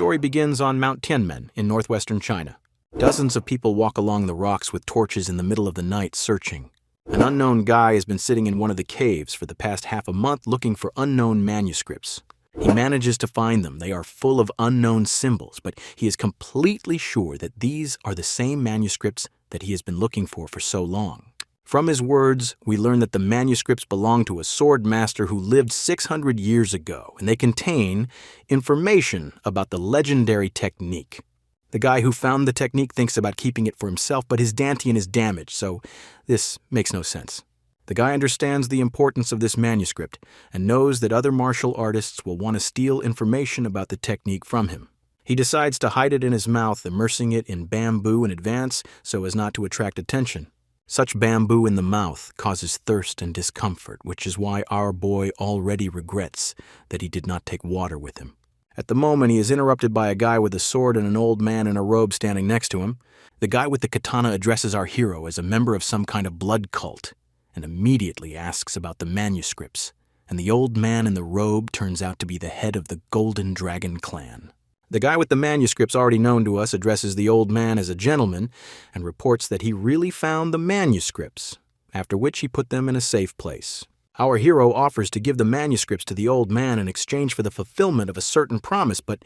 story begins on Mount Tianmen in northwestern China. Dozens of people walk along the rocks with torches in the middle of the night searching. An unknown guy has been sitting in one of the caves for the past half a month looking for unknown manuscripts. He manages to find them. They are full of unknown symbols, but he is completely sure that these are the same manuscripts that he has been looking for so long. From his words, we learn that the manuscripts belong to a sword master who lived 600 years ago, and they contain information about the legendary technique. The guy who found the technique thinks about keeping it for himself, but his dantian is damaged, so this makes no sense. The guy understands the importance of this manuscript and knows that other martial artists will want to steal information about the technique from him. He decides to hide it in his mouth, immersing it in bamboo in advance so as not to attract attention. Such bamboo in the mouth causes thirst and discomfort, which is why our boy already regrets that he did not take water with him. At the moment, he is interrupted by a guy with a sword and an old man in a robe standing next to him. The guy with the katana addresses our hero as a member of some kind of blood cult and immediately asks about the manuscripts, and the old man in the robe turns out to be the head of the Golden Dragon clan. The guy with the manuscripts already known to us addresses the old man as a gentleman and reports that he really found the manuscripts, after which he put them in a safe place. Our hero offers to give the manuscripts to the old man in exchange for the fulfillment of a certain promise, but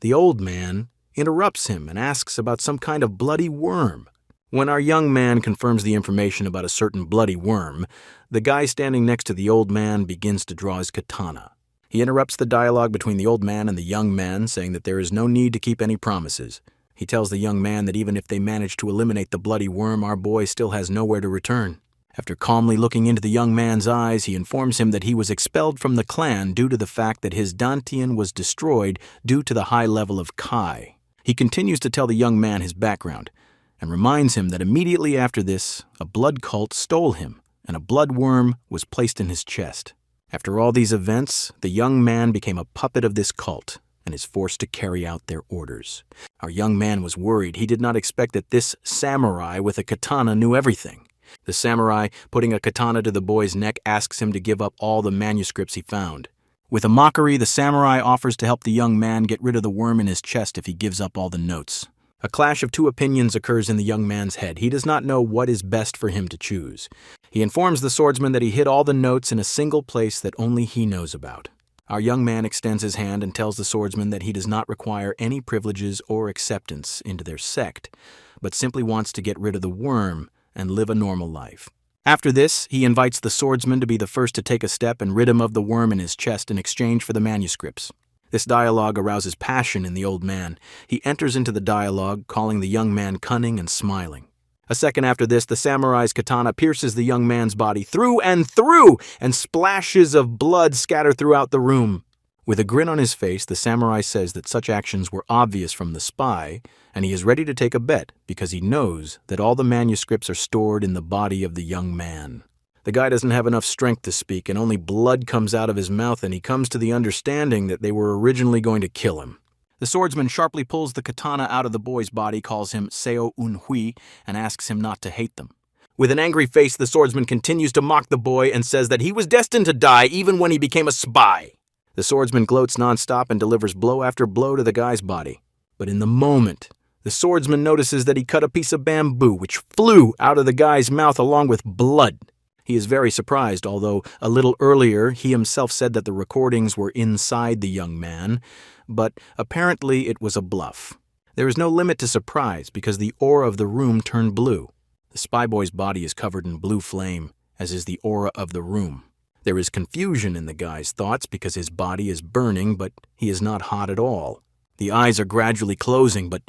the old man interrupts him and asks about some kind of bloody worm. When our young man confirms the information about a certain bloody worm, the guy standing next to the old man begins to draw his katana. He interrupts the dialogue between the old man and the young man, saying that there is no need to keep any promises. He tells the young man that even if they manage to eliminate the bloody worm, our boy still has nowhere to return. After calmly looking into the young man's eyes, he informs him that he was expelled from the clan due to the fact that his dantian was destroyed due to the high level of Kai. He continues to tell the young man his background and reminds him that immediately after this, a blood cult stole him and a bloodworm was placed in his chest. After all these events, the young man became a puppet of this cult and is forced to carry out their orders. Our young man was worried. He did not expect that this samurai with a katana knew everything. The samurai, putting a katana to the boy's neck, asks him to give up all the manuscripts he found. With a mockery, the samurai offers to help the young man get rid of the worm in his chest if he gives up all the notes. A clash of two opinions occurs in the young man's head. He does not know what is best for him to choose. He informs the swordsman that he hid all the notes in a single place that only he knows about. Our young man extends his hand and tells the swordsman that he does not require any privileges or acceptance into their sect, but simply wants to get rid of the worm and live a normal life. After this, he invites the swordsman to be the first to take a step and rid him of the worm in his chest in exchange for the manuscripts. This dialogue arouses passion in the old man. He enters into the dialogue, calling the young man cunning and smiling. A second after this, the samurai's katana pierces the young man's body through, and splashes of blood scatter throughout the room. With a grin on his face, the samurai says that such actions were obvious from the spy, and he is ready to take a bet because he knows that all the manuscripts are stored in the body of the young man. The guy doesn't have enough strength to speak, and only blood comes out of his mouth, and he comes to the understanding that they were originally going to kill him. The swordsman sharply pulls the katana out of the boy's body, calls him Seo Un-hui, and asks him not to hate them. With an angry face, the swordsman continues to mock the boy and says that he was destined to die even when he became a spy. The swordsman gloats nonstop and delivers blow after blow to the guy's body. But in the moment, the swordsman notices that he cut a piece of bamboo which flew out of the guy's mouth along with blood. He is very surprised, although a little earlier he himself said that the recordings were inside the young man, but apparently it was a bluff. There is no limit to surprise because the aura of the room turned blue. The spy boy's body is covered in blue flame, as is the aura of the room. There is confusion in the guy's thoughts because his body is burning, but he is not hot at all. The eyes are gradually closing, but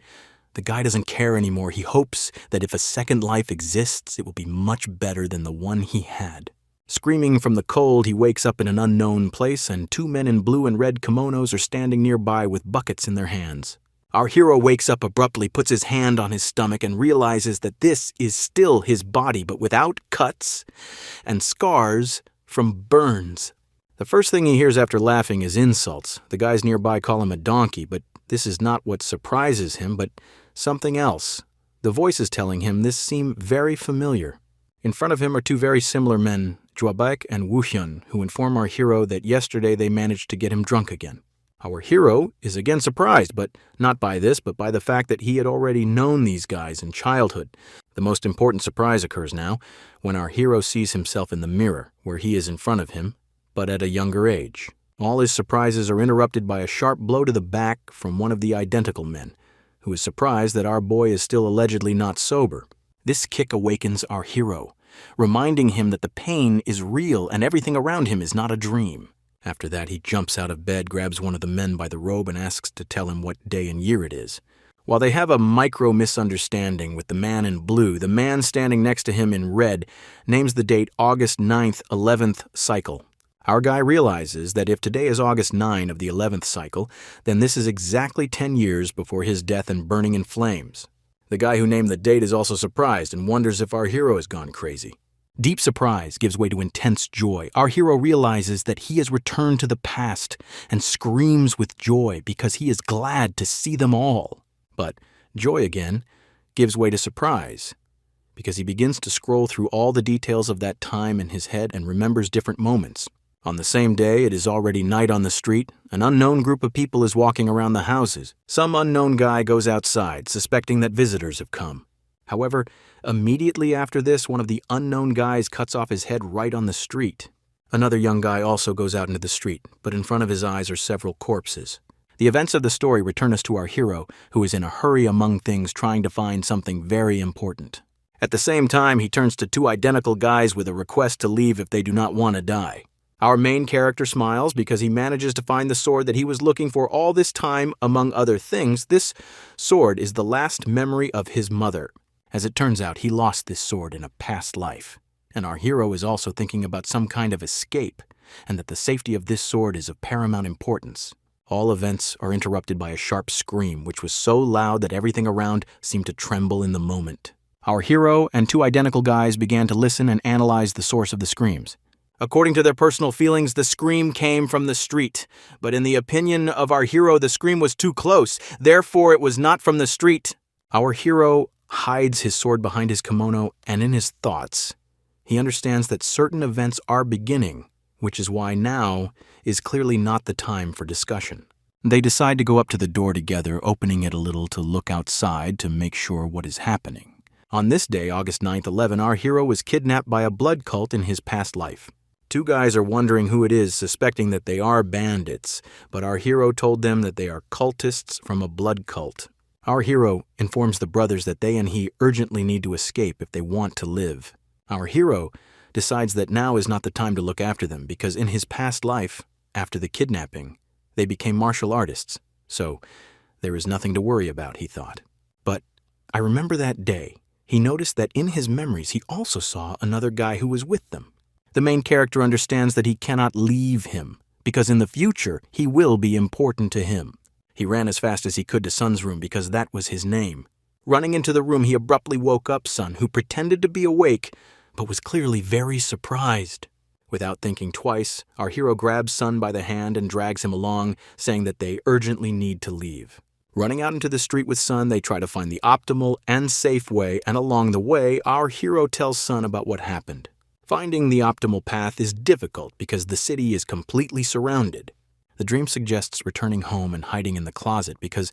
the guy doesn't care anymore. He hopes that if a second life exists, it will be much better than the one he had. Screaming from the cold, he wakes up in an unknown place, and two men in blue and red kimonos are standing nearby with buckets in their hands. Our hero wakes up abruptly, puts his hand on his stomach, and realizes that this is still his body, but without cuts and scars from burns. The first thing he hears after laughing is insults. The guys nearby call him a donkey, but this is not what surprises him, but something else. The voices telling him this seem very familiar. In front of him are two very similar men, Juabek and Wuhyun, who inform our hero that yesterday they managed to get him drunk again. Our hero is again surprised, but not by this, but by the fact that he had already known these guys in childhood. The most important surprise occurs now, when our hero sees himself in the mirror, where he is in front of him, but at a younger age. All his surprises are interrupted by a sharp blow to the back from one of the identical men, who is surprised that our boy is still allegedly not sober. This kick awakens our hero, reminding him that the pain is real and everything around him is not a dream. After that, he jumps out of bed, grabs one of the men by the robe, and asks to tell him what day and year it is. While they have a micro-misunderstanding with the man in blue, the man standing next to him in red names the date August 9th, 11th cycle. Our guy realizes that if today is August 9 of the 11th cycle, then this is exactly 10 years before his death and burning in flames. The guy who named the date is also surprised and wonders if our hero has gone crazy. Deep surprise gives way to intense joy. Our hero realizes that he has returned to the past and screams with joy because he is glad to see them all. But joy again gives way to surprise because he begins to scroll through all the details of that time in his head and remembers different moments. On the same day, it is already night on the street. An unknown group of people is walking around the houses. Some unknown guy goes outside, suspecting that visitors have come. However, immediately after this, one of the unknown guys cuts off his head right on the street. Another young guy also goes out into the street, but in front of his eyes are several corpses. The events of the story return us to our hero, who is in a hurry among things trying to find something very important. At the same time, he turns to two identical guys with a request to leave if they do not want to die. Our main character smiles because he manages to find the sword that he was looking for all this time. Among other things, this sword is the last memory of his mother. As it turns out, he lost this sword in a past life. And our hero is also thinking about some kind of escape, and that the safety of this sword is of paramount importance. All events are interrupted by a sharp scream, which was so loud that everything around seemed to tremble in the moment. Our hero and two identical guys began to listen and analyze the source of the screams. According to their personal feelings, the scream came from the street. But in the opinion of our hero, the scream was too close. Therefore, it was not from the street. Our hero hides his sword behind his kimono, and in his thoughts, he understands that certain events are beginning, which is why now is clearly not the time for discussion. They decide to go up to the door together, opening it a little to look outside to make sure what is happening. On this day, August 9th, 11, our hero was kidnapped by a blood cult in his past life. Two guys are wondering who it is, suspecting that they are bandits, but our hero told them that they are cultists from a blood cult. Our hero informs the brothers that they and he urgently need to escape if they want to live. Our hero decides that now is not the time to look after them because in his past life, after the kidnapping, they became martial artists. So there is nothing to worry about, he thought. But I remember that day, he noticed that in his memories he also saw another guy who was with them. The main character understands that he cannot leave him, because in the future he will be important to him. He ran as fast as he could to Sun's room because that was his name. Running into the room, he abruptly woke up Sun, who pretended to be awake, but was clearly very surprised. Without thinking twice, our hero grabs Sun by the hand and drags him along, saying that they urgently need to leave. Running out into the street with Sun, they try to find the optimal and safe way, and along the way, our hero tells Sun about what happened. Finding the optimal path is difficult because the city is completely surrounded. The dream suggests returning home and hiding in the closet because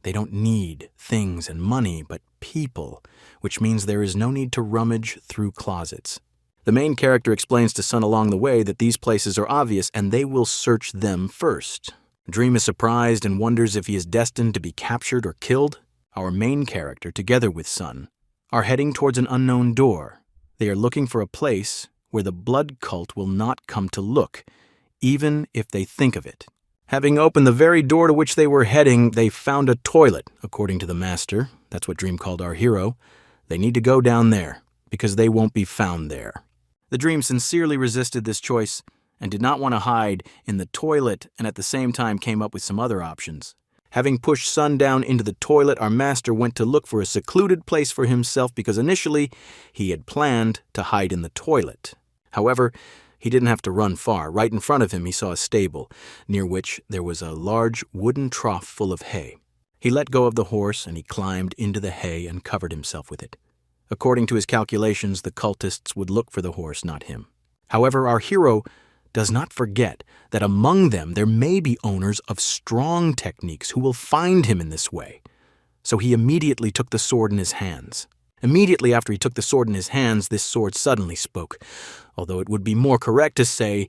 they don't need things and money, but people, which means there is no need to rummage through closets. The main character explains to Sun along the way that these places are obvious and they will search them first. Dream is surprised and wonders if he is destined to be captured or killed. Our main character, together with Sun, are heading towards an unknown door. They are looking for a place where the blood cult will not come to look, even if they think of it. Having opened the very door to which they were heading, they found a toilet, according to the master. That's what Dream called our hero. They need to go down there, because they won't be found there. The Dream sincerely resisted this choice and did not want to hide in the toilet, and at the same time came up with some other options. Having pushed Sun down into the toilet, our master went to look for a secluded place for himself because initially he had planned to hide in the toilet. However, he didn't have to run far. Right in front of him he saw a stable, near which there was a large wooden trough full of hay. He let go of the horse and he climbed into the hay and covered himself with it. According to his calculations, the cultists would look for the horse, not him. However, our hero does not forget that among them there may be owners of strong techniques who will find him in this way. So he immediately took the sword in his hands. Immediately after he took the sword in his hands, this sword suddenly spoke, although it would be more correct to say,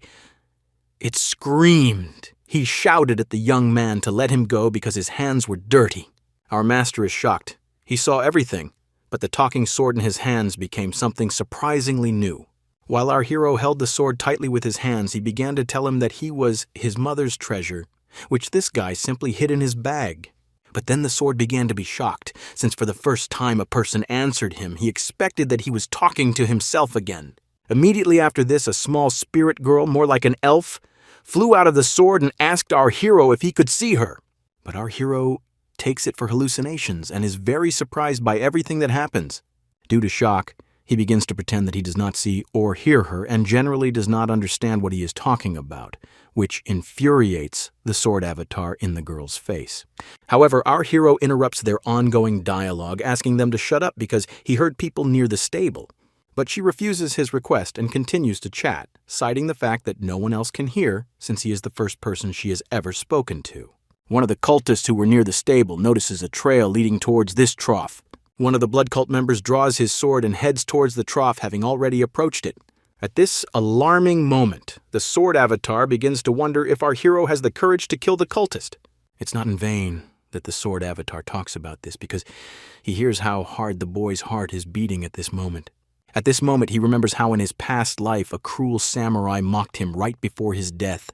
it screamed. He shouted at the young man to let him go because his hands were dirty. Our master is shocked. He saw everything, but the talking sword in his hands became something surprisingly new. While our hero held the sword tightly with his hands, he began to tell him that he was his mother's treasure, which this guy simply hid in his bag. But then the sword began to be shocked, since for the first time a person answered him. He expected that he was talking to himself again. Immediately after this, a small spirit girl, more like an elf, flew out of the sword and asked our hero if he could see her. But our hero takes it for hallucinations and is very surprised by everything that happens. Due to shock, he begins to pretend that he does not see or hear her and generally does not understand what he is talking about, which infuriates the sword avatar in the girl's face. However, our hero interrupts their ongoing dialogue, asking them to shut up because he heard people near the stable. But she refuses his request and continues to chat, citing the fact that no one else can hear since he is the first person she has ever spoken to. One of the cultists who were near the stable notices a trail leading towards this trough. One of the blood cult members draws his sword and heads towards the trough, having already approached it. At this alarming moment, the sword avatar begins to wonder if our hero has the courage to kill the cultist. It's not in vain that the sword avatar talks about this, because he hears how hard the boy's heart is beating at this moment. At this moment, he remembers how in his past life a cruel samurai mocked him right before his death.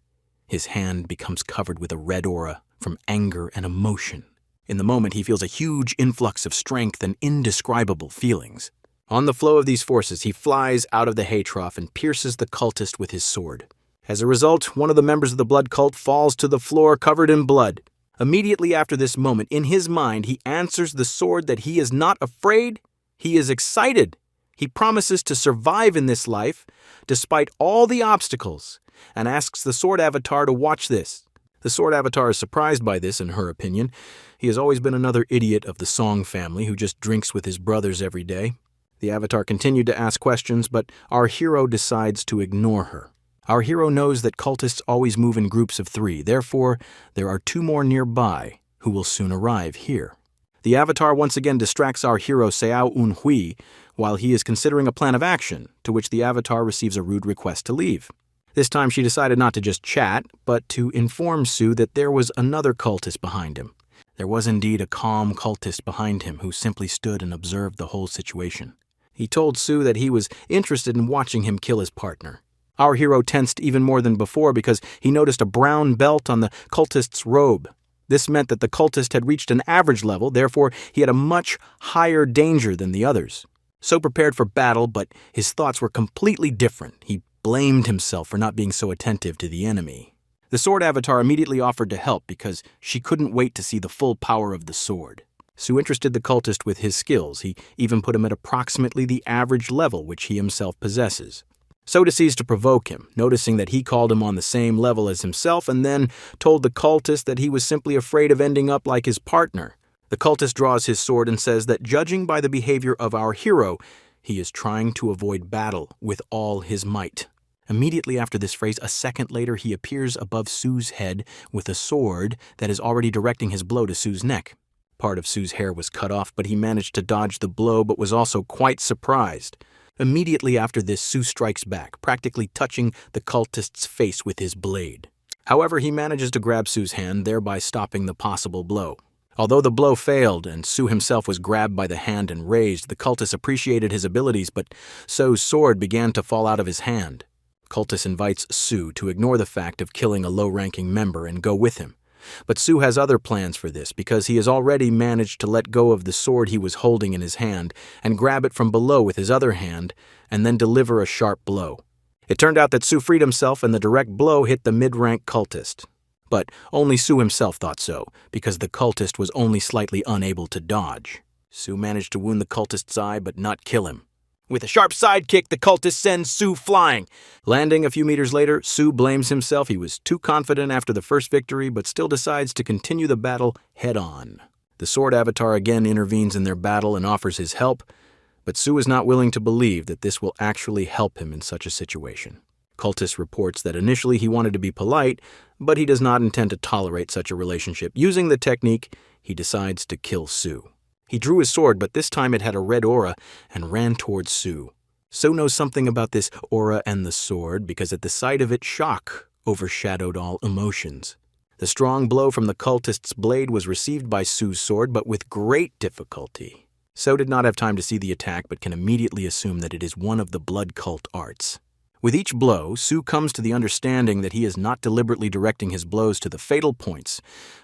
His hand becomes covered with a red aura from anger and emotion. In the moment, he feels a huge influx of strength and indescribable feelings. On the flow of these forces, he flies out of the hay trough and pierces the cultist with his sword. As a result, one of the members of the blood cult falls to the floor covered in blood. Immediately after this moment, in his mind, he answers the sword that he is not afraid, he is excited. He promises to survive in this life, despite all the obstacles, and asks the sword avatar to watch this. The sword avatar is surprised by this, in her opinion. He has always been another idiot of the Song family who just drinks with his brothers every day. The avatar continued to ask questions, but our hero decides to ignore her. Our hero knows that cultists always move in groups of 3, therefore there are 2 more nearby who will soon arrive here. The avatar once again distracts our hero Seao Un-hui while he is considering a plan of action, to which the avatar receives a rude request to leave. This time she decided not to just chat, but to inform Sue that there was another cultist behind him. There was indeed a calm cultist behind him who simply stood and observed the whole situation. He told Sue that he was interested in watching him kill his partner. Our hero tensed even more than before because he noticed a brown belt on the cultist's robe. This meant that the cultist had reached an average level, therefore he had a much higher danger than the others. So prepared for battle, but his thoughts were completely different. He blamed himself for not being so attentive to the enemy. The sword avatar immediately offered to help because she couldn't wait to see the full power of the sword. Sue interested the cultist with his skills. He even put him at approximately the average level which he himself possesses. So decides to provoke him, noticing that he called him on the same level as himself and then told the cultist that he was simply afraid of ending up like his partner. The cultist draws his sword and says that judging by the behavior of our hero, he is trying to avoid battle with all his might. Immediately after this phrase, a second later, he appears above Sue's head with a sword that is already directing his blow to Sue's neck. Part of Sue's hair was cut off, but he managed to dodge the blow, but was also quite surprised. Immediately after this, Sue strikes back, practically touching the cultist's face with his blade. However, he manages to grab Sue's hand, thereby stopping the possible blow. Although the blow failed and Sue himself was grabbed by the hand and raised, the cultist appreciated his abilities, but Sue's sword began to fall out of his hand. Cultist invites Sue to ignore the fact of killing a low-ranking member and go with him. But Sue has other plans for this because he has already managed to let go of the sword he was holding in his hand and grab it from below with his other hand and then deliver a sharp blow. It turned out that Sue freed himself and the direct blow hit the mid-rank cultist. But only Sue himself thought so, because the cultist was only slightly unable to dodge. Sue managed to wound the cultist's eye but not kill him. With a sharp side kick, the cultist sends Sue flying. Landing a few meters later, Sue blames himself. He was too confident after the first victory, but still decides to continue the battle head-on. The sword avatar again intervenes in their battle and offers his help, but Sue is not willing to believe that this will actually help him in such a situation. Cultist reports that initially he wanted to be polite, but he does not intend to tolerate such a relationship. Using the technique, he decides to kill Sue. He drew his sword, but this time it had a red aura and ran towards Sue. Sue knows something about this aura and the sword because at the sight of it, shock overshadowed all emotions. The strong blow from the cultist's blade was received by Sue's sword, but with great difficulty. Sue did not have time to see the attack, but can immediately assume that it is one of the blood cult arts. With each blow, Sue comes to the understanding that he is not deliberately directing his blows to the fatal points,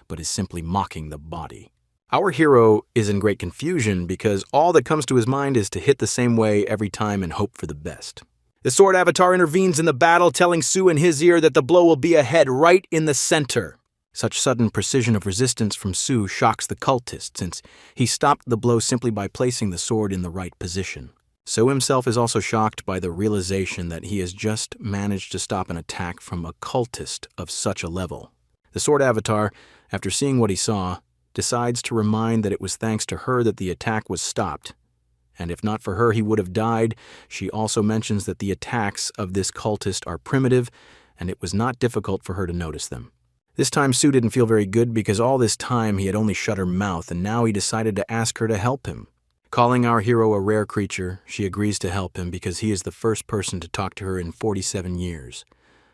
but is simply mocking the body. Our hero is in great confusion because all that comes to his mind is to hit the same way every time and hope for the best. The sword avatar intervenes in the battle, telling Sue in his ear that the blow will be a head right in the center. Such sudden precision of resistance from Sue shocks the cultist, since he stopped the blow simply by placing the sword in the right position. Sue himself is also shocked by the realization that he has just managed to stop an attack from a cultist of such a level. The sword avatar, after seeing what he saw, decides to remind that it was thanks to her that the attack was stopped, and if not for her he would have died. She also mentions that the attacks of this cultist are primitive, and it was not difficult for her to notice them. This time Sue didn't feel very good because all this time he had only shut her mouth, and now he decided to ask her to help him. Calling our hero a rare creature, she agrees to help him because he is the first person to talk to her in 47 years.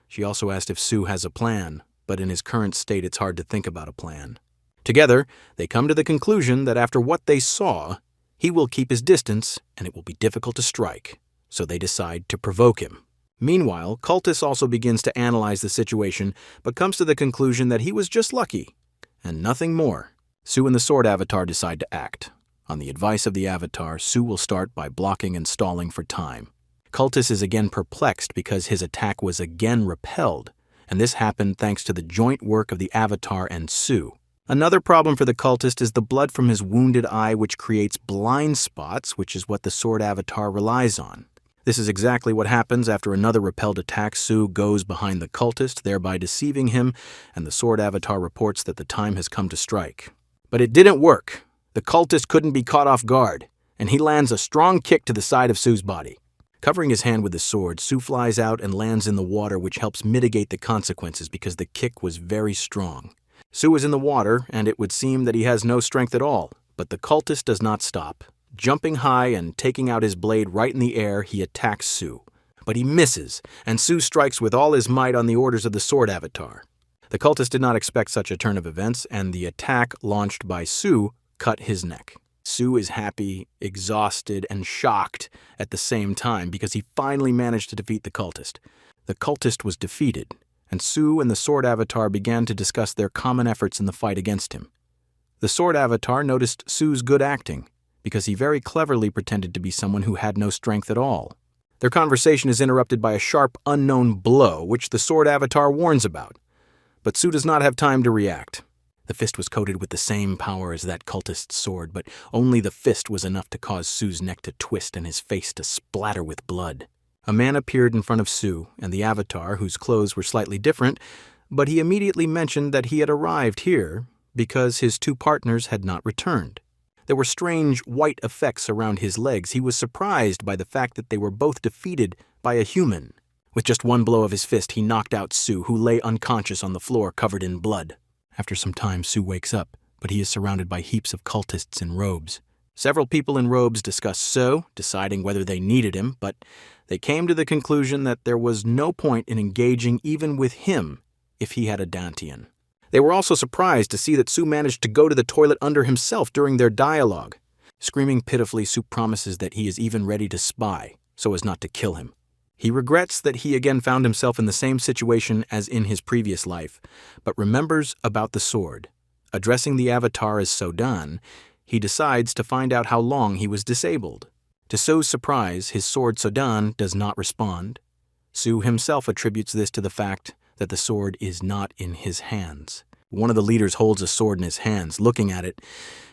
She also asked if Sue has a plan, but in his current state it's hard to think about a plan. Together, they come to the conclusion that after what they saw, he will keep his distance and it will be difficult to strike, so they decide to provoke him. Meanwhile, Cultist also begins to analyze the situation, but comes to the conclusion that he was just lucky, and nothing more. Sue and the sword avatar decide to act. On the advice of the avatar, Sue will start by blocking and stalling for time. Cultist is again perplexed because his attack was again repelled, and this happened thanks to the joint work of the avatar and Sue. Another problem for the cultist is the blood from his wounded eye, which creates blind spots, which is what the sword avatar relies on. This is exactly what happens after another repelled attack. Sue goes behind the cultist, thereby deceiving him, and the sword avatar reports that the time has come to strike. But it didn't work. The cultist couldn't be caught off guard, and he lands a strong kick to the side of Sue's body. Covering his hand with the sword, Sue flies out and lands in the water, which helps mitigate the consequences because the kick was very strong. Sue is in the water, and it would seem that he has no strength at all, but the cultist does not stop. Jumping high and taking out his blade right in the air, he attacks Sue. But he misses, and Sue strikes with all his might on the orders of the sword avatar. The cultist did not expect such a turn of events, and the attack launched by Sue cut his neck. Sue is happy, exhausted, and shocked at the same time because he finally managed to defeat the cultist. The cultist was defeated, and Sue and the sword avatar began to discuss their common efforts in the fight against him. The sword avatar noticed Sue's good acting, because he very cleverly pretended to be someone who had no strength at all. Their conversation is interrupted by a sharp, unknown blow, which the sword avatar warns about. But Sue does not have time to react. The fist was coated with the same power as that cultist's sword, but only the fist was enough to cause Sue's neck to twist and his face to splatter with blood. A man appeared in front of Sue and the avatar, whose clothes were slightly different, but he immediately mentioned that he had arrived here because his two partners had not returned. There were strange white effects around his legs. He was surprised by the fact that they were both defeated by a human. With just one blow of his fist, he knocked out Sue, who lay unconscious on the floor covered in blood. After some time, Sue wakes up, but he is surrounded by heaps of cultists in robes. Several people in robes discuss Sue, deciding whether they needed him, but they came to the conclusion that there was no point in engaging even with him if he had a dantian. They were also surprised to see that Sue managed to go to the toilet under himself during their dialogue. Screaming pitifully, Sue promises that he is even ready to spy, so as not to kill him. He regrets that he again found himself in the same situation as in his previous life, but remembers about the sword. Addressing the avatar as Sodan, he decides to find out how long he was disabled. To Sue's surprise, his sword Sodan does not respond. Sue himself attributes this to the fact that the sword is not in his hands. One of the leaders holds a sword in his hands. Looking at it,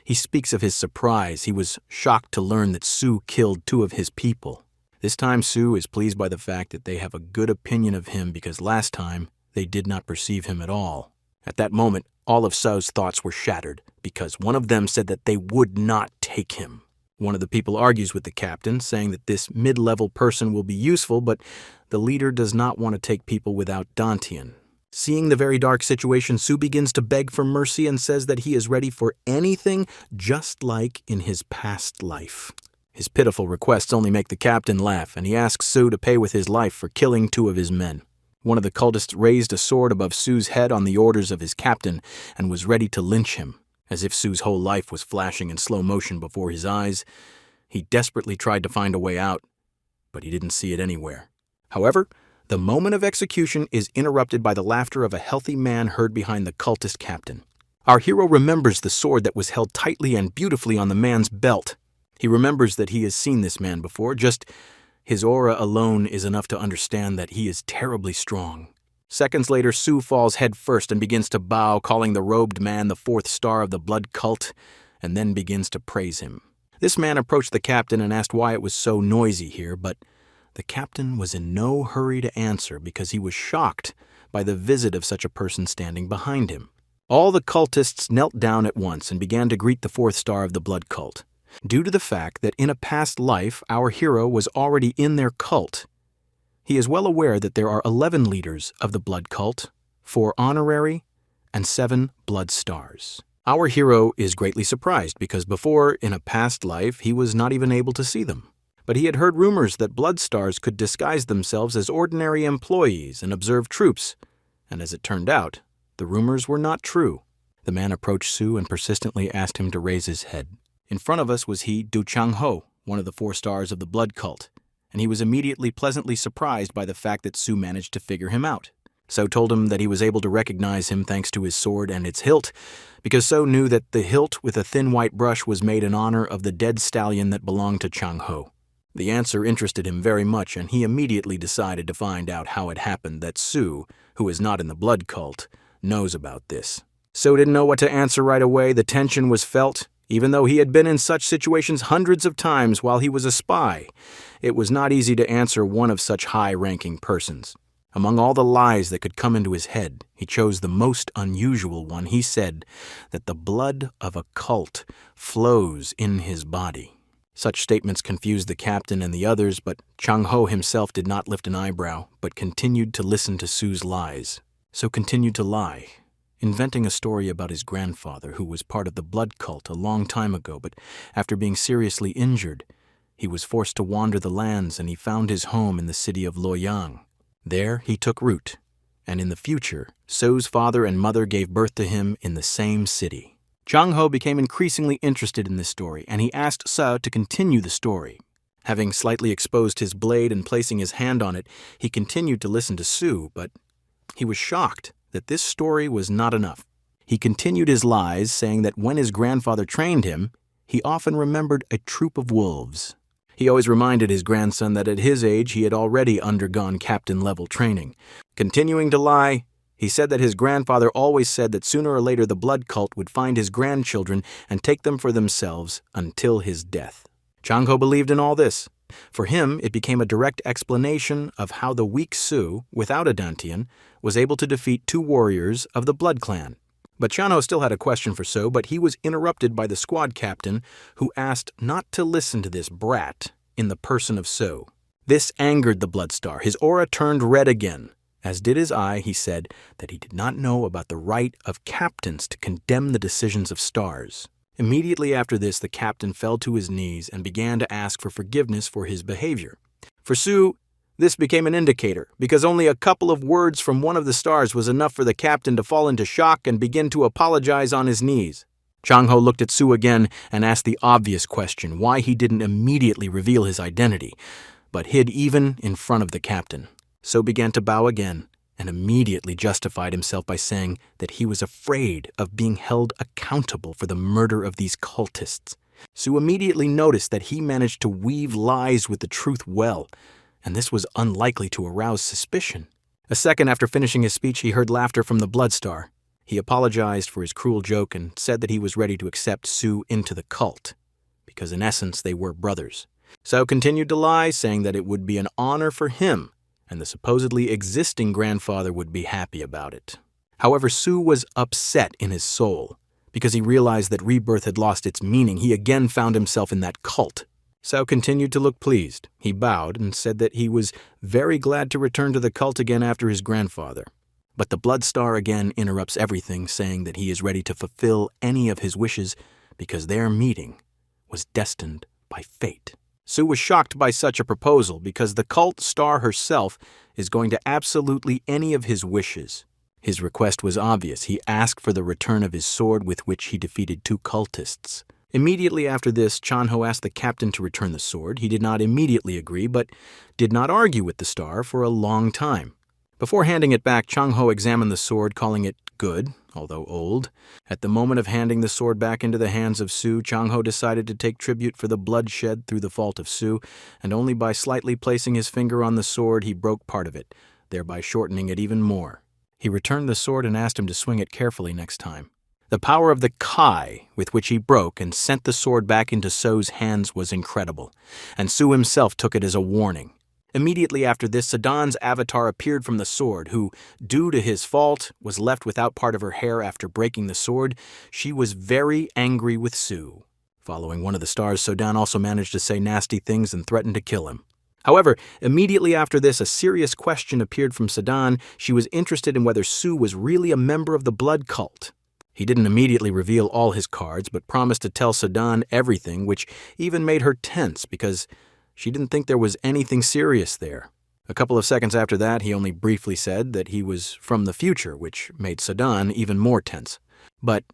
he speaks of his surprise. He was shocked to learn that Sue killed two of his people. This time Sue is pleased by the fact that they have a good opinion of him because last time they did not perceive him at all. At that moment, all of Sue's thoughts were shattered because one of them said that they would not take him. One of the people argues with the captain, saying that this mid-level person will be useful, but the leader does not want to take people without Dantian. Seeing the very dark situation, Su begins to beg for mercy and says that he is ready for anything, just like in his past life. His pitiful requests only make the captain laugh, and he asks Su to pay with his life for killing 2 of his men. One of the cultists raised a sword above Su's head on the orders of his captain and was ready to lynch him. As if Su's whole life was flashing in slow motion before his eyes, he desperately tried to find a way out, but he didn't see it anywhere. However, the moment of execution is interrupted by the laughter of a healthy man heard behind the cultist captain. Our hero remembers the sword that was held tightly and beautifully on the man's belt. He remembers that he has seen this man before, just his aura alone is enough to understand that he is terribly strong. Seconds later, Su falls head first and begins to bow, calling the robed man the 4th star of the blood cult, and then begins to praise him. This man approached the captain and asked why it was so noisy here, but the captain was in no hurry to answer because he was shocked by the visit of such a person standing behind him. All the cultists knelt down at once and began to greet the 4th star of the blood cult. Due to the fact that in a past life our hero was already in their cult, he is well aware that there are 11 leaders of the blood cult, 4 honorary, and 7 blood stars. Our hero is greatly surprised because before, in a past life, he was not even able to see them. But he had heard rumors that blood stars could disguise themselves as ordinary employees and observe troops, and as it turned out, the rumors were not true. The man approached Su and persistently asked him to raise his head. In front of us was Du Chang-ho, one of the 4 stars of the blood cult, and he was immediately pleasantly surprised by the fact that Su managed to figure him out. So told him that he was able to recognize him thanks to his sword and its hilt, because So knew that the hilt with a thin white brush was made in honor of the dead stallion that belonged to Chang-ho. The answer interested him very much, and he immediately decided to find out how it happened that Su, who is not in the blood cult, knows about this. So didn't know what to answer right away. The tension was felt. Even though he had been in such situations hundreds of times while he was a spy, it was not easy to answer one of such high-ranking persons. Among all the lies that could come into his head, he chose the most unusual one. He said that the blood of a cult flows in his body. Such statements confused the captain and the others, but Chang-ho himself did not lift an eyebrow, but continued to listen to Su's lies. So continued to lie, inventing a story about his grandfather, who was part of the blood cult a long time ago, but after being seriously injured, he was forced to wander the lands and he found his home in the city of Luoyang. There he took root, and in the future, So's father and mother gave birth to him in the same city. Chang-ho became increasingly interested in this story, and he asked So to continue the story. Having slightly exposed his blade and placing his hand on it, he continued to listen to Su, but he was shocked that this story was not enough. He continued his lies, saying that when his grandfather trained him, he often remembered a troop of wolves. He always reminded his grandson that at his age he had already undergone captain-level training. Continuing to lie, he said that his grandfather always said that sooner or later the blood cult would find his grandchildren and take them for themselves until his death. Chang-ho believed in all this. For him, it became a direct explanation of how the weak Su, without a Dantian, was able to defeat 2 warriors of the blood clan. But Chang-ho still had a question for So, but he was interrupted by the squad captain, who asked not to listen to this brat in the person of So. This angered the blood star. His aura turned red again. As did his eye, he said that he did not know about the right of captains to condemn the decisions of stars. Immediately after this, the captain fell to his knees and began to ask for forgiveness for his behavior. For Su, this became an indicator, because only a couple of words from one of the stars was enough for the captain to fall into shock and begin to apologize on his knees. Chang-ho looked at Su again and asked the obvious question, why he didn't immediately reveal his identity, but hid even in front of the captain. So began to bow again, and immediately justified himself by saying that he was afraid of being held accountable for the murder of these cultists. Su immediately noticed that he managed to weave lies with the truth well, and this was unlikely to arouse suspicion. A second after finishing his speech, he heard laughter from the blood star. He apologized for his cruel joke and said that he was ready to accept Su into the cult, because in essence they were brothers. So continued to lie, saying that it would be an honor for him, and the supposedly existing grandfather would be happy about it. However, Su was upset in his soul, Because he realized that rebirth had lost its meaning, he again found himself in that cult. Sao continued to look pleased. He bowed and said that he was very glad to return to the cult again after his grandfather. But the Blood Star again interrupts everything, saying that he is ready to fulfill any of his wishes because their meeting was destined by fate. Su was shocked by such a proposal because the cult star herself is going to absolutely any of his wishes. His request was obvious. He asked for the return of his sword with which he defeated 2 cultists. Immediately after this, Chanho asked the captain to return the sword. He did not immediately agree, but did not argue with the star for a long time. Before handing it back, Changho examined the sword, calling it good, although old. At the moment of handing the sword back into the hands of Su, Changho decided to take tribute for the blood shed through the fault of Su, and only by slightly placing his finger on the sword he broke part of it, thereby shortening it even more. He returned the sword and asked him to swing it carefully next time. The power of the Kai with which he broke and sent the sword back into Su's hands was incredible, and Su himself took it as a warning. Immediately after this, Sadan's avatar appeared from the sword, who, due to his fault, was left without part of her hair after breaking the sword. She was very angry with Su. Following one of the stars, Sodan also managed to say nasty things and threatened to kill him. However, immediately after this, a serious question appeared from Sadan. She was interested in whether Su was really a member of the blood cult. He didn't immediately reveal all his cards, but promised to tell Sadan everything, which even made her tense because she didn't think there was anything serious there. A couple of seconds after that, he only briefly said that he was from the future, which made Sadan even more tense. But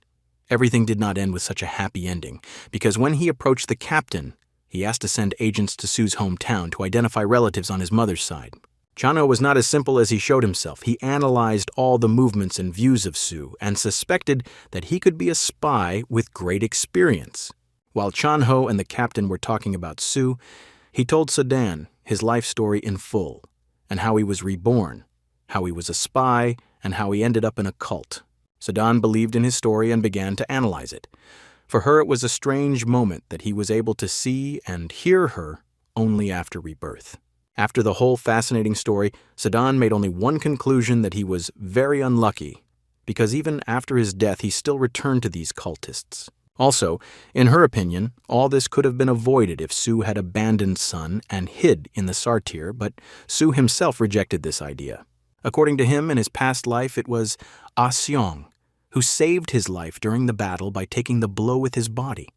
everything did not end with such a happy ending, because when he approached the captain, he asked to send agents to Su's hometown to identify relatives on his mother's side. Chano was not as simple as he showed himself. He analyzed all the movements and views of Su and suspected that he could be a spy with great experience. While Chanho and the captain were talking about Su, he told Sadan his life story in full, and how he was reborn, how he was a spy, and how he ended up in a cult. Sadan believed in his story and began to analyze it. For her, it was a strange moment that he was able to see and hear her only after rebirth. After the whole fascinating story, Sadan made only one conclusion: that he was very unlucky, because even after his death he still returned to these cultists. Also, in her opinion, all this could have been avoided if Su had abandoned Sun and hid in the Sartir, but Su himself rejected this idea. According to him, in his past life, it was Ah Seong who saved his life during the battle by taking the blow with his body.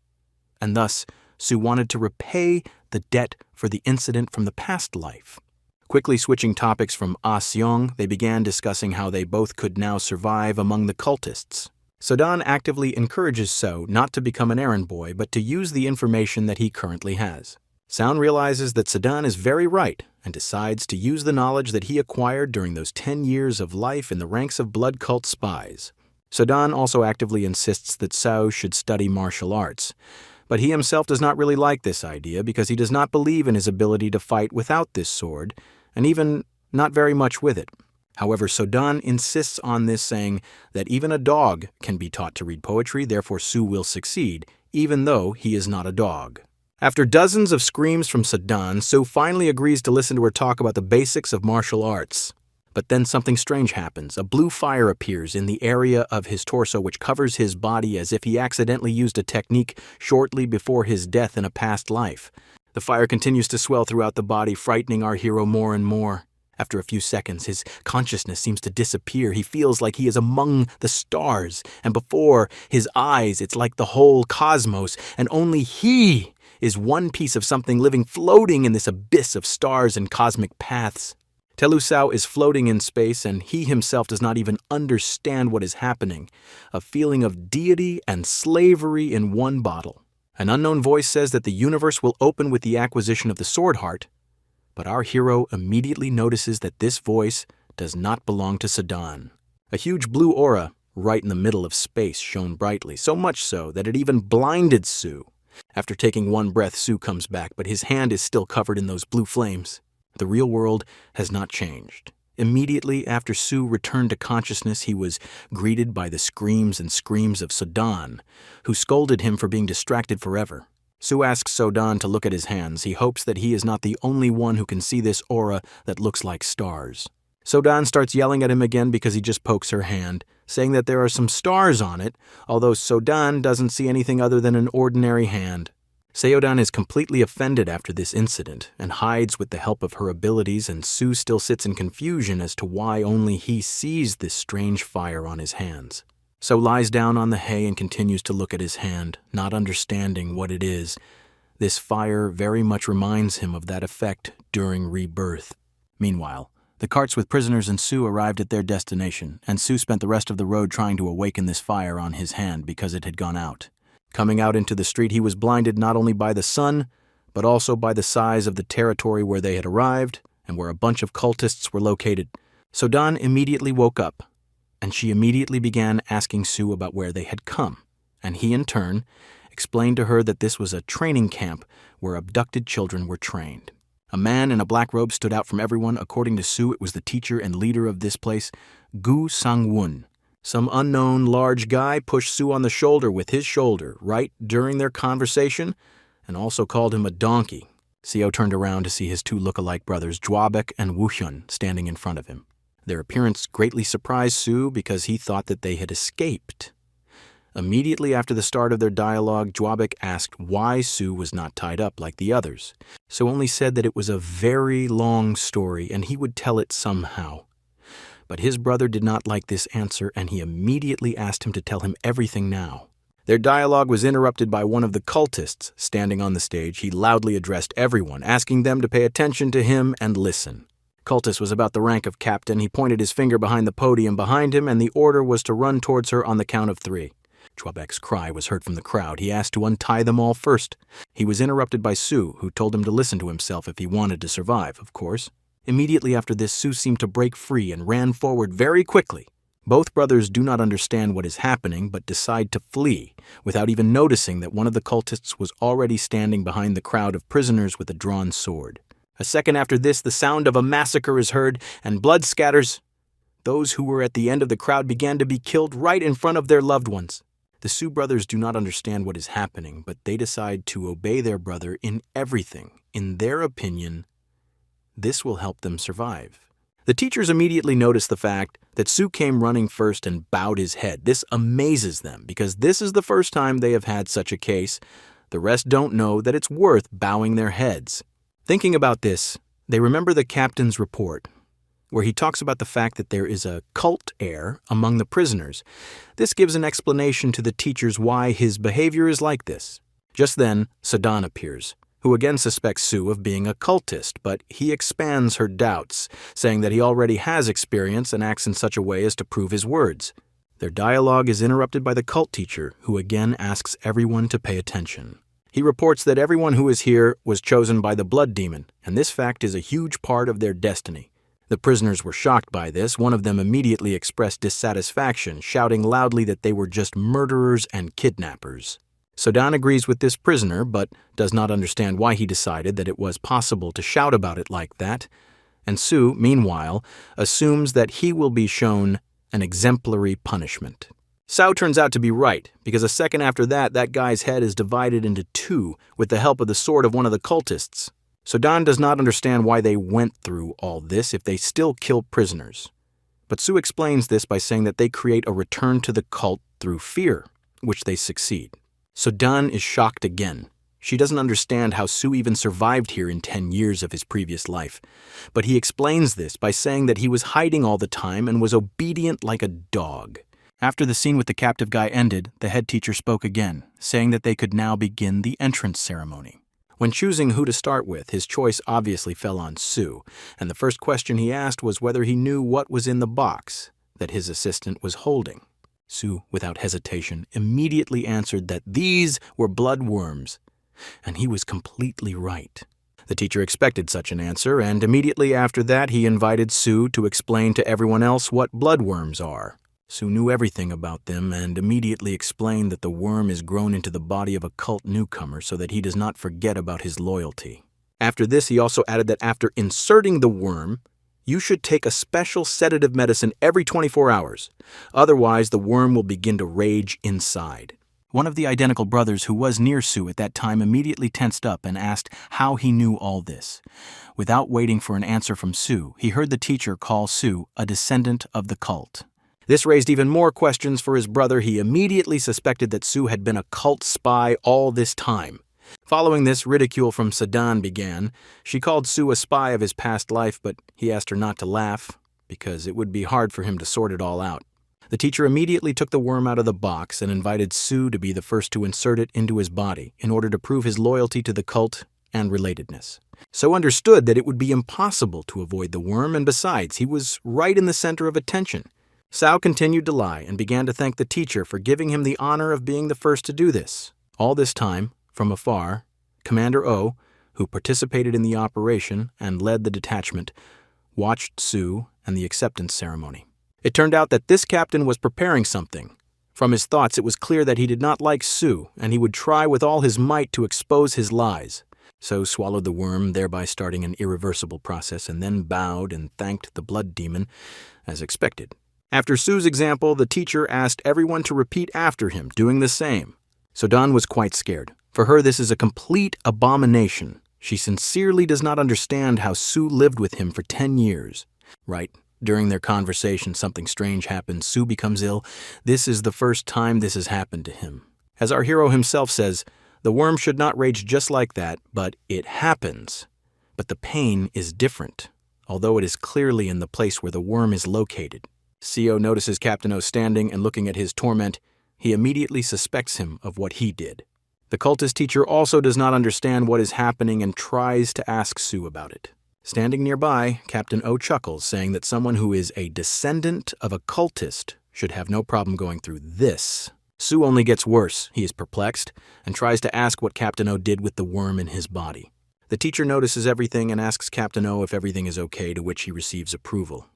And thus, Su wanted to repay the debt for the incident from the past life. Quickly switching topics from Ah Seong, they began discussing how they both could now survive among the cultists. Sadan actively encourages So not to become an errand boy, but to use the information that he currently has. Sound realizes that Sadan is very right and decides to use the knowledge that he acquired during those 10 years of life in the ranks of blood cult spies. Sadan also actively insists that Sao should study martial arts, but he himself does not really like this idea because he does not believe in his ability to fight without this sword, and even not very much with it. However, Sadan insists on this, saying that even a dog can be taught to read poetry, therefore Su will succeed, even though he is not a dog. After dozens of screams from Sadan, Su finally agrees to listen to her talk about the basics of martial arts. But then something strange happens. A blue fire appears in the area of his torso which covers his body as if he accidentally used a technique shortly before his death in a past life. The fire continues to swell throughout the body, frightening our hero more and more. After a few seconds, his consciousness seems to disappear. He feels like he is among the stars, and before his eyes, it's like the whole cosmos, and only he is one piece of something living floating in this abyss of stars and cosmic paths. Telu Sao is floating in space, and he himself does not even understand what is happening. A feeling of deity and slavery in one bottle. An unknown voice says that the universe will open with the acquisition of the Sword Heart, but our hero immediately notices that this voice does not belong to Sadan. A huge blue aura right in the middle of space shone brightly, so much so that it even blinded Su. After taking one breath, Su comes back, but his hand is still covered in those blue flames. The real world has not changed. Immediately after Su returned to consciousness, he was greeted by the screams and screams of Sadan, who scolded him for being distracted forever. Su asks Sadan to look at his hands. He hopes that he is not the only one who can see this aura that looks like stars. So-dan starts yelling at him again because he just pokes her hand, saying that there are some stars on it, although So-dan doesn't see anything other than an ordinary hand. Seodan is completely offended after this incident and hides with the help of her abilities, and Sue still sits in confusion as to why only he sees this strange fire on his hands. So lies down on the hay and continues to look at his hand, not understanding what it is. This fire very much reminds him of that effect during rebirth. Meanwhile, the carts with prisoners and Sue arrived at their destination, and Sue spent the rest of the road trying to awaken this fire on his hand because it had gone out. Coming out into the street, he was blinded not only by the sun, but also by the size of the territory where they had arrived and where a bunch of cultists were located. So-dan immediately woke up, and she immediately began asking Sue about where they had come, and he in turn explained to her that this was a training camp where abducted children were trained. A man in a black robe stood out from everyone. According to Sue, it was the teacher and leader of this place, Gu Sang-won. Some unknown large guy pushed Sue on the shoulder with his shoulder right during their conversation and also called him a donkey. Seo turned around to see his two look-alike brothers, Jwabek and Woohyun, standing in front of him. Their appearance greatly surprised Sue because he thought that they had escaped. Immediately after the start of their dialogue, Jwabek asked why Sue was not tied up like the others. Sue only said that it was a very long story and he would tell it somehow. But his brother did not like this answer, and he immediately asked him to tell him everything now. Their dialogue was interrupted by one of the cultists. Standing on the stage, he loudly addressed everyone, asking them to pay attention to him and listen. Cultist was about the rank of captain. He pointed his finger behind the podium behind him, and the order was to run towards her on the count of 3. Jwabek's cry was heard from the crowd. He asked to untie them all first. He was interrupted by Sue, who told him to listen to himself if he wanted to survive, of course. Immediately after this, Sue seemed to break free and ran forward very quickly. Both brothers do not understand what is happening, but decide to flee, without even noticing that one of the cultists was already standing behind the crowd of prisoners with a drawn sword. A second after this, the sound of a massacre is heard, and blood scatters. Those who were at the end of the crowd began to be killed right in front of their loved ones. The Sue brothers do not understand what is happening, but they decide to obey their brother in everything. In their opinion, this will help them survive. The teachers immediately notice the fact that Sue came running first and bowed his head. This amazes them because this is the first time they have had such a case. The rest don't know that it's worth bowing their heads. Thinking about this, they remember the captain's report, where he talks about the fact that there is a cult heir among the prisoners. This gives an explanation to the teachers why his behavior is like this. Just then, So-dan appears, who again suspects Sue of being a cultist, but he expands her doubts, saying that he already has experience and acts in such a way as to prove his words. Their dialogue is interrupted by the cult teacher, who again asks everyone to pay attention. He reports that everyone who is here was chosen by the blood demon, and this fact is a huge part of their destiny. The prisoners were shocked by this. One of them immediately expressed dissatisfaction, shouting loudly that they were just murderers and kidnappers. So-dan agrees with this prisoner, but does not understand why he decided that it was possible to shout about it like that, and Sue, meanwhile, assumes that he will be shown an exemplary punishment. Sao turns out to be right, because a second after that, that guy's head is divided into 2 with the help of the sword of one of the cultists. So-dan does not understand why they went through all this if they still kill prisoners. But Sue explains this by saying that they create a return to the cult through fear, which they succeed. So-dan is shocked again. She doesn't understand how Sue even survived here in 10 years of his previous life. But he explains this by saying that he was hiding all the time and was obedient like a dog. After the scene with the captive guy ended, the head teacher spoke again, saying that they could now begin the entrance ceremony. When choosing who to start with, his choice obviously fell on Sue, and the first question he asked was whether he knew what was in the box that his assistant was holding. Sue, without hesitation, immediately answered that these were bloodworms, and he was completely right. The teacher expected such an answer, and immediately after that he invited Sue to explain to everyone else what bloodworms are. Sue knew everything about them and immediately explained that the worm is grown into the body of a cult newcomer so that he does not forget about his loyalty. After this, he also added that after inserting the worm, you should take a special sedative medicine every 24 hours. Otherwise, the worm will begin to rage inside. One of the identical brothers who was near Sue at that time immediately tensed up and asked how he knew all this. Without waiting for an answer from Sue, he heard the teacher call Sue a descendant of the cult. This raised even more questions for his brother. He immediately suspected that Sue had been a cult spy all this time. Following this, ridicule from Sedan began. She called Sue a spy of his past life, but he asked her not to laugh, because it would be hard for him to sort it all out. The teacher immediately took the worm out of the box and invited Sue to be the first to insert it into his body in order to prove his loyalty to the cult and relatedness. So understood that it would be impossible to avoid the worm, and besides, he was right in the center of attention. Sao continued to lie and began to thank the teacher for giving him the honor of being the first to do this. All this time, from afar, Commander O, who participated in the operation and led the detachment, watched Sue and the acceptance ceremony. It turned out that this captain was preparing something. From his thoughts, it was clear that he did not like Sue, and he would try with all his might to expose his lies. So swallowed the worm, thereby starting an irreversible process, and then bowed and thanked the blood demon, as expected. After Sue's example, the teacher asked everyone to repeat after him, doing the same. Sodan was quite scared. For her, this is a complete abomination. She sincerely does not understand how Sue lived with him for 10 years. Right. During their conversation, something strange happens. Sue becomes ill. This is the first time this has happened to him. As our hero himself says, the worm should not rage just like that, but it happens. But the pain is different, although it is clearly in the place where the worm is located. Seo notices Captain O standing and looking at his torment. He immediately suspects him of what he did. The cultist teacher also does not understand what is happening and tries to ask Sue about it. Standing nearby, Captain O chuckles, saying that someone who is a descendant of a cultist should have no problem going through this. Sue only gets worse. He is perplexed and tries to ask what Captain O did with the worm in his body. The teacher notices everything and asks Captain O if everything is okay, to which he receives approval.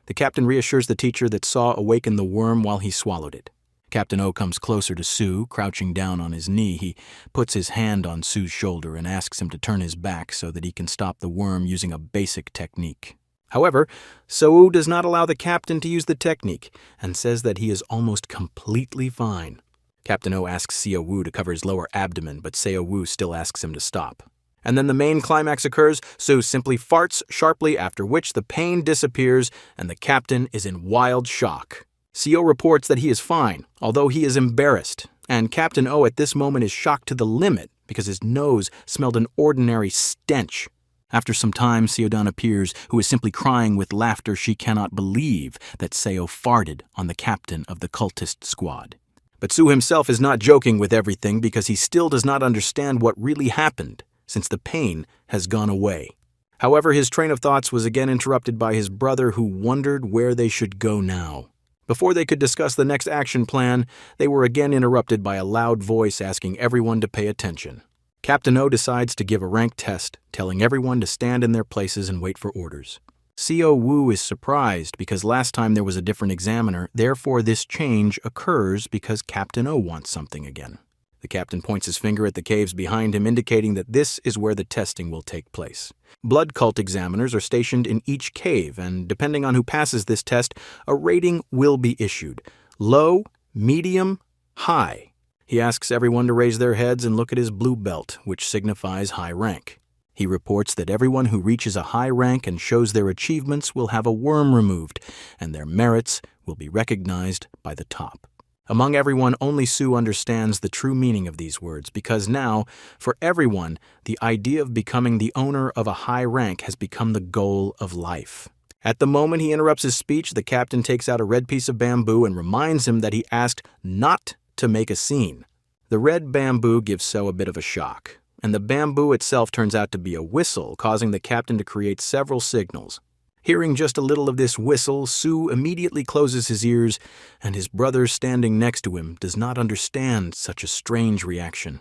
The captain reassures the teacher that Saw awakened the worm while he swallowed it. Captain O comes closer to Sue, crouching down on his knee. He puts his hand on Sue's shoulder and asks him to turn his back so that he can stop the worm using a basic technique. However, Soo does not allow the captain to use the technique and says that he is almost completely fine. Captain O asks Seo Woo to cover his lower abdomen, but Seo Woo still asks him to stop. And then the main climax occurs. Sue simply farts sharply, after which the pain disappears and the captain is in wild shock. Seo reports that he is fine, although he is embarrassed, and Captain O at this moment is shocked to the limit because his nose smelled an ordinary stench. After some time, Seodan appears, who is simply crying with laughter. She cannot believe that Seo farted on the captain of the cultist squad. But Sue himself is not joking with everything because he still does not understand what really happened, since the pain has gone away. However, his train of thoughts was again interrupted by his brother, who wondered where they should go now. Before they could discuss the next action plan, they were again interrupted by a loud voice asking everyone to pay attention. Captain O decides to give a rank test, telling everyone to stand in their places and wait for orders. Seo Woo is surprised because last time there was a different examiner, therefore this change occurs because Captain O wants something again. The captain points his finger at the caves behind him, indicating that this is where the testing will take place. Blood cult examiners are stationed in each cave, and depending on who passes this test, a rating will be issued. Low, medium, high. He asks everyone to raise their heads and look at his blue belt, which signifies high rank. He reports that everyone who reaches a high rank and shows their achievements will have a worm removed, and their merits will be recognized by the top. Among everyone, only Sue understands the true meaning of these words, because now, for everyone, the idea of becoming the owner of a high rank has become the goal of life. At the moment he interrupts his speech, the captain takes out a red piece of bamboo and reminds him that he asked not to make a scene. The red bamboo gives So a bit of a shock, and the bamboo itself turns out to be a whistle, causing the captain to create several signals. Hearing just a little of this whistle, Sue immediately closes his ears, and his brother standing next to him does not understand such a strange reaction.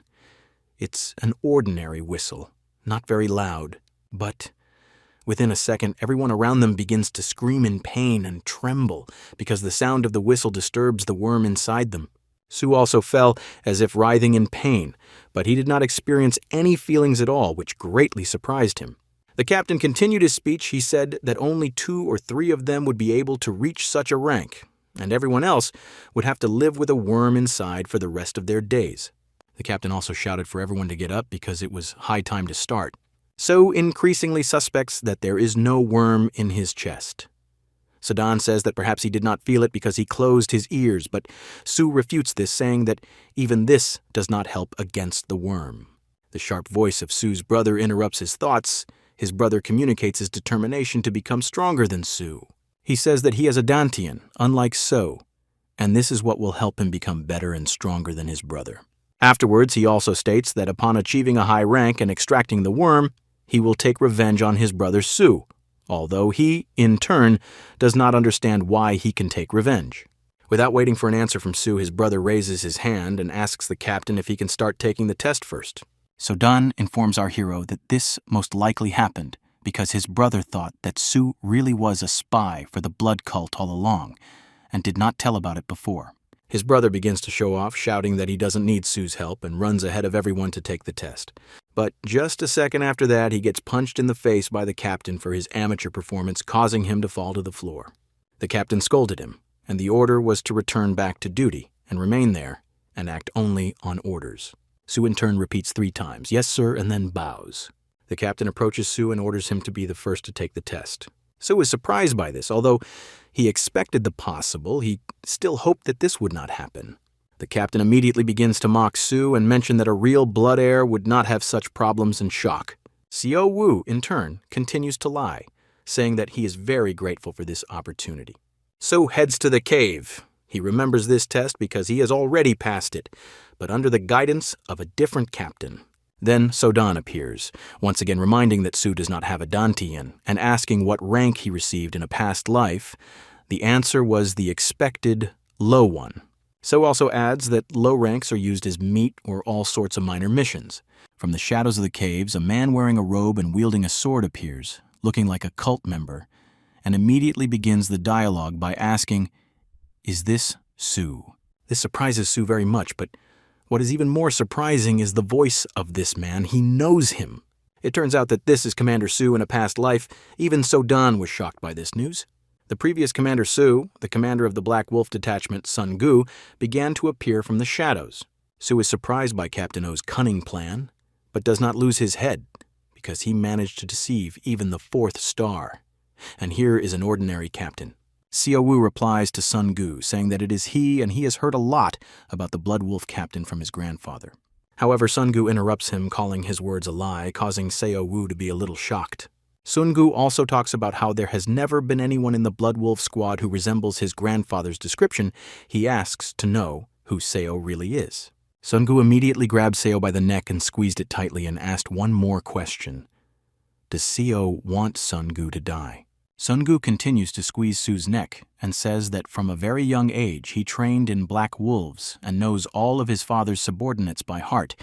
It's an ordinary whistle, not very loud, but within a second, everyone around them begins to scream in pain and tremble because the sound of the whistle disturbs the worm inside them. Sue also fell as if writhing in pain, but he did not experience any feelings at all, which greatly surprised him. The captain continued his speech. He said that only 2 or 3 of them would be able to reach such a rank, and everyone else would have to live with a worm inside for the rest of their days. The captain also shouted for everyone to get up because it was high time to start. So increasingly suspects that there is no worm in his chest. Sedan says that perhaps he did not feel it because he closed his ears, but Sue refutes this, saying that even this does not help against the worm. The sharp voice of Sue's brother interrupts his thoughts. His brother communicates his determination to become stronger than Sue. He says that he has a dantian, unlike So, and this is what will help him become better and stronger than his brother. Afterwards, he also states that upon achieving a high rank and extracting the worm, he will take revenge on his brother Sue, although he, in turn, does not understand why he can take revenge. Without waiting for an answer from Sue, his brother raises his hand and asks the captain if he can start taking the test first. Sodan informs our hero that this most likely happened because his brother thought that Sue really was a spy for the blood cult all along and did not tell about it before. His brother begins to show off, shouting that he doesn't need Sue's help and runs ahead of everyone to take the test. But just a second after that, he gets punched in the face by the captain for his amateur performance, causing him to fall to the floor. The captain scolded him, and the order was to return back to duty and remain there and act only on orders. Sue in turn repeats 3 times, "Yes, sir," and then bows. The captain approaches Sue and orders him to be the first to take the test. Sue is surprised by this. Although he expected the possible, he still hoped that this would not happen. The captain immediately begins to mock Sue and mention that a real blood heir would not have such problems and shock. Seo Woo, in turn, continues to lie, saying that he is very grateful for this opportunity. So heads to the cave. He remembers this test because he has already passed it, but under the guidance of a different captain. Then Sodan appears, once again reminding that Sue does not have a dantian, and asking what rank he received in a past life. The answer was the expected low one. So also adds that low ranks are used as meat or all sorts of minor missions. From the shadows of the caves, a man wearing a robe and wielding a sword appears, looking like a cult member, and immediately begins the dialogue by asking, "Is this Sue?" This surprises Sue very much, but what is even more surprising is the voice of this man. He knows him. It turns out that this is Commander Sue in a past life. Even Sodan was shocked by this news. The previous Commander Sue, the commander of the Black Wolf Detachment Sun Gu, began to appear from the shadows. Sue is surprised by Captain O's cunning plan, but does not lose his head, because he managed to deceive even the 4th star. And here is an ordinary captain. Seo Woo replies to Sun Gu, saying that it is he and he has heard a lot about the Blood Wolf captain from his grandfather. However, Sun Gu interrupts him, calling his words a lie, causing Seo Woo to be a little shocked. Sun Gu also talks about how there has never been anyone in the Blood Wolf squad who resembles his grandfather's description. He asks to know who Seo really is. Sun Gu immediately grabbed Seo by the neck and squeezed it tightly and asked one more question. Does Seo want Sun Gu to die? Sun Gu continues to squeeze Sue's neck and says that from a very young age he trained in Black Wolves and knows all of his father's subordinates by heart.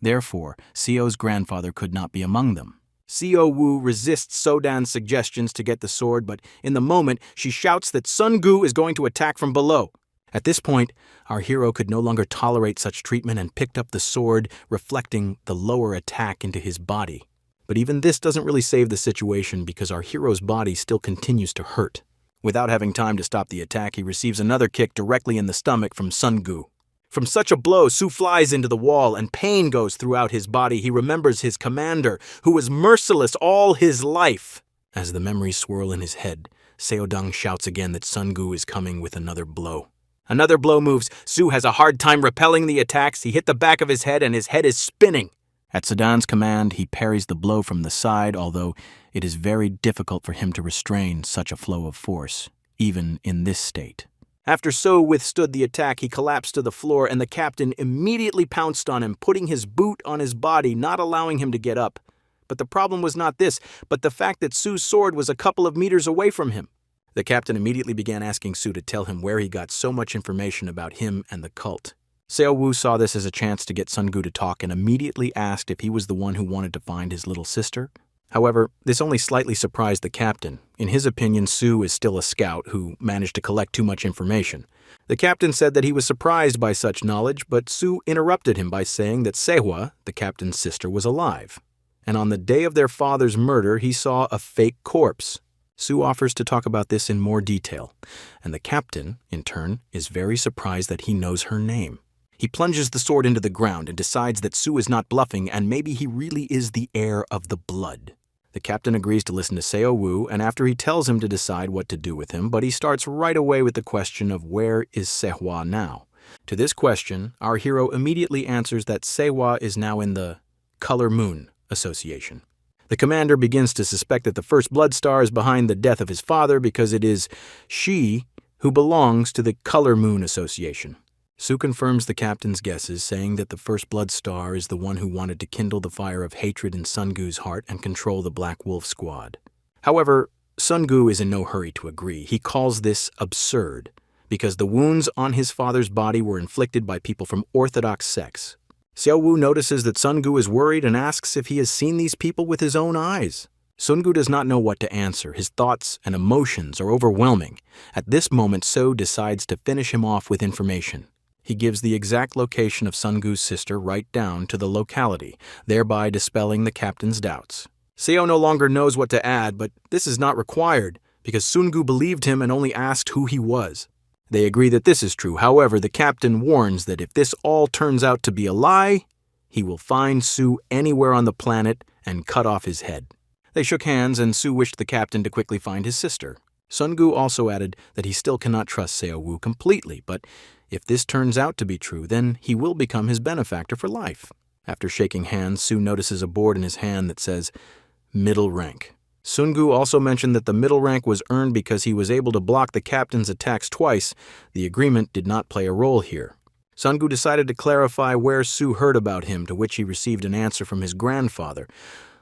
Therefore, Seo's grandfather could not be among them. Seo Woo resists Sodan's suggestions to get the sword, but in the moment she shouts that Sun Gu is going to attack from below. At this point, our hero could no longer tolerate such treatment and picked up the sword, reflecting the lower attack into his body. But even this doesn't really save the situation because our hero's body still continues to hurt. Without having time to stop the attack, he receives another kick directly in the stomach from Sun Gu. From such a blow, Sue flies into the wall and pain goes throughout his body. He remembers his commander, who was merciless all his life. As the memories swirl in his head, Seodong shouts again that Sun Gu is coming with another blow. Another blow moves. Sue has a hard time repelling the attacks. He hit the back of his head and his head is spinning. At Sedan's command, he parries the blow from the side, although it is very difficult for him to restrain such a flow of force, even in this state. After So withstood the attack, he collapsed to the floor, and the captain immediately pounced on him, putting his boot on his body, not allowing him to get up. But the problem was not this, but the fact that Sue's sword was a couple of meters away from him. The captain immediately began asking Sue to tell him where he got so much information about him and the cult. Seo Woo saw this as a chance to get Sun Gu to talk and immediately asked if he was the one who wanted to find his little sister. However, this only slightly surprised the captain. In his opinion, Sue is still a scout who managed to collect too much information. The captain said that he was surprised by such knowledge, but Sue interrupted him by saying that Sehwa, the captain's sister, was alive. And on the day of their father's murder, he saw a fake corpse. Su offers to talk about this in more detail, and the captain, in turn, is very surprised that he knows her name. He plunges the sword into the ground and decides that Su is not bluffing and maybe he really is the heir of the blood. The captain agrees to listen to Seo Woo, and after he tells him to decide what to do with him, but he starts right away with the question of where is Sehwa now? To this question, our hero immediately answers that Sehwa is now in the Color Moon Association. The commander begins to suspect that the First Blood Star is behind the death of his father because it is she who belongs to the Color Moon Association. Su confirms the captain's guesses, saying that the First Blood Star is the one who wanted to kindle the fire of hatred in Sun-Gu's heart and control the Black Wolf Squad. However, Sun-Gu is in no hurry to agree. He calls this absurd, because the wounds on his father's body were inflicted by people from orthodox sects. Seo Woo notices that Sun-Gu is worried and asks if he has seen these people with his own eyes. Sun-Gu does not know what to answer. His thoughts and emotions are overwhelming. At this moment, So decides to finish him off with information. He gives the exact location of Sun-Gu's sister right down to the locality, thereby dispelling the captain's doubts. Seo no longer knows what to add, but this is not required, because Sun-Gu believed him and only asked who he was. They agree that this is true. However, the captain warns that if this all turns out to be a lie, he will find Su anywhere on the planet and cut off his head. They shook hands, and Su wished the captain to quickly find his sister. Sun-Gu also added that he still cannot trust Seo Woo completely, but if this turns out to be true, then he will become his benefactor for life. After shaking hands, Su notices a board in his hand that says, Middle Rank. Sun-Gu also mentioned that the middle rank was earned because he was able to block the captain's attacks twice. The agreement did not play a role here. Sun-Gu decided to clarify where Su heard about him, to which he received an answer from his grandfather.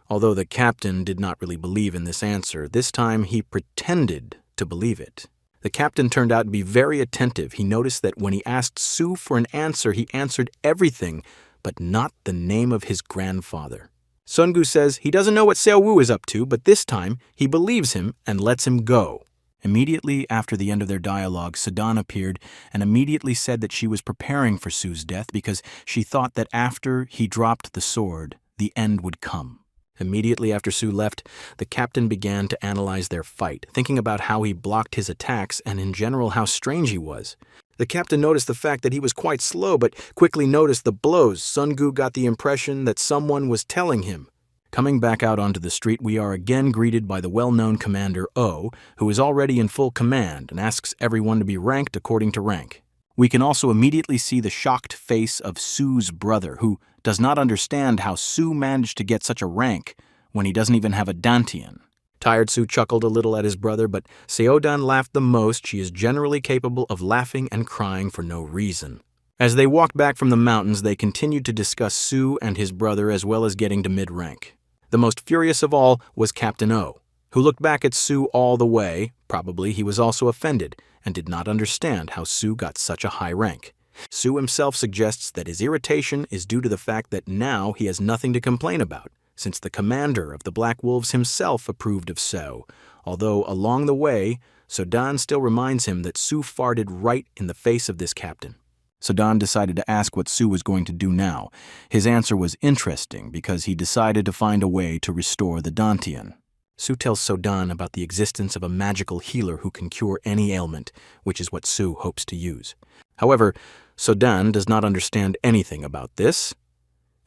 Although the captain did not really believe in this answer, this time he pretended to believe it. The captain turned out to be very attentive. He noticed that when he asked Su for an answer, he answered everything, but not the name of his grandfather. Sun-Gu says he doesn't know what Seo Woo is up to, but this time he believes him and lets him go. Immediately after the end of their dialogue, Sedan appeared and immediately said that she was preparing for Su's death because she thought that after he dropped the sword, the end would come. Immediately after Su left, the captain began to analyze their fight, thinking about how he blocked his attacks and in general how strange he was. The captain noticed the fact that he was quite slow, but quickly noticed the blows. Sun-Gu got the impression that someone was telling him. Coming back out onto the street, we are again greeted by the well-known Commander O, who is already in full command and asks everyone to be ranked according to rank. We can also immediately see the shocked face of Su's brother, who does not understand how Su managed to get such a rank when he doesn't even have a dantian. Tired Su chuckled a little at his brother, but Seodan laughed the most. She is generally capable of laughing and crying for no reason. As they walked back from the mountains, they continued to discuss Su and his brother as well as getting to mid-rank. The most furious of all was Captain O, who looked back at Su all the way. Probably he was also offended and did not understand how Su got such a high rank. Su himself suggests that his irritation is due to the fact that now he has nothing to complain about, since the commander of the Black Wolves himself approved of So, although along the way, Sodan still reminds him that Su farted right in the face of this captain. Sodan decided to ask what Su was going to do now. His answer was interesting because he decided to find a way to restore the Dantian. Su tells Sodan about the existence of a magical healer who can cure any ailment, which is what Su hopes to use. However, Sodan does not understand anything about this,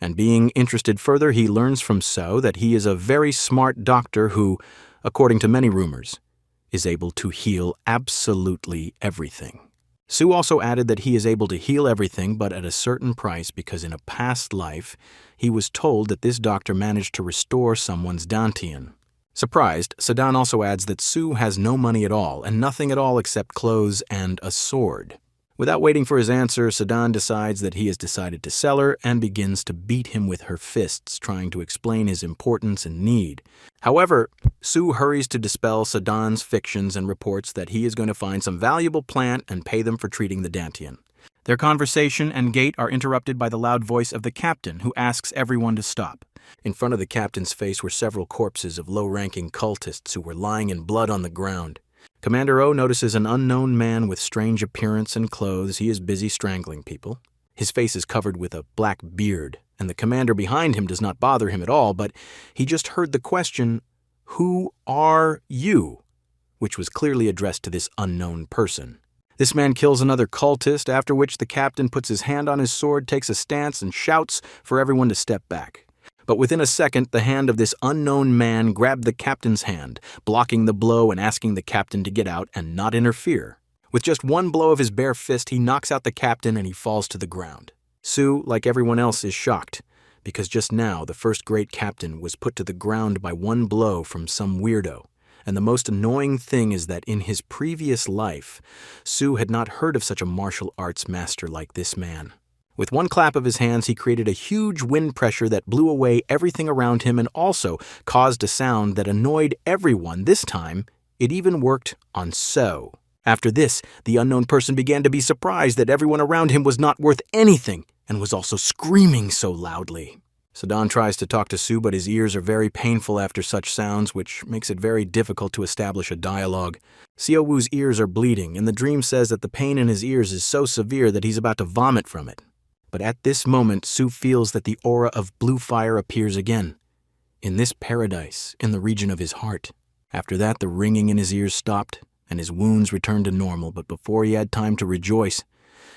and being interested further, he learns from So that he is a very smart doctor who, according to many rumors, is able to heal absolutely everything. Su also added that he is able to heal everything but at a certain price because in a past life, he was told that this doctor managed to restore someone's Dantian. Surprised, Sedan also adds that Su has no money at all and nothing at all except clothes and a sword. Without waiting for his answer, Sedan decides that he has decided to sell her and begins to beat him with her fists, trying to explain his importance and need. However, Su hurries to dispel Sedan's fictions and reports that he is going to find some valuable plant and pay them for treating the Dantian. Their conversation and gait are interrupted by the loud voice of the captain, who asks everyone to stop. In front of the captain's face were several corpses of low-ranking cultists who were lying in blood on the ground. Commander O notices an unknown man with strange appearance and clothes. He is busy strangling people. His face is covered with a black beard, and the commander behind him does not bother him at all, but he just heard the question, "Who are you?" which was clearly addressed to this unknown person. This man kills another cultist, after which the captain puts his hand on his sword, takes a stance, and shouts for everyone to step back. But within a second, the hand of this unknown man grabbed the captain's hand, blocking the blow and asking the captain to get out and not interfere. With just one blow of his bare fist, he knocks out the captain and he falls to the ground. Sue, like everyone else, is shocked, because just now the first great captain was put to the ground by one blow from some weirdo. And the most annoying thing is that in his previous life, Sue had not heard of such a martial arts master like this man. With one clap of his hands, he created a huge wind pressure that blew away everything around him and also caused a sound that annoyed everyone. This time, it even worked on So. After this, the unknown person began to be surprised that everyone around him was not worth anything and was also screaming so loudly. Sadan tries to talk to Sue, but his ears are very painful after such sounds, which makes it very difficult to establish a dialogue. Seowoo's ears are bleeding, and the dream says that the pain in his ears is so severe that he's about to vomit from it. But at this moment, Sue feels that the aura of blue fire appears again, in this paradise, in the region of his heart. After that, the ringing in his ears stopped, and his wounds returned to normal, but before he had time to rejoice,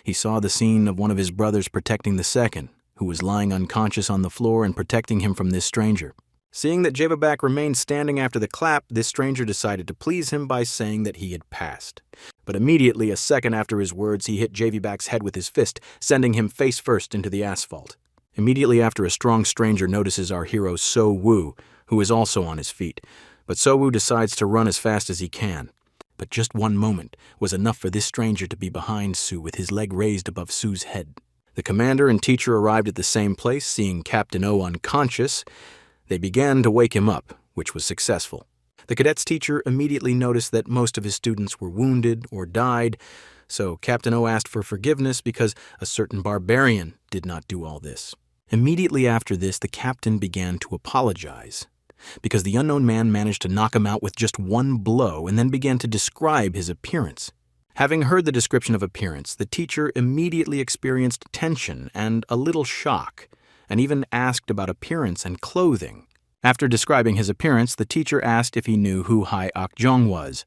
he saw the scene of one of his brothers protecting the second, who was lying unconscious on the floor and protecting him from this stranger. Seeing that Javabak remained standing after the clap, this stranger decided to please him by saying that he had passed. But immediately, a second after his words, he hit Javabak's head with his fist, sending him face first into the asphalt. Immediately after, a strong stranger notices our hero So-woo, who is also on his feet. But So-woo decides to run as fast as he can. But just one moment was enough for this stranger to be behind Sue with his leg raised above Sue's head. The commander and teacher arrived at the same place, seeing Captain O unconscious. They began to wake him up, which was successful. The cadet's teacher immediately noticed that most of his students were wounded or died, so Captain O asked for forgiveness because a certain barbarian did not do all this. Immediately after this, the captain began to apologize, because the unknown man managed to knock him out with just one blow and then began to describe his appearance. Having heard the description of appearance, the teacher immediately experienced tension and a little shock, and even asked about appearance and clothing. After describing his appearance, the teacher asked if he knew who Hai Ok-jong was.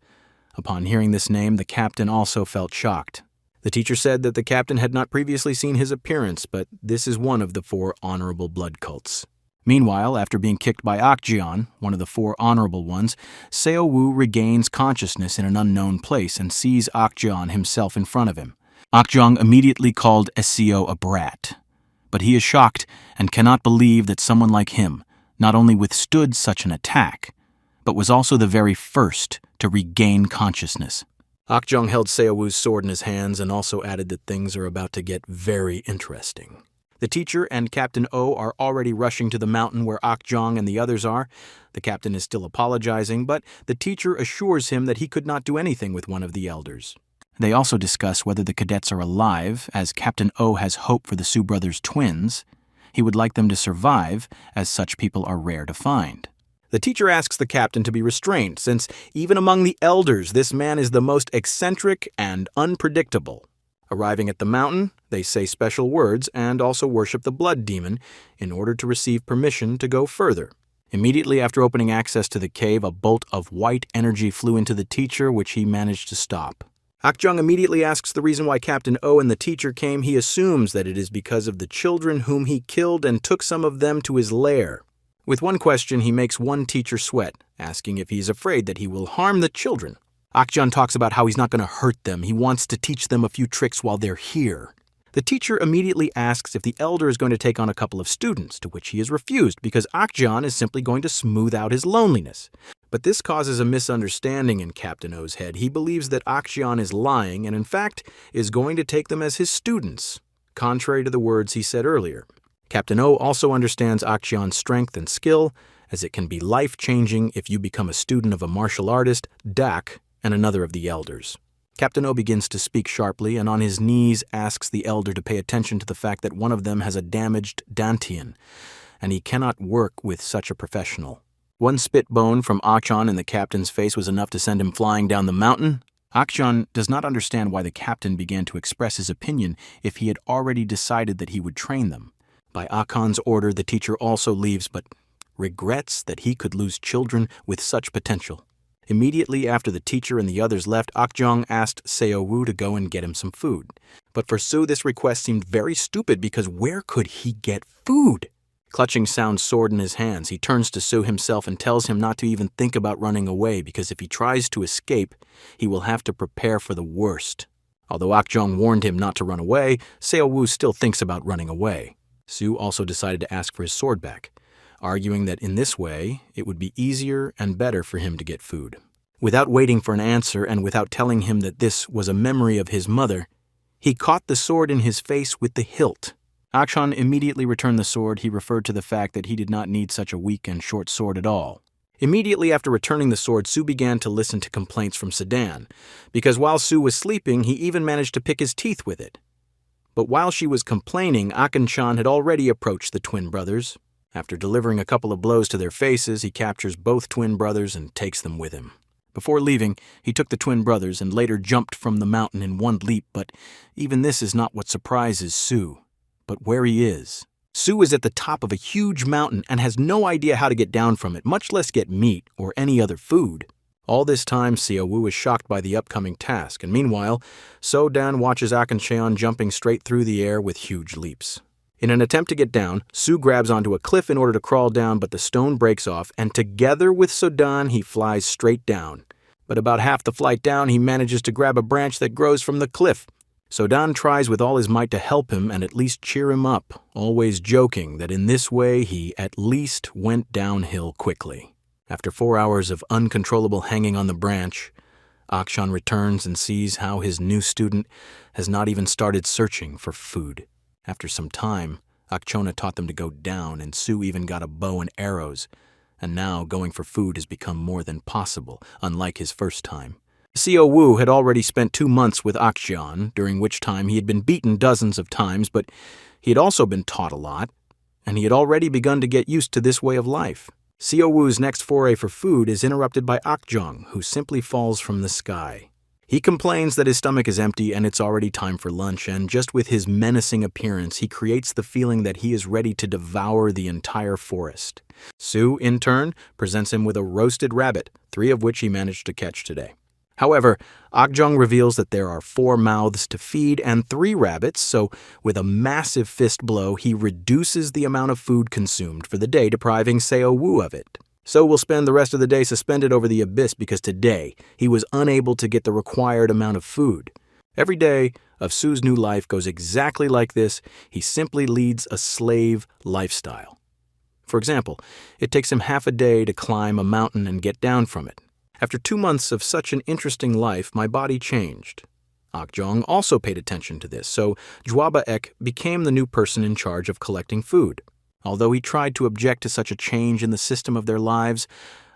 Upon hearing this name, the captain also felt shocked. The teacher said that the captain had not previously seen his appearance, but this is one of the 4 honorable blood cults. Meanwhile, after being kicked by Ok-jeon, one of the 4 honorable ones, Seo-woo regains consciousness in an unknown place and sees Ok-jeon himself in front of him. Ok-jeon immediately called Seo a brat. But he is shocked and cannot believe that someone like him not only withstood such an attack, but was also the very first to regain consciousness. Ok-jeon held Seo-woo's sword in his hands and also added that things are about to get very interesting. The teacher and Captain O are already rushing to the mountain where Ok-jeon and the others are. The captain is still apologizing, but the teacher assures him that he could not do anything with one of the elders. They also discuss whether the cadets are alive, as Captain O has hope for the Sue brothers' twins. He would like them to survive, as such people are rare to find. The teacher asks the captain to be restrained, since even among the elders, this man is the most eccentric and unpredictable. Arriving at the mountain, they say special words and also worship the blood demon in order to receive permission to go further. Immediately after opening access to the cave, a bolt of white energy flew into the teacher, which he managed to stop. Ok-jeon immediately asks the reason why Captain O and the teacher came. He assumes that it is because of the children whom he killed and took some of them to his lair. With one question, he makes one teacher sweat, asking if he is afraid that he will harm the children. Ok-jeon talks about how he's not going to hurt them. He wants to teach them a few tricks while they're here. The teacher immediately asks if the elder is going to take on a couple of students, to which he is refused because Ok-jeon is simply going to smooth out his loneliness. But this causes a misunderstanding in Captain O's head. He believes that Ok-jeon is lying and in fact is going to take them as his students, contrary to the words he said earlier. Captain O also understands Ok-jeon's strength and skill, as it can be life-changing if you become a student of a martial artist, Dak, and another of the elders. Captain O begins to speak sharply and on his knees asks the elder to pay attention to the fact that one of them has a damaged dantian, and he cannot work with such a professional. One spit bone from Ok-jeon in the captain's face was enough to send him flying down the mountain. Ok-jeon does not understand why the captain began to express his opinion if he had already decided that he would train them. By Ok-jeon's order, the teacher also leaves, but regrets that he could lose children with such potential. Immediately after the teacher and the others left, Akjong asked Seo-woo to go and get him some food. But for Soo, this request seemed very stupid because where could he get food? Clutching Sound's sword in his hands, he turns to Soo himself and tells him not to even think about running away because if he tries to escape, he will have to prepare for the worst. Although Akjong warned him not to run away, Seo-woo still thinks about running away. Soo also decided to ask for his sword back, arguing that in this way, it would be easier and better for him to get food. Without waiting for an answer and without telling him that this was a memory of his mother, he caught the sword in his face with the hilt. Akjong immediately returned the sword. He referred to the fact that he did not need such a weak and short sword at all. Immediately after returning the sword, Soo began to listen to complaints from Sedan, because while Soo was sleeping, he even managed to pick his teeth with it. But while she was complaining, Akon-chan had already approached the twin brothers. After delivering a couple of blows to their faces, he captures both twin brothers and takes them with him. Before leaving, he took the twin brothers and later jumped from the mountain in one leap, but even this is not what surprises Soo, but where he is. Soo is at the top of a huge mountain and has no idea how to get down from it, much less get meat or any other food. All this time, Seo-woo is shocked by the upcoming task, and meanwhile, So-dan watches Akon-chan jumping straight through the air with huge leaps. In an attempt to get down, Soo grabs onto a cliff in order to crawl down, but the stone breaks off, and together with So-dan, he flies straight down. But about half the flight down, he manages to grab a branch that grows from the cliff. So-dan tries with all his might to help him and at least cheer him up, always joking that in this way he at least went downhill quickly. After 4 hours of uncontrollable hanging on the branch, Akjong returns and sees how his new student has not even started searching for food. After some time, Akchona taught them to go down, and Soo even got a bow and arrows, and now going for food has become more than possible, unlike his first time. Seo-woo had already spent 2 months with Akjong, during which time he had been beaten dozens of times, but he had also been taught a lot, and he had already begun to get used to this way of life. Seo-woo's next foray for food is interrupted by Akjong, who simply falls from the sky. He complains that his stomach is empty and it's already time for lunch, and just with his menacing appearance, he creates the feeling that he is ready to devour the entire forest. Soo, in turn, presents him with a roasted rabbit, 3 of which he managed to catch today. However, Akjong reveals that there are 4 mouths to feed and 3 rabbits, so with a massive fist blow, he reduces the amount of food consumed for the day, depriving Seo-woo of it. So will spend the rest of the day suspended over the abyss because today he was unable to get the required amount of food. Every day of Soo's new life goes exactly like this. He simply leads a slave lifestyle. For example, it takes him half a day to climb a mountain and get down from it. After 2 months of such an interesting life, my body changed. Akjong also paid attention to this, so Jwaba-ek became the new person in charge of collecting food. Although he tried to object to such a change in the system of their lives,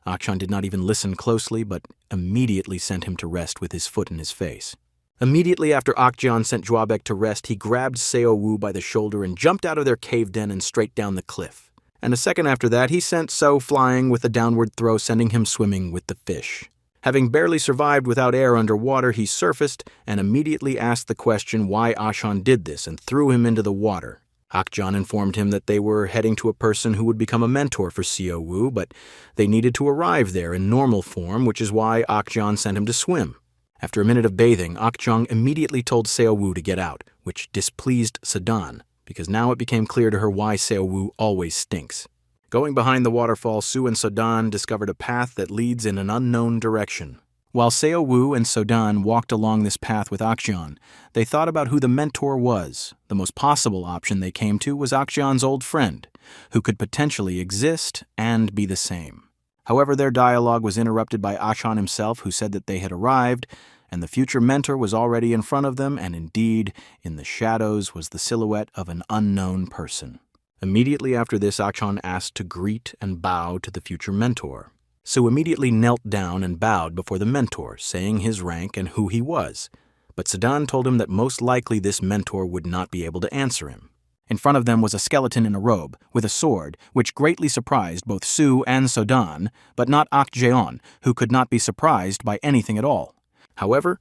Akjong did not even listen closely, but immediately sent him to rest with his foot in his face. Immediately after Akjong sent Jwaba-ek to rest, he grabbed Seo-woo by the shoulder and jumped out of their cave den and straight down the cliff. And a second after that, he sent So flying with a downward throw, sending him swimming with the fish. Having barely survived without air underwater, he surfaced and immediately asked the question why Akjong did this and threw him into the water. Akjong informed him that they were heading to a person who would become a mentor for Seo-woo, but they needed to arrive there in normal form, which is why Akjong sent him to swim. After a minute of bathing, Akjong immediately told Seo-woo to get out, which displeased Sedan, because now it became clear to her why Seo-woo always stinks. Going behind the waterfall, Soo and Sedan discovered a path that leads in an unknown direction. While Seo-woo and Sedan walked along this path with Akjong, they thought about who the mentor was. The most possible option they came to was Akjong's old friend, who could potentially exist and be the same. However, their dialogue was interrupted by Akjong himself, who said that they had arrived, and the future mentor was already in front of them, and indeed, in the shadows was the silhouette of an unknown person. Immediately after this, Akjong asked to greet and bow to the future mentor. So immediately knelt down and bowed before the mentor, saying his rank and who he was. But Sedan told him that most likely this mentor would not be able to answer him. In front of them was a skeleton in a robe, with a sword, which greatly surprised both Soo and Sedan, but not Akjeon, who could not be surprised by anything at all. However,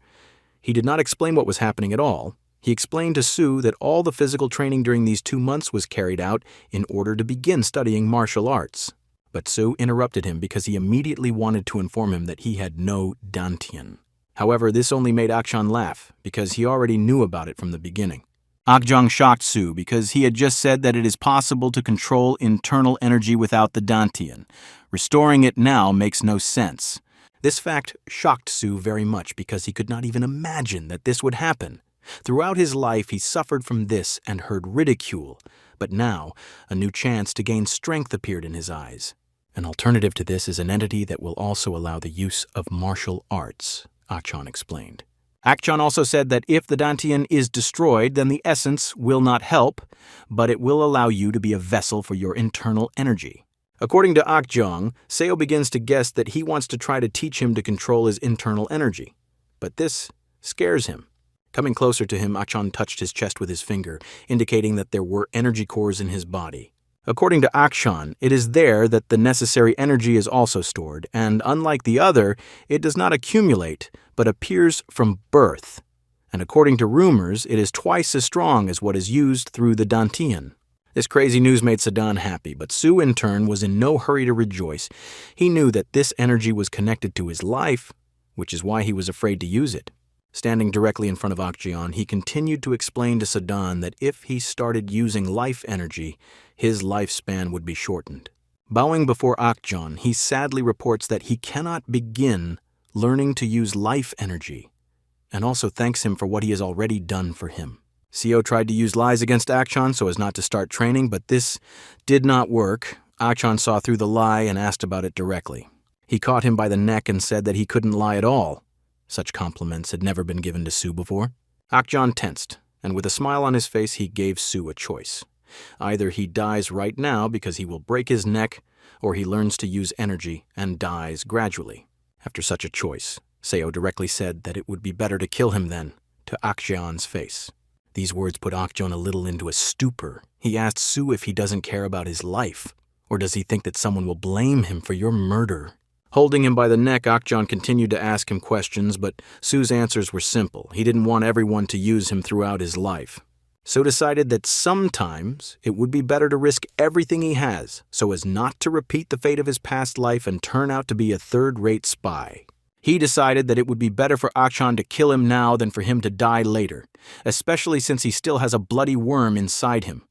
he did not explain what was happening at all. He explained to Soo that all the physical training during these 2 months was carried out in order to begin studying martial arts. But Su interrupted him because he immediately wanted to inform him that he had no dantian. However, this only made Akchan laugh, because he already knew about it from the beginning. Akjong shocked Su because he had just said that it is possible to control internal energy without the dantian. Restoring it now makes no sense. This fact shocked Su very much because he could not even imagine that this would happen. Throughout his life, he suffered from this and heard ridicule, but now a new chance to gain strength appeared in his eyes. An alternative to this is an entity that will also allow the use of martial arts, Akchan explained. Akchan also said that if the dantian is destroyed, then the essence will not help, but it will allow you to be a vessel for your internal energy. According to Akjong, Seo begins to guess that he wants to try to teach him to control his internal energy. But this scares him. Coming closer to him, Akchan touched his chest with his finger, indicating that there were energy cores in his body. According to Akchan, it is there that the necessary energy is also stored, and unlike the other, it does not accumulate, but appears from birth. And according to rumors, it is twice as strong as what is used through the dantian. This crazy news made Sadan happy, but Su in turn was in no hurry to rejoice. He knew that this energy was connected to his life, which is why he was afraid to use it. Standing directly in front of Akjeon, he continued to explain to Sadan that if he started using life energy, his lifespan would be shortened. Bowing before Akjeon, he sadly reports that he cannot begin learning to use life energy, and also thanks him for what he has already done for him. Seo tried to use lies against Akchan so as not to start training, but this did not work. Akchan saw through the lie and asked about it directly. He caught him by the neck and said that he couldn't lie at all. Such compliments had never been given to Su before. Akchan tensed, and with a smile on his face he gave Su a choice. Either he dies right now because he will break his neck, or he learns to use energy and dies gradually. After such a choice, Seo directly said that it would be better to kill him then, to Akjeon's face. These words put Akjeon a little into a stupor. He asked Su if he doesn't care about his life, or does he think that someone will blame him for your murder? Holding him by the neck, Akjeon continued to ask him questions, but Su's answers were simple. He didn't want everyone to use him throughout his life. So decided that sometimes it would be better to risk everything he has so as not to repeat the fate of his past life and turn out to be a third-rate spy. He decided that it would be better for Akchan to kill him now than for him to die later, especially since he still has a bloody worm inside him.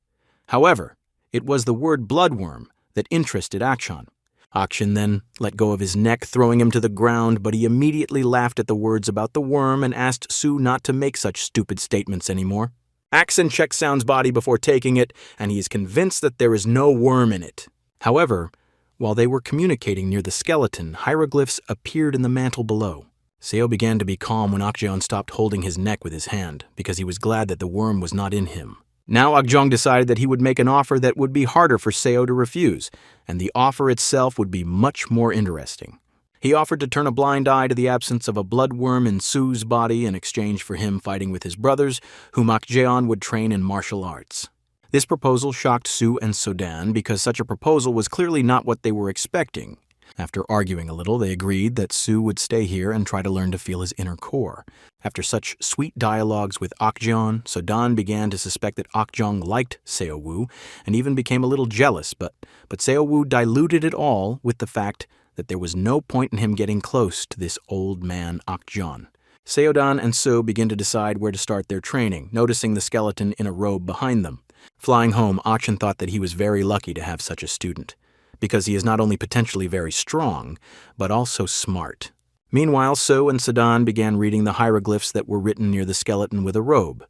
However, it was the word Bloodworm that interested Akchan. Akchan then let go of his neck, throwing him to the ground, but he immediately laughed at the words about the worm and asked Su not to make such stupid statements anymore. Akchan checks Sound's body before taking it, and he is convinced that there is no worm in it. However, while they were communicating near the skeleton, hieroglyphs appeared in the mantle below. Seo began to be calm when Akjeon stopped holding his neck with his hand, because he was glad that the worm was not in him. Now Akjeong decided that he would make an offer that would be harder for Seo to refuse, and the offer itself would be much more interesting. He offered to turn a blind eye to the absence of a bloodworm in Su's body in exchange for him fighting with his brothers, whom Akjeon would train in martial arts. This proposal shocked Su and Sodan because such a proposal was clearly not what they were expecting. After arguing a little, they agreed that Su would stay here and try to learn to feel his inner core. After such sweet dialogues with Akjeon, Sodan began to suspect that Akjeong liked Seo Woo and even became a little jealous, but Seo Woo diluted it all with the fact that there was no point in him getting close to this old man Akjeon. Seodan and Su begin to decide where to start their training, noticing the skeleton in a robe behind them. Flying home, Akchan thought that he was very lucky to have such a student, because he is not only potentially very strong, but also smart. Meanwhile, Su and Sadan began reading the hieroglyphs that were written near the skeleton with a robe.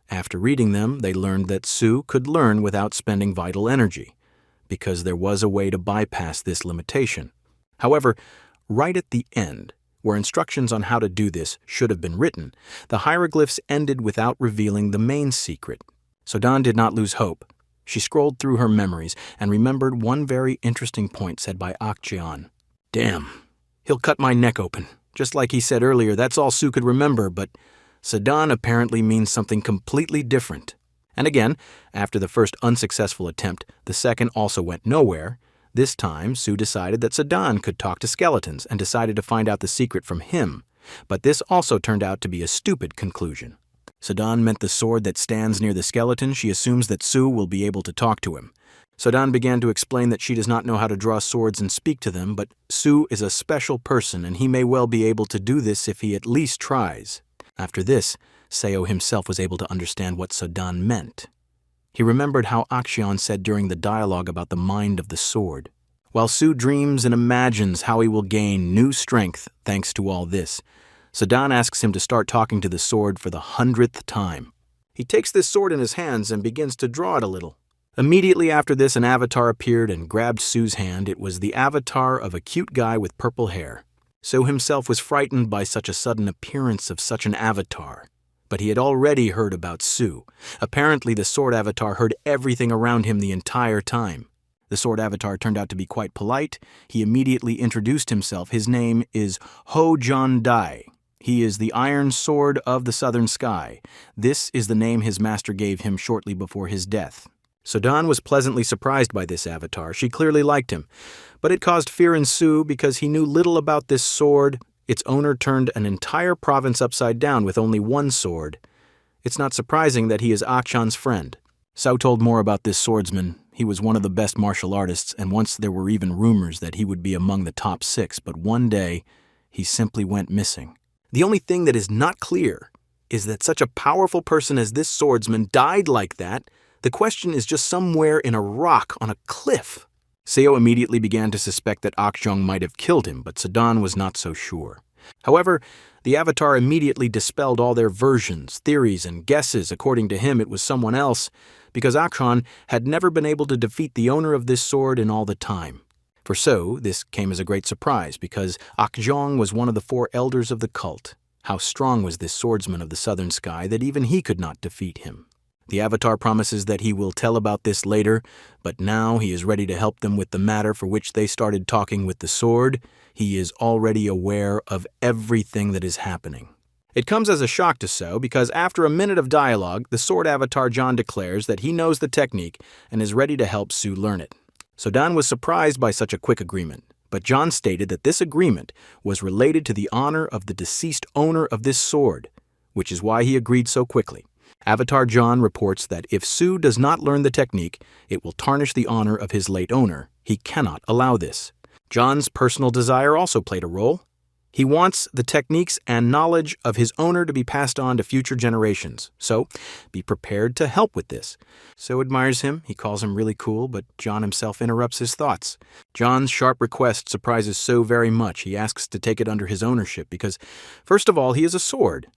After reading them, they learned that Su could learn without spending vital energy, because there was a way to bypass this limitation. However, right at the end, where instructions on how to do this should have been written, the hieroglyphs ended without revealing the main secret. Sodan did not lose hope. She scrolled through her memories and remembered one very interesting point said by Akjeon. Damn, he'll cut my neck open. Just like he said earlier, that's all Su could remember, but Sodan apparently means something completely different. And again, after the first unsuccessful attempt, the second also went nowhere. This time, Su decided that Sodan could talk to skeletons and decided to find out the secret from him. But this also turned out to be a stupid conclusion. Sodan meant the sword that stands near the skeleton. She assumes that Su will be able to talk to him. Sodan began to explain that she does not know how to draw swords and speak to them, but Su is a special person and he may well be able to do this if he at least tries. After this, Seo himself was able to understand what Sodan meant. He remembered how Akshan said during the dialogue about the mind of the sword. While Su dreams and imagines how he will gain new strength thanks to all this, Sodan asks him to start talking to the sword for the 100th time. He takes this sword in his hands and begins to draw it a little. Immediately after this, an avatar appeared and grabbed Su's hand. It was the avatar of a cute guy with purple hair. Su himself was frightened by such a sudden appearance of such an avatar. But he had already heard about Su. Apparently, the sword avatar heard everything around him the entire time. The sword avatar turned out to be quite polite. He immediately introduced himself. His name is Ho John Dai. He is the Iron Sword of the Southern Sky. This is the name his master gave him shortly before his death. Sodan was pleasantly surprised by this avatar. She clearly liked him. But it caused fear in Su because he knew little about this sword. Its owner turned an entire province upside down with only one sword. It's not surprising that he is Akshan's friend. Sao told more about this swordsman. He was one of the best martial artists, and once there were even rumors that he would be among the top 6, but one day, he simply went missing. The only thing that is not clear is that such a powerful person as this swordsman died like that. The question is just somewhere in a rock on a cliff. Seo immediately began to suspect that Akjong might have killed him, but Sodan was not so sure. However, the avatar immediately dispelled all their versions, theories, and guesses. According to him, it was someone else, because Akjong had never been able to defeat the owner of this sword in all the time. For So, this came as a great surprise, because Akjong was one of the 4 elders of the cult. How strong was this swordsman of the Southern Sky that even he could not defeat him? The avatar promises that he will tell about this later, but now he is ready to help them with the matter for which they started talking with the sword. He is already aware of everything that is happening. It comes as a shock to So because after a minute of dialogue, the sword avatar John declares that he knows the technique and is ready to help Su learn it. Sodan was surprised by such a quick agreement, but John stated that this agreement was related to the honor of the deceased owner of this sword, which is why he agreed so quickly. Avatar John reports that if Su does not learn the technique, it will tarnish the honor of his late owner. He cannot allow this. John's personal desire also played a role. He wants the techniques and knowledge of his owner to be passed on to future generations, so be prepared to help with this. So admires him, he calls him really cool, but John himself interrupts his thoughts. John's sharp request surprises So very much. He asks to take it under his ownership because, first of all, he is a sword,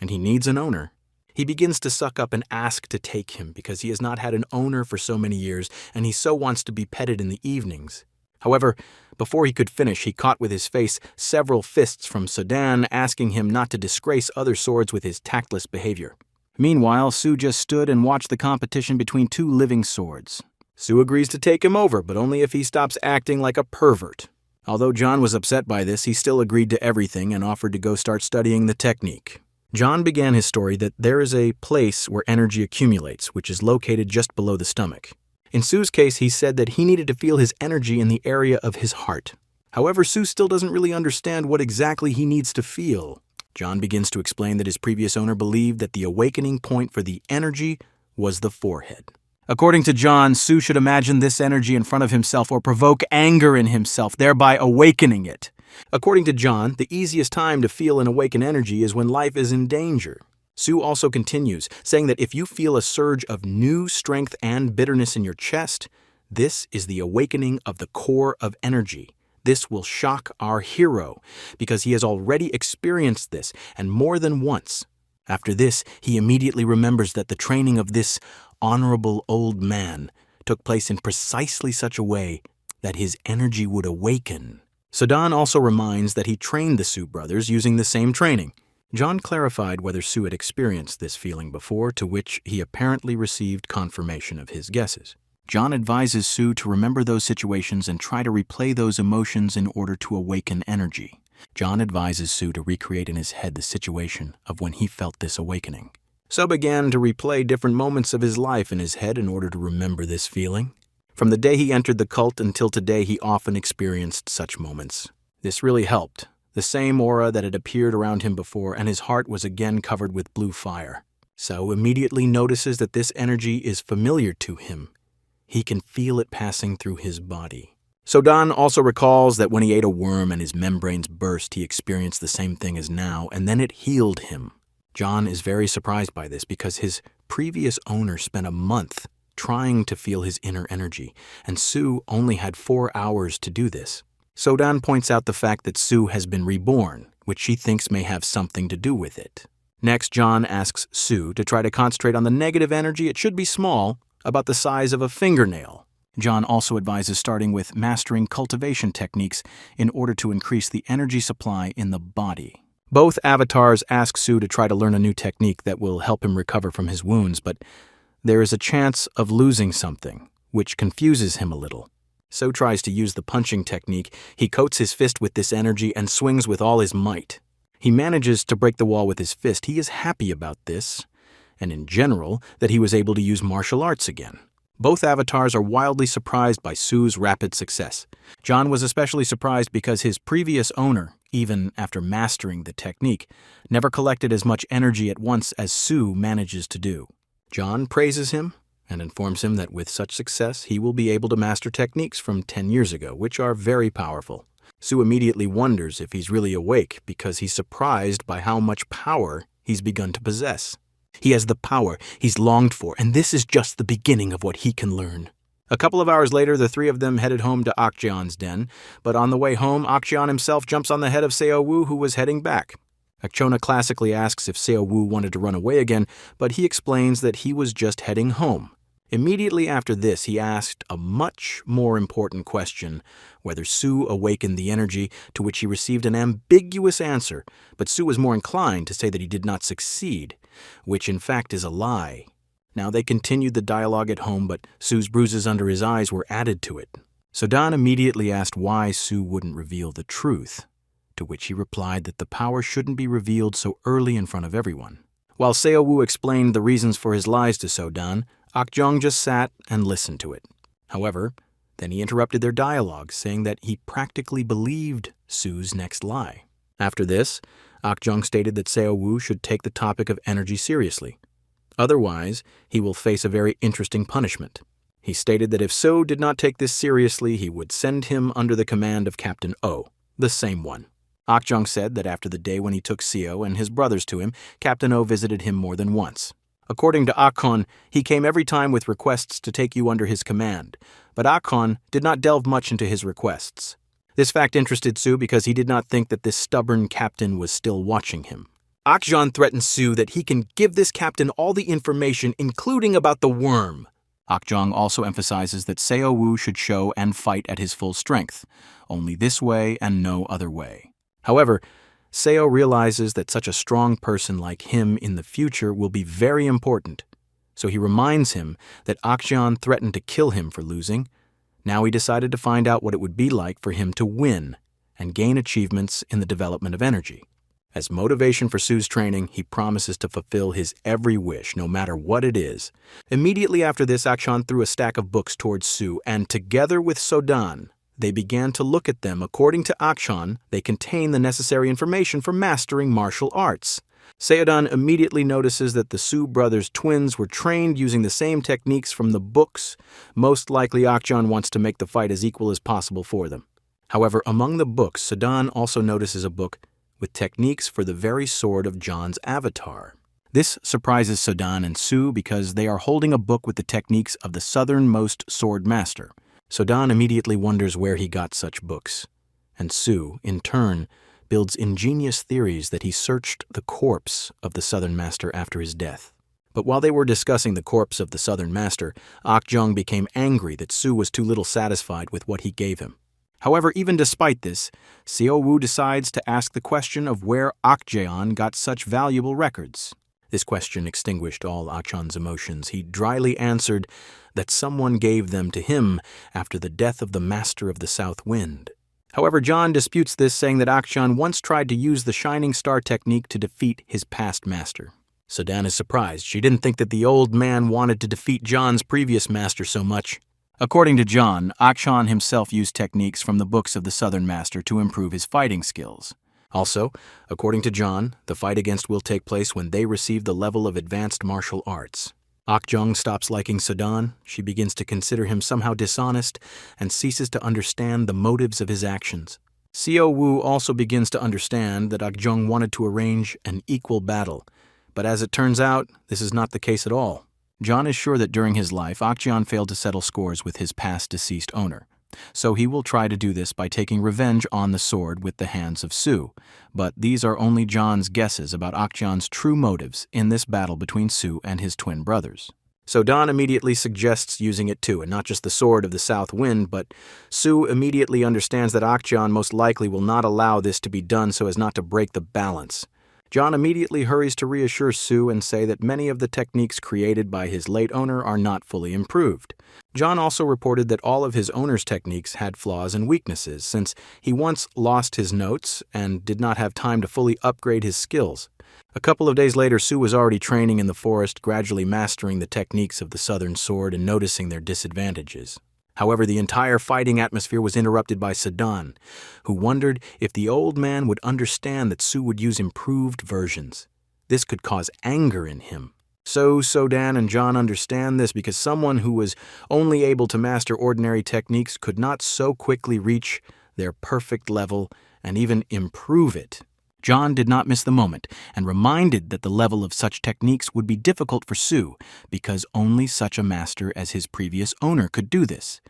and he needs an owner. He begins to suck up and ask to take him because he has not had an owner for so many years, and he so wants to be petted in the evenings. However, before he could finish, he caught with his face several fists from Sodan, asking him not to disgrace other swords with his tactless behavior. Meanwhile, Su just stood and watched the competition between 2 living swords. Su agrees to take him over, but only if he stops acting like a pervert. Although John was upset by this, he still agreed to everything and offered to go start studying the technique. John began his story that there is a place where energy accumulates, which is located just below the stomach. In Su's case, he said that he needed to feel his energy in the area of his heart. However, Su still doesn't really understand what exactly he needs to feel. John begins to explain that his previous owner believed that the awakening point for the energy was the forehead. According to John, Su should imagine this energy in front of himself or provoke anger in himself, thereby awakening it. According to John, the easiest time to feel an awakened energy is when life is in danger. Su also continues, saying that if you feel a surge of new strength and bitterness in your chest, this is the awakening of the core of energy. This will shock our hero, because he has already experienced this, and more than once. After this, he immediately remembers that the training of this honorable old man took place in precisely such a way that his energy would awaken. Sodan also reminds that he trained the Su brothers using the same training. John clarified whether Su had experienced this feeling before, to which he apparently received confirmation of his guesses. John advises Su to remember those situations and try to replay those emotions in order to awaken energy. John advises Su to recreate in his head the situation of when he felt this awakening. So began to replay different moments of his life in his head in order to remember this feeling. From the day he entered the cult until today, he often experienced such moments. This really helped. The same aura that had appeared around him before, and his heart was again covered with blue fire. So immediately notices that this energy is familiar to him. He can feel it passing through his body. Sodan also recalls that when he ate a worm and his membranes burst, he experienced the same thing as now, and then it healed him. John is very surprised by this because his previous owner spent a month trying to feel his inner energy, and Sue only had 4 hours to do this. Sodan points out the fact that Sue has been reborn, which she thinks may have something to do with it. Next, John asks Sue to try to concentrate on the negative energy. It should be small, about the size of a fingernail. John also advises starting with mastering cultivation techniques in order to increase the energy supply in the body. Both avatars ask Sue to try to learn a new technique that will help him recover from his wounds, but there is a chance of losing something, which confuses him a little. Sue tries to use the punching technique. He coats his fist with this energy and swings with all his might. He manages to break the wall with his fist. He is happy about this, and in general, that he was able to use martial arts again. Both avatars are wildly surprised by Sue's rapid success. John was especially surprised because his previous owner, even after mastering the technique, never collected as much energy at once as Sue manages to do. John praises him and informs him that with such success, he will be able to master techniques from 10 years ago, which are very powerful. Sue immediately wonders if he's really awake because he's surprised by how much power he's begun to possess. He has the power he's longed for, and this is just the beginning of what he can learn. A couple of hours later, the three of them headed home to Akjeon's den, but on the way home, Akjeon himself jumps on the head of Seo-woo, who was heading back. Akchona classically asks if Seo-woo wanted to run away again, but he explains that he was just heading home. Immediately after this, he asked a much more important question, whether Sue awakened the energy, to which he received an ambiguous answer, but Sue was more inclined to say that he did not succeed, which in fact is a lie. Now they continued the dialogue at home, but Sue's bruises under his eyes were added to it. Sodan immediately asked why Sue wouldn't reveal the truth, to which he replied that the power shouldn't be revealed so early in front of everyone. While Seo-woo explained the reasons for his lies to Sodan, Akjeong just sat and listened to it. However, then he interrupted their dialogue, saying that he practically believed Sue's next lie. After this, Akjeong stated that Seo-woo should take the topic of energy seriously. Otherwise, he will face a very interesting punishment. He stated that if Seo did not take this seriously, he would send him under the command of Captain O, the same one. Akjeong said that after the day when he took Seo and his brothers to him, Captain O visited him more than once. According to Akon, he came every time with requests to take you under his command, but Akon did not delve much into his requests. This fact interested Sue because he did not think that this stubborn captain was still watching him. Akjeong threatens Sue that he can give this captain all the information, including about the worm. Akjeong also emphasizes that Seo-woo should show and fight at his full strength, only this way and no other way. However, Seo realizes that such a strong person like him in the future will be very important, so he reminds him that Akjeong threatened to kill him for losing. Now he decided to find out what it would be like for him to win and gain achievements in the development of energy. As motivation for Sue's training, he promises to fulfill his every wish, no matter what it is. Immediately after this, Akjeong threw a stack of books towards Sue, and together with Sodan, they began to look at them. According to Akjeong, they contain the necessary information for mastering martial arts. Seodan immediately notices that the Sue brothers' twins were trained using the same techniques from the books. Most likely, Akjeong wants to make the fight as equal as possible for them. However, among the books, Sodan also notices a book with techniques for the very sword of John's avatar. This surprises Sodan and Sue because they are holding a book with the techniques of the southernmost sword master. Sodan immediately wonders where he got such books, and Sue, in turn, builds ingenious theories that he searched the corpse of the Southern Master after his death. But while they were discussing the corpse of the Southern Master, Akjeong became angry that Sue was too little satisfied with what he gave him. However, even despite this, Seo-woo decides to ask the question of where Akjeong got such valuable records. This question extinguished all Akjeong's emotions. He dryly answered that someone gave them to him after the death of the Master of the South Wind. However, John disputes this, saying that Akjeong once tried to use the Shining Star technique to defeat his past master. Sodan is surprised. She didn't think that the old man wanted to defeat John's previous master so much. According to John, Akjeong himself used techniques from the books of the Southern Master to improve his fighting skills. Also, according to John, the fight against will take place when they receive the level of advanced martial arts. Akjong stops liking Sedan. She begins to consider him somehow dishonest and ceases to understand the motives of his actions. Seo Woo also begins to understand that Akjong wanted to arrange an equal battle, but as it turns out, this is not the case at all. John is sure that during his life, Akjeon failed to settle scores with his past deceased owner. So he will try to do this by taking revenge on the sword with the hands of Su. But these are only John's guesses about Akjeon's true motives in this battle between Su and his twin brothers. So Don immediately suggests using it too, and not just the sword of the south wind, but Su immediately understands that Akjeon most likely will not allow this to be done so as not to break the balance. John immediately hurries to reassure Su and say that many of the techniques created by his late owner are not fully improved. John also reported that all of his owner's techniques had flaws and weaknesses, since he once lost his notes and did not have time to fully upgrade his skills. A couple of days later, Su was already training in the forest, gradually mastering the techniques of the southern sword and noticing their disadvantages. However, the entire fighting atmosphere was interrupted by Sedan, who wondered if the old man would understand that Su would use improved versions. This could cause anger in him. So Sodan and John understand this because someone who was only able to master ordinary techniques could not so quickly reach their perfect level and even improve it. John did not miss the moment and reminded that the level of such techniques would be difficult for Su because only such a master as his previous owner could do this.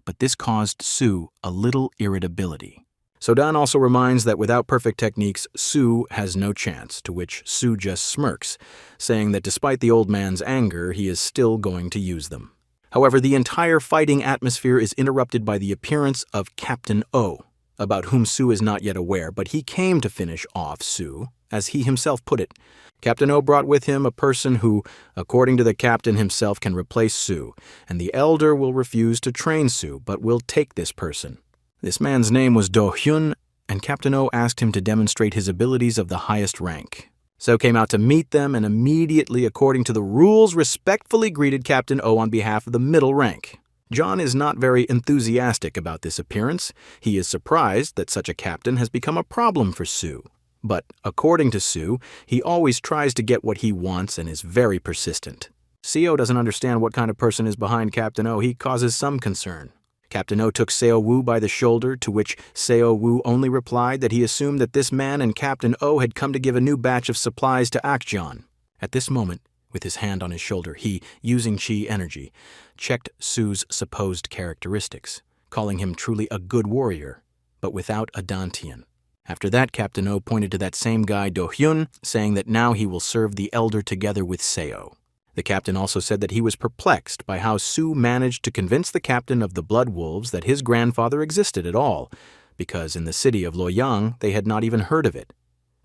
But this caused Su a little irritability. Sodan also reminds that without perfect techniques, Su has no chance, to which Su just smirks, saying that despite the old man's anger, he is still going to use them. However, the entire fighting atmosphere is interrupted by the appearance of Captain O, about whom Su is not yet aware, but he came to finish off Su, as he himself put it. Captain O brought with him a person who, according to the captain himself, can replace Su, and the elder will refuse to train Su, but will take this person. This man's name was Do Hyun, and Captain O asked him to demonstrate his abilities of the highest rank. So came out to meet them and immediately, according to the rules, respectfully greeted Captain O on behalf of the middle rank. John is not very enthusiastic about this appearance. He is surprised that such a captain has become a problem for Su. But according to Su, he always tries to get what he wants and is very persistent. Seo doesn't understand what kind of person is behind Captain O. He causes some concern. Captain O took Seo Woo by the shoulder, to which Seo Woo only replied that he assumed that this man and Captain O had come to give a new batch of supplies to Akjeon. At this moment, with his hand on his shoulder, he, using chi energy, checked Su's supposed characteristics, calling him truly a good warrior, but without a Dantian. After that, Captain O pointed to that same guy Do Hyun, saying that now he will serve the elder together with Seo. The captain also said that he was perplexed by how Su managed to convince the captain of the Blood Wolves that his grandfather existed at all, because in the city of Luoyang they had not even heard of it,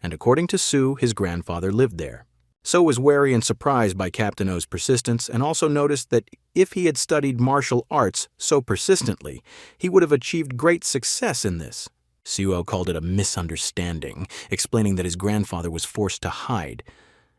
and according to Su, his grandfather lived there. So was wary and surprised by Captain O's persistence, and also noticed that if he had studied martial arts so persistently, he would have achieved great success in this. Suo called it a misunderstanding, explaining that his grandfather was forced to hide,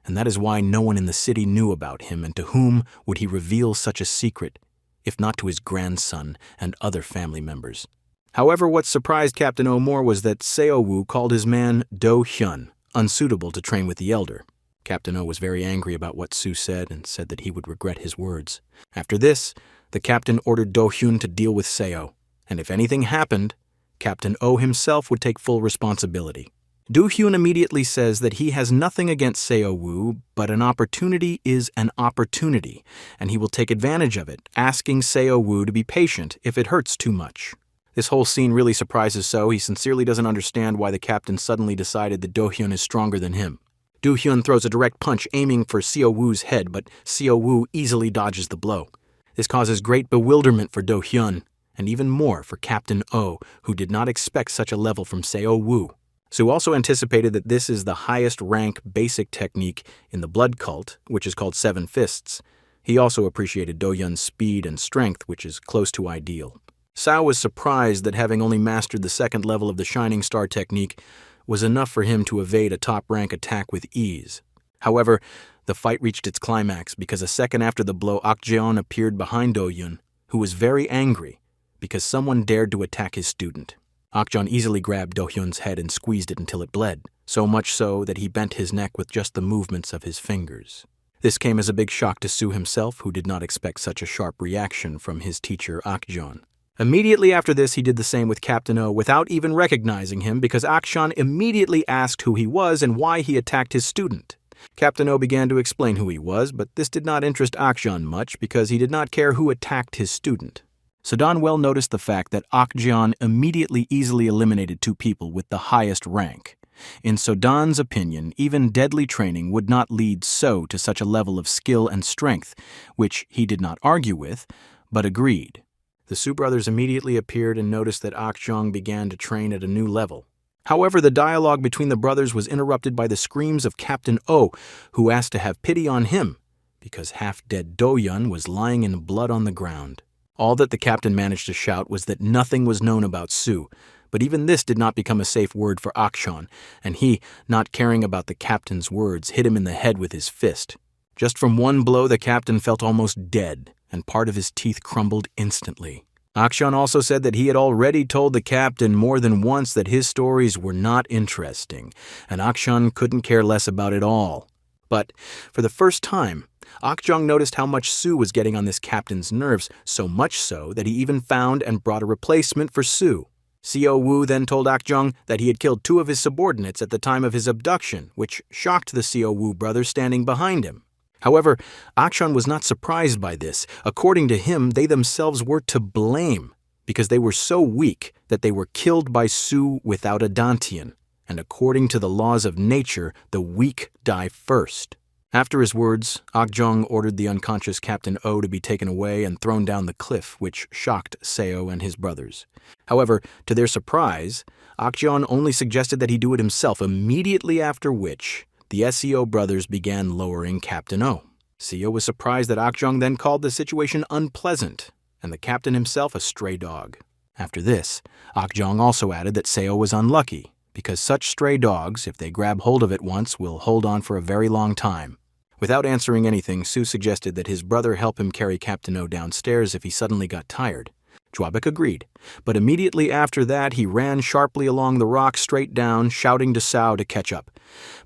and that is why no one in the city knew about him, and to whom would he reveal such a secret, if not to his grandson and other family members. However, what surprised Captain O more was that Seo Woo called his man Do Hyun unsuitable to train with the elder. Captain O was very angry about what Su said and said that he would regret his words. After this, the captain ordered Do Hyun to deal with Seo, and if anything happened, Captain O himself would take full responsibility. Do Hyun immediately says that he has nothing against Seo Woo, but an opportunity is an opportunity, and he will take advantage of it, asking Seo Woo to be patient if it hurts too much. This whole scene really surprises So. He sincerely doesn't understand why the captain suddenly decided that Do Hyun is stronger than him. Do Hyun throws a direct punch aiming for Seo Woo's head, but Seo Woo easily dodges the blow. This causes great bewilderment for Do Hyun, and even more for Captain O, who did not expect such a level from Seo Woo. Su also anticipated that this is the highest rank basic technique in the blood cult, which is called Seven Fists. He also appreciated Do Hyun's speed and strength, which is close to ideal. Sao was surprised that having only mastered the second level of the Shining Star technique was enough for him to evade a top-rank attack with ease. However, the fight reached its climax because a second after the blow, Akjeon appeared behind Do Hyun, who was very angry because someone dared to attack his student. Akjeon easily grabbed Do Hyun's head and squeezed it until it bled, so much so that he bent his neck with just the movements of his fingers. This came as a big shock to Su himself, who did not expect such a sharp reaction from his teacher Akjon. Immediately after this, he did the same with Captain O without even recognizing him because Akjon immediately asked who he was and why he attacked his student. Captain O began to explain who he was, but this did not interest Akjon much because he did not care who attacked his student. Sodan well noticed the fact that Akjon immediately easily eliminated 2 people with the highest rank. In Sodan's opinion, even deadly training would not lead So to such a level of skill and strength, which he did not argue with, but agreed. The Su brothers immediately appeared and noticed that Akjong began to train at a new level. However, the dialogue between the brothers was interrupted by the screams of Captain O, who asked to have pity on him, because half-dead Do-yun was lying in blood on the ground. All that the captain managed to shout was that nothing was known about Su, but even this did not become a safe word for Akshon, and he, not caring about the captain's words, hit him in the head with his fist. Just from one blow, the captain felt almost dead, and part of his teeth crumbled instantly. Akshon also said that he had already told the captain more than once that his stories were not interesting, and Akshon couldn't care less about it all. But, for the first time, Akjong noticed how much Su was getting on this captain's nerves, so much so that he even found and brought a replacement for Su. Seo Wu then told Akjong that he had killed 2 of his subordinates at the time of his abduction, which shocked the Seo Wu brothers standing behind him. However, Akshon was not surprised by this. According to him, they themselves were to blame, because they were so weak that they were killed by Su without a dantian, and according to the laws of nature, the weak die first. After his words, Akjong ordered the unconscious Captain O to be taken away and thrown down the cliff, which shocked Seo and his brothers. However, to their surprise, Akjong only suggested that he do it himself, immediately after which the Seo brothers began lowering Captain O. Seo was surprised that Akjong then called the situation unpleasant, and the captain himself a stray dog. After this, Akjong also added that Seo was unlucky, because such stray dogs, if they grab hold of it once, will hold on for a very long time. Without answering anything, Su suggested that his brother help him carry Captain O downstairs if he suddenly got tired. Chwabek agreed, but immediately after that he ran sharply along the rock straight down, shouting to Sao to catch up.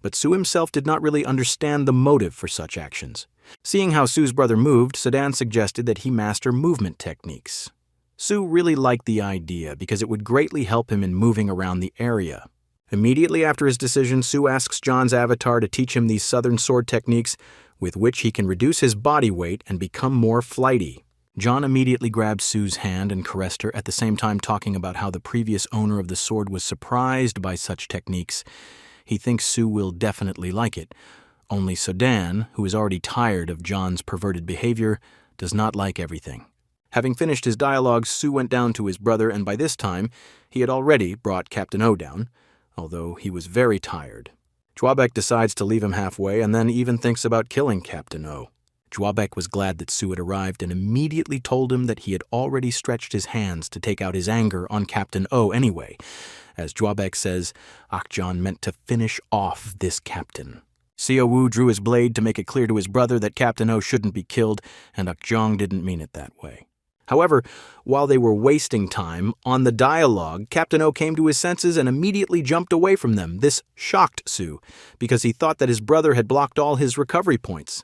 But Su himself did not really understand the motive for such actions. Seeing how Su's brother moved, Sedan suggested that he master movement techniques. Su really liked the idea because it would greatly help him in moving around the area. Immediately after his decision, Su asks John's avatar to teach him these southern sword techniques with which he can reduce his body weight and become more flighty. John immediately grabbed Su's hand and caressed her, at the same time talking about how the previous owner of the sword was surprised by such techniques. He thinks Su will definitely like it. Only Sodan, who is already tired of John's perverted behavior, does not like everything. Having finished his dialogue, Su went down to his brother, and by this time, he had already brought Captain O down, although he was very tired. Chwabek decides to leave him halfway and then even thinks about killing Captain O. Chwabek was glad that Su had arrived and immediately told him that he had already stretched his hands to take out his anger on Captain O anyway. As Chwabek says, Akjon meant to finish off this captain. Seo Wu drew his blade to make it clear to his brother that Captain O shouldn't be killed, and Akjong didn't mean it that way. However, while they were wasting time on the dialogue, Captain O came to his senses and immediately jumped away from them. This shocked Su, because he thought that his brother had blocked all his recovery points.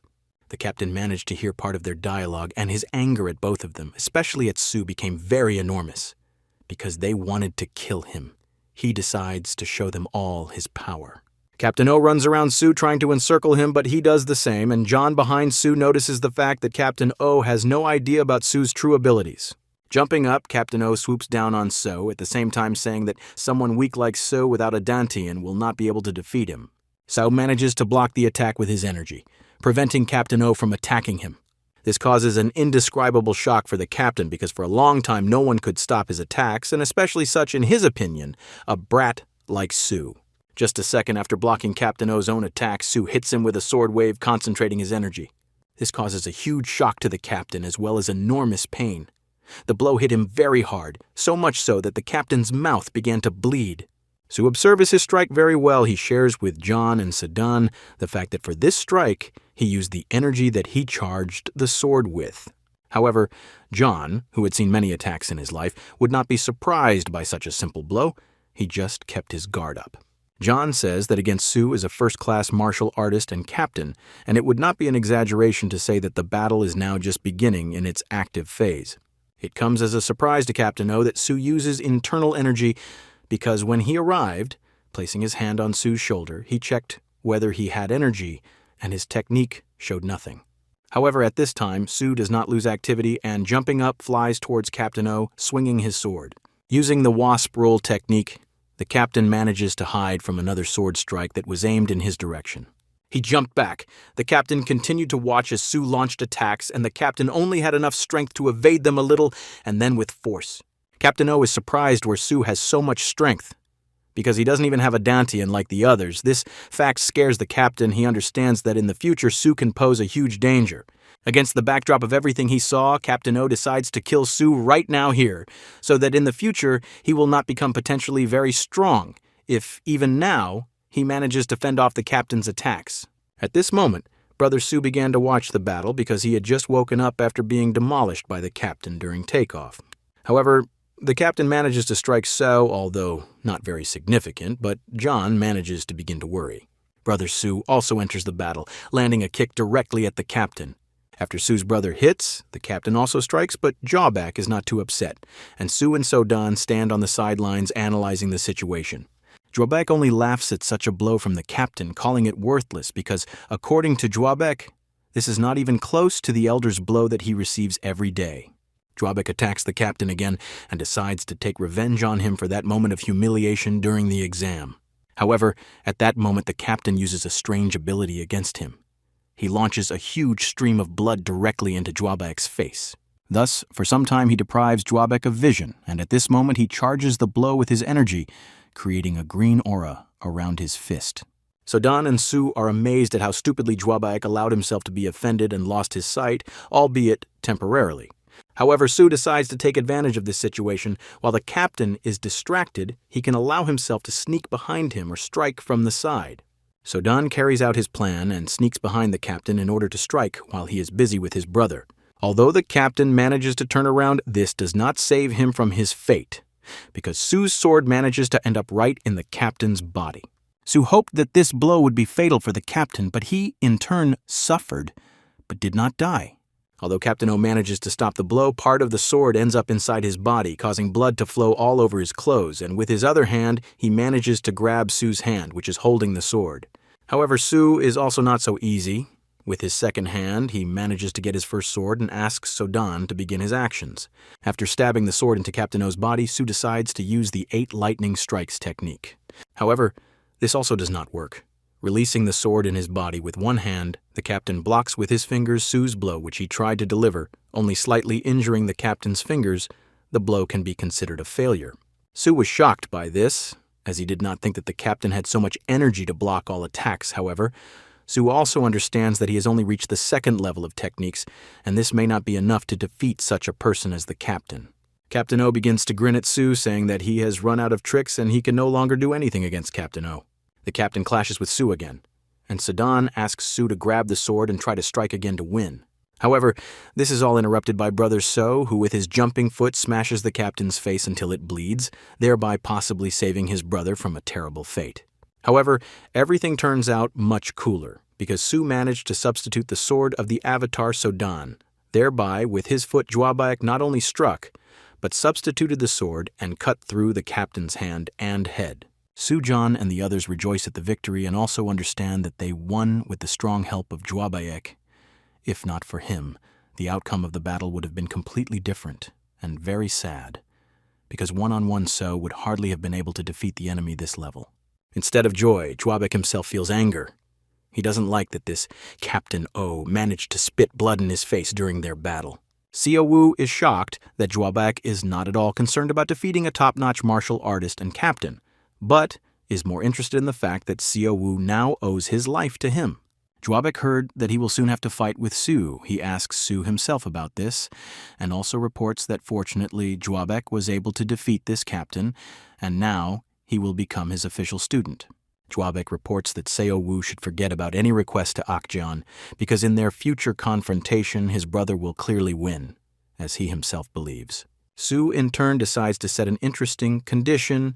The captain managed to hear part of their dialogue, and his anger at both of them, especially at Su, became very enormous, because they wanted to kill him. He decides to show them all his power. Captain O runs around Su trying to encircle him, but he does the same, and John behind Su notices the fact that Captain O has no idea about Su's true abilities. Jumping up, Captain O swoops down on So, at the same time saying that someone weak like So without a dantian will not be able to defeat him. So manages to block the attack with his energy, preventing Captain O from attacking him. This causes an indescribable shock for the captain because for a long time no one could stop his attacks, and especially such, in his opinion, a brat like Su. Just a second after blocking Captain O's own attack, Su hits him with a sword wave, concentrating his energy. This causes a huge shock to the captain as well as enormous pain. The blow hit him very hard, so much so that the captain's mouth began to bleed. Su observes his strike very well. He shares with John and Sedan the fact that for this strike, he used the energy that he charged the sword with. However, John, who had seen many attacks in his life, would not be surprised by such a simple blow. He just kept his guard up. John says that against Su is a first-class martial artist and captain, and it would not be an exaggeration to say that the battle is now just beginning in its active phase. It comes as a surprise to Captain O that Su uses internal energy because when he arrived, placing his hand on Su's shoulder, he checked whether he had energy, and his technique showed nothing. However, at this time, Su does not lose activity and, jumping up, flies towards Captain O, swinging his sword. Using the wasp roll technique, the captain manages to hide from another sword strike that was aimed in his direction. He jumped back. The captain continued to watch as Su launched attacks, and the captain only had enough strength to evade them a little, and then with force. Captain O is surprised where Su has so much strength. Because he doesn't even have a dantian like the others, this fact scares the captain. He understands that in the future Su can pose a huge danger. Against the backdrop of everything he saw, Captain O decides to kill Su right now here, so that in the future he will not become potentially very strong, if even now he manages to fend off the captain's attacks. At this moment, Brother Su began to watch the battle because he had just woken up after being demolished by the captain during takeoff. However, the captain manages to strike So, although not very significant, but John manages to begin to worry. Brother Su also enters the battle, landing a kick directly at the captain. After Su's brother hits, the captain also strikes, but Jawback is not too upset, and Su and Sodan stand on the sidelines analyzing the situation. Jawback only laughs at such a blow from the captain, calling it worthless because, according to Jawback, this is not even close to the elder's blow that he receives every day. Jawback attacks the captain again and decides to take revenge on him for that moment of humiliation during the exam. However, at that moment the captain uses a strange ability against him. He launches a huge stream of blood directly into Jawback's face. Thus, for some time he deprives Jawback of vision, and at this moment he charges the blow with his energy, creating a green aura around his fist. Sodan and Su are amazed at how stupidly Jawback allowed himself to be offended and lost his sight, albeit temporarily. However, Su decides to take advantage of this situation. While the captain is distracted, he can allow himself to sneak behind him or strike from the side. Sodan carries out his plan and sneaks behind the captain in order to strike while he is busy with his brother. Although the captain manages to turn around, this does not save him from his fate, because Su's sword manages to end up right in the captain's body. Su hoped that this blow would be fatal for the captain, but he, in turn, suffered, but did not die. Although Captain O manages to stop the blow, part of the sword ends up inside his body, causing blood to flow all over his clothes, and with his other hand, he manages to grab Su's hand, which is holding the sword. However, Su is also not so easy. With his second hand, he manages to get his first sword and asks Sodan to begin his actions. After stabbing the sword into Captain O's body, Su decides to use the 8 lightning strikes technique. However, this also does not work. Releasing the sword in his body with one hand, the captain blocks with his fingers Su's blow, which he tried to deliver, only slightly injuring the captain's fingers. The blow can be considered a failure. Su was shocked by this, as he did not think that the captain had so much energy to block all attacks. However, Su also understands that he has only reached the 2nd level of techniques, and this may not be enough to defeat such a person as the captain. Captain O begins to grin at Su, saying that he has run out of tricks and he can no longer do anything against Captain O. The captain clashes with Su again, and Sodan asks Su to grab the sword and try to strike again to win. However, this is all interrupted by Brother So, who with his jumping foot smashes the captain's face until it bleeds, thereby possibly saving his brother from a terrible fate. However, everything turns out much cooler, because Su managed to substitute the sword of the Avatar Sodan. Thereby, with his foot, Jawback not only struck, but substituted the sword and cut through the captain's hand and head. Sujan and the others rejoice at the victory and also understand that they won with the strong help of Jawbaek. If not for him, the outcome of the battle would have been completely different and very sad, because one-on-one So would hardly have been able to defeat the enemy this level. Instead of joy, Jawbaek himself feels anger. He doesn't like that this Captain O managed to spit blood in his face during their battle. Seo Wu is shocked that Jawbaek is not at all concerned about defeating a top-notch martial artist and captain, but is more interested in the fact that Seo Wu now owes his life to him. Jawbaek heard that he will soon have to fight with Su. He asks Su himself about this, and also reports that fortunately Jawbaek was able to defeat this captain, and now he will become his official student. Jawbaek reports that Seo Wu should forget about any request to Akjeon, because in their future confrontation his brother will clearly win, as he himself believes. Su in turn decides to set an interesting condition.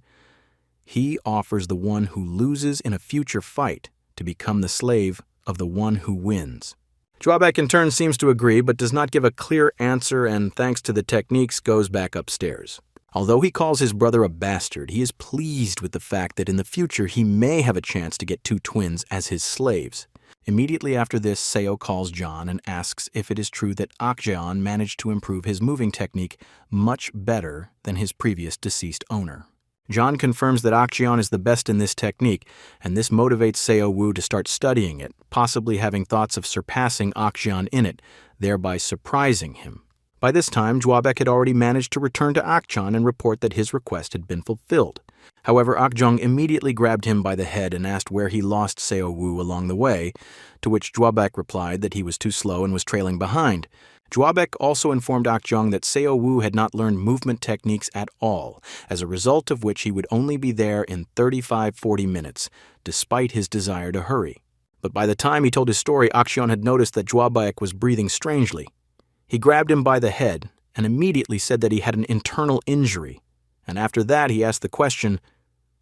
He offers the one who loses in a future fight to become the slave of the one who wins. Drawback in turn seems to agree, but does not give a clear answer and, thanks to the techniques, goes back upstairs. Although he calls his brother a bastard, he is pleased with the fact that in the future he may have a chance to get two twins as his slaves. Immediately after this, Seo calls John and asks if it is true that Akjeon managed to improve his moving technique much better than his previous deceased owner. John confirms that Akjeon is the best in this technique, and this motivates Seo Wu to start studying it, possibly having thoughts of surpassing Akjeon in it, thereby surprising him. By this time, Drawback had already managed to return to Akjeon and report that his request had been fulfilled. However, Akjeon immediately grabbed him by the head and asked where he lost Seo Wu along the way, to which Drawback replied that he was too slow and was trailing behind. Drawback also informed Akjeon that Seo Wu had not learned movement techniques at all, as a result of which he would only be there in 35-40 minutes, despite his desire to hurry. But by the time he told his story, Akjeon had noticed that Drawback was breathing strangely. He grabbed him by the head and immediately said that he had an internal injury, and after that he asked the question,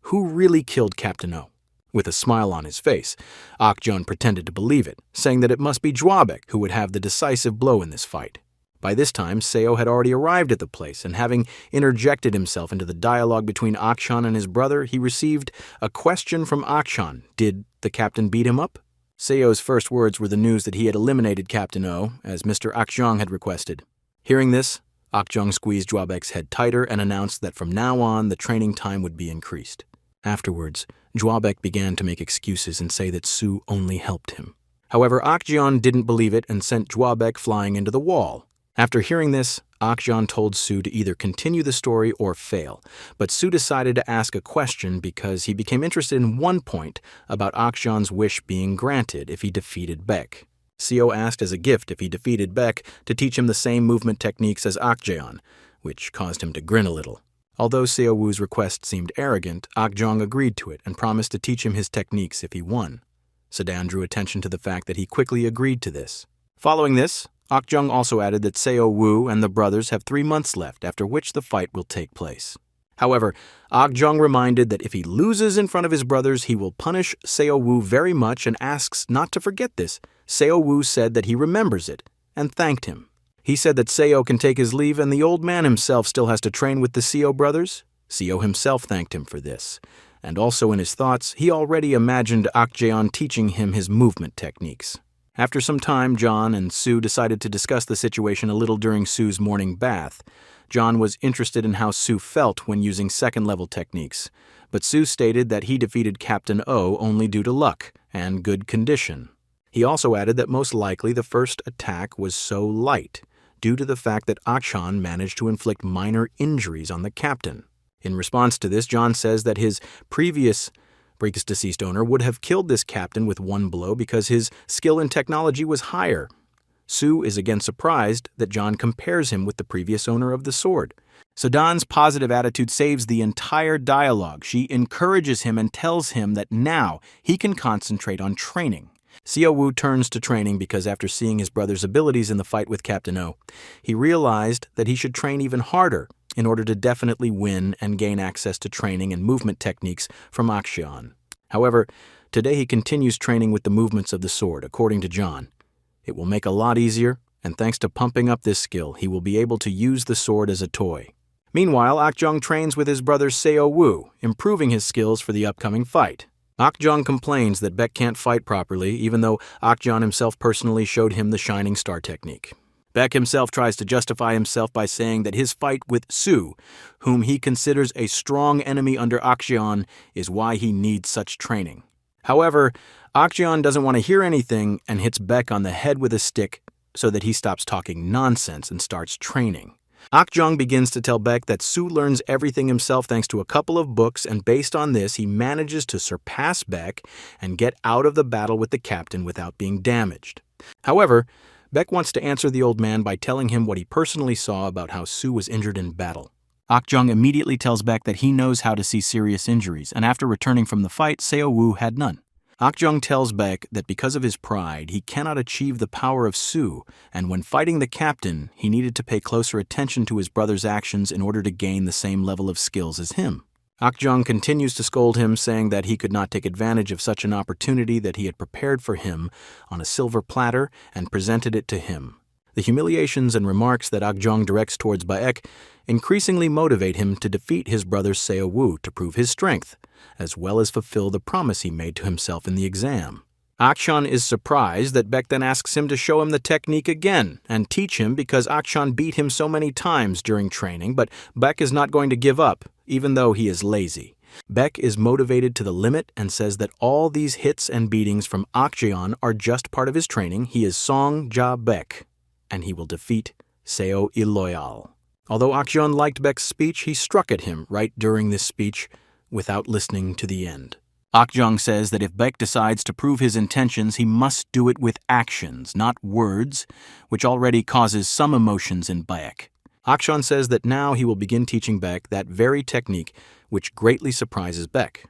"Who really killed Captain O?" With a smile on his face, Akjeon pretended to believe it, saying that it must be Drawback who would have the decisive blow in this fight. By this time, Seo had already arrived at the place, and having interjected himself into the dialogue between Akjeon and his brother, he received a question from Akjeon. Did the captain beat him up? Seo's first words were the news that he had eliminated Captain O, as Mr. Akjeon had requested. Hearing this, Akjeon squeezed Drawback's head tighter and announced that from now on the training time would be increased. Afterwards, Drawback began to make excuses and say that Su only helped him. However, Akjeon didn't believe it and sent Drawback flying into the wall. After hearing this, Akjeon told Su to either continue the story or fail, but Su decided to ask a question because he became interested in one point about Akjeon's wish being granted if he defeated Baek. Seo asked as a gift if he defeated Baek to teach him the same movement techniques as Akjeon, which caused him to grin a little. Although Seo Wu's request seemed arrogant, Akjeon agreed to it and promised to teach him his techniques if he won. Sedan drew attention to the fact that he quickly agreed to this. Following this, Akjeon also added that Seo Wu and the brothers have 3 months left, after which the fight will take place. However, Akjeon reminded that if he loses in front of his brothers, he will punish Seo Wu very much and asks not to forget this. Seo Wu said that he remembers it and thanked him. He said that Seo can take his leave and the old man himself still has to train with the Seo brothers. Seo himself thanked him for this. And also in his thoughts, he already imagined Akjeon teaching him his movement techniques. After some time, John and Su decided to discuss the situation a little during Su's morning bath. John was interested in how Su felt when using second-level techniques, but Su stated that he defeated Captain O only due to luck and good condition. He also added that most likely the first attack was so light, due to the fact that Akjeon managed to inflict minor injuries on the captain. In response to this, John says that his previous deceased owner would have killed this captain with one blow because his skill in technology was higher. Su is again surprised that John compares him with the previous owner of the sword. Sedan's positive attitude saves the entire dialogue. She encourages him and tells him that now he can concentrate on training. Seo Wu turns to training because after seeing his brother's abilities in the fight with Captain O, he realized that he should train even harder in order to definitely win and gain access to training and movement techniques from Akjeon. However, today he continues training with the movements of the sword, according to John. It will make a lot easier, and thanks to pumping up this skill, he will be able to use the sword as a toy. Meanwhile, Akjeon trains with his brother Seo Wu, improving his skills for the upcoming fight. Akjeon complains that Baek can't fight properly, even though Akjeon himself personally showed him the Shining Star technique. Baek himself tries to justify himself by saying that his fight with Su, whom he considers a strong enemy under Akjeon, is why he needs such training. However, Akjeon doesn't want to hear anything and hits Baek on the head with a stick so that he stops talking nonsense and starts training. Akjeon begins to tell Baek that Su learns everything himself thanks to a couple of books, and based on this, he manages to surpass Baek and get out of the battle with the captain without being damaged. However, Baek wants to answer the old man by telling him what he personally saw about how Su was injured in battle. Akjeon immediately tells Baek that he knows how to see serious injuries, and after returning from the fight, Seo Wu had none. Akjeon tells Baek that because of his pride, he cannot achieve the power of Su, and when fighting the captain, he needed to pay closer attention to his brother's actions in order to gain the same level of skills as him. Akjong continues to scold him, saying that he could not take advantage of such an opportunity that he had prepared for him on a silver platter and presented it to him. The humiliations and remarks that Akjong directs towards Baek increasingly motivate him to defeat his brother Seo Woo to prove his strength, as well as fulfill the promise he made to himself in the exam. Akshan is surprised that Baek then asks him to show him the technique again and teach him because Akshan beat him so many times during training, but Baek is not going to give up, even though he is lazy. Baek is motivated to the limit and says that all these hits and beatings from Akjeon are just part of his training. He is Song Ja Baek, and he will defeat Seo Illoyal. Although Akjeon liked Baek's speech, he struck at him right during this speech without listening to the end. Akjong says that if Baek decides to prove his intentions, he must do it with actions, not words, which already causes some emotions in Baek. Akshon says that now he will begin teaching Baek that very technique, which greatly surprises Baek,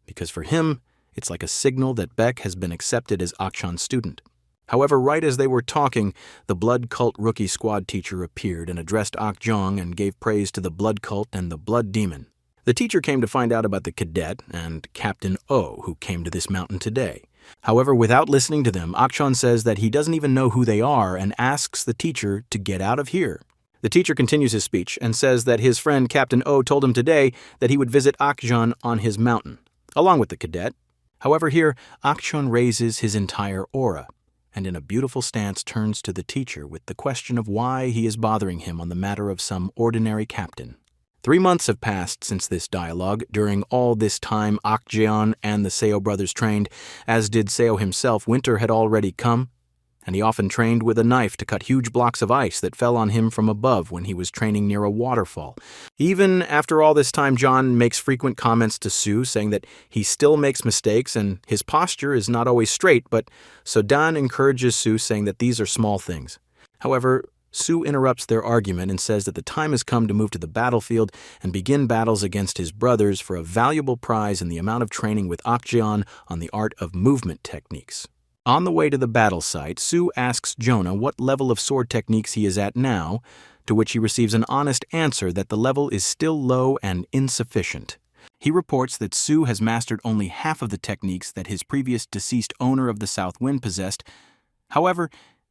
because for him, it's like a signal that Baek has been accepted as Akshon's student. However, right as they were talking, the Blood Cult rookie squad teacher appeared and addressed Akjong and gave praise to the Blood Cult and the Blood Demon. The teacher came to find out about the cadet and Captain O, who came to this mountain today. However, without listening to them, Akshon says that he doesn't even know who they are and asks the teacher to get out of here. The teacher continues his speech and says that his friend Captain O told him today that he would visit Akjon on his mountain, along with the cadet. However, here, Akshon raises his entire aura, and in a beautiful stance turns to the teacher with the question of why he is bothering him on the matter of some ordinary captain. 3 months have passed since this dialogue. During all this time, Akjeon and the Seo brothers trained, as did Seo himself. Winter had already come, and he often trained with a knife to cut huge blocks of ice that fell on him from above when he was training near a waterfall. Even after all this time, John makes frequent comments to Sue, saying that he still makes mistakes and his posture is not always straight, but Sodan encourages Sue, saying that these are small things. However, Sue interrupts their argument and says that the time has come to move to the battlefield and begin battles against his brothers for a valuable prize in the amount of training with Akjeon on the art of movement techniques. On the way to the battle site, Sue asks Jonah what level of sword techniques he is at now, to which he receives an honest answer that the level is still low and insufficient. He reports that Sue has mastered only half of the techniques that his previous deceased owner of the South Wind possessed. However,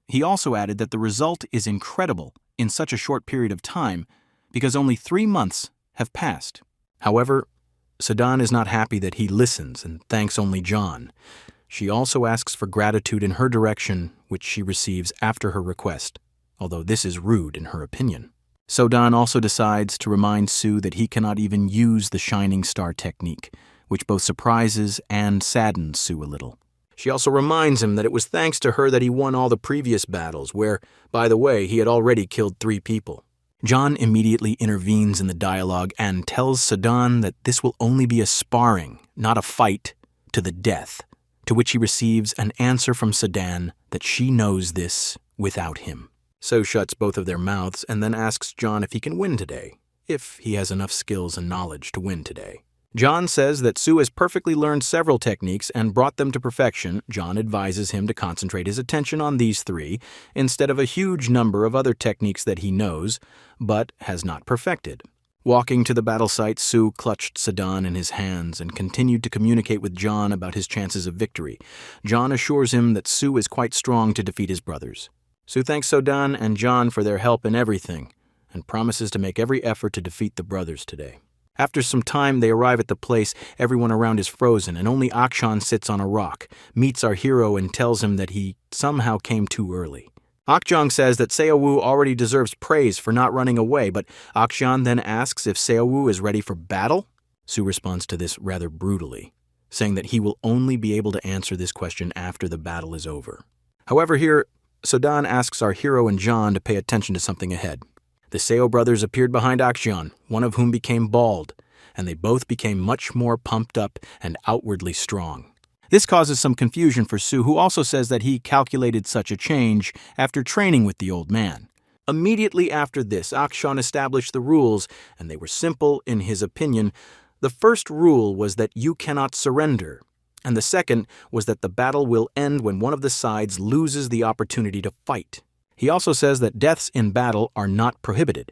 he also added that the result is incredible in such a short period of time because only 3 months have passed. However, Sedan is not happy that he listens and thanks only John. She also asks for gratitude in her direction, which she receives after her request, although this is rude in her opinion. Sodan also decides to remind Sue that he cannot even use the Shining Star technique, which both surprises and saddens Sue a little. She also reminds him that it was thanks to her that he won all the previous battles, where, by the way, he had already killed 3 people. John immediately intervenes in the dialogue and tells Sedan that this will only be a sparring, not a fight, to the death, to which he receives an answer from Sedan that she knows this without him. So shuts both of their mouths and then asks John if he can win today, if he has enough skills and knowledge to win today. John says that Sue has perfectly learned several techniques and brought them to perfection. John advises him to concentrate his attention on these 3 instead of a huge number of other techniques that he knows, but has not perfected. Walking to the battle site, Sue clutched Sedan in his hands and continued to communicate with John about his chances of victory. John assures him that Sue is quite strong to defeat his brothers. Sue thanks Sedan and John for their help in everything and promises to make every effort to defeat the brothers today. After some time, they arrive at the place. Everyone around is frozen, and only Akshan sits on a rock, meets our hero and tells him that he somehow came too early. Akjong says that Seowu already deserves praise for not running away, but Akshan then asks if Seowu is ready for battle. Sue responds to this rather brutally, saying that he will only be able to answer this question after the battle is over. However, here, Sodan asks our hero and John to pay attention to something ahead. The Seo brothers appeared behind Akshan, one of whom became bald, and they both became much more pumped up and outwardly strong. This causes some confusion for Sue, who also says that he calculated such a change after training with the old man. Immediately after this, Akshan established the rules, and they were simple in his opinion. The first rule was that you cannot surrender, and the second was that the battle will end when one of the sides loses the opportunity to fight. He also says that deaths in battle are not prohibited.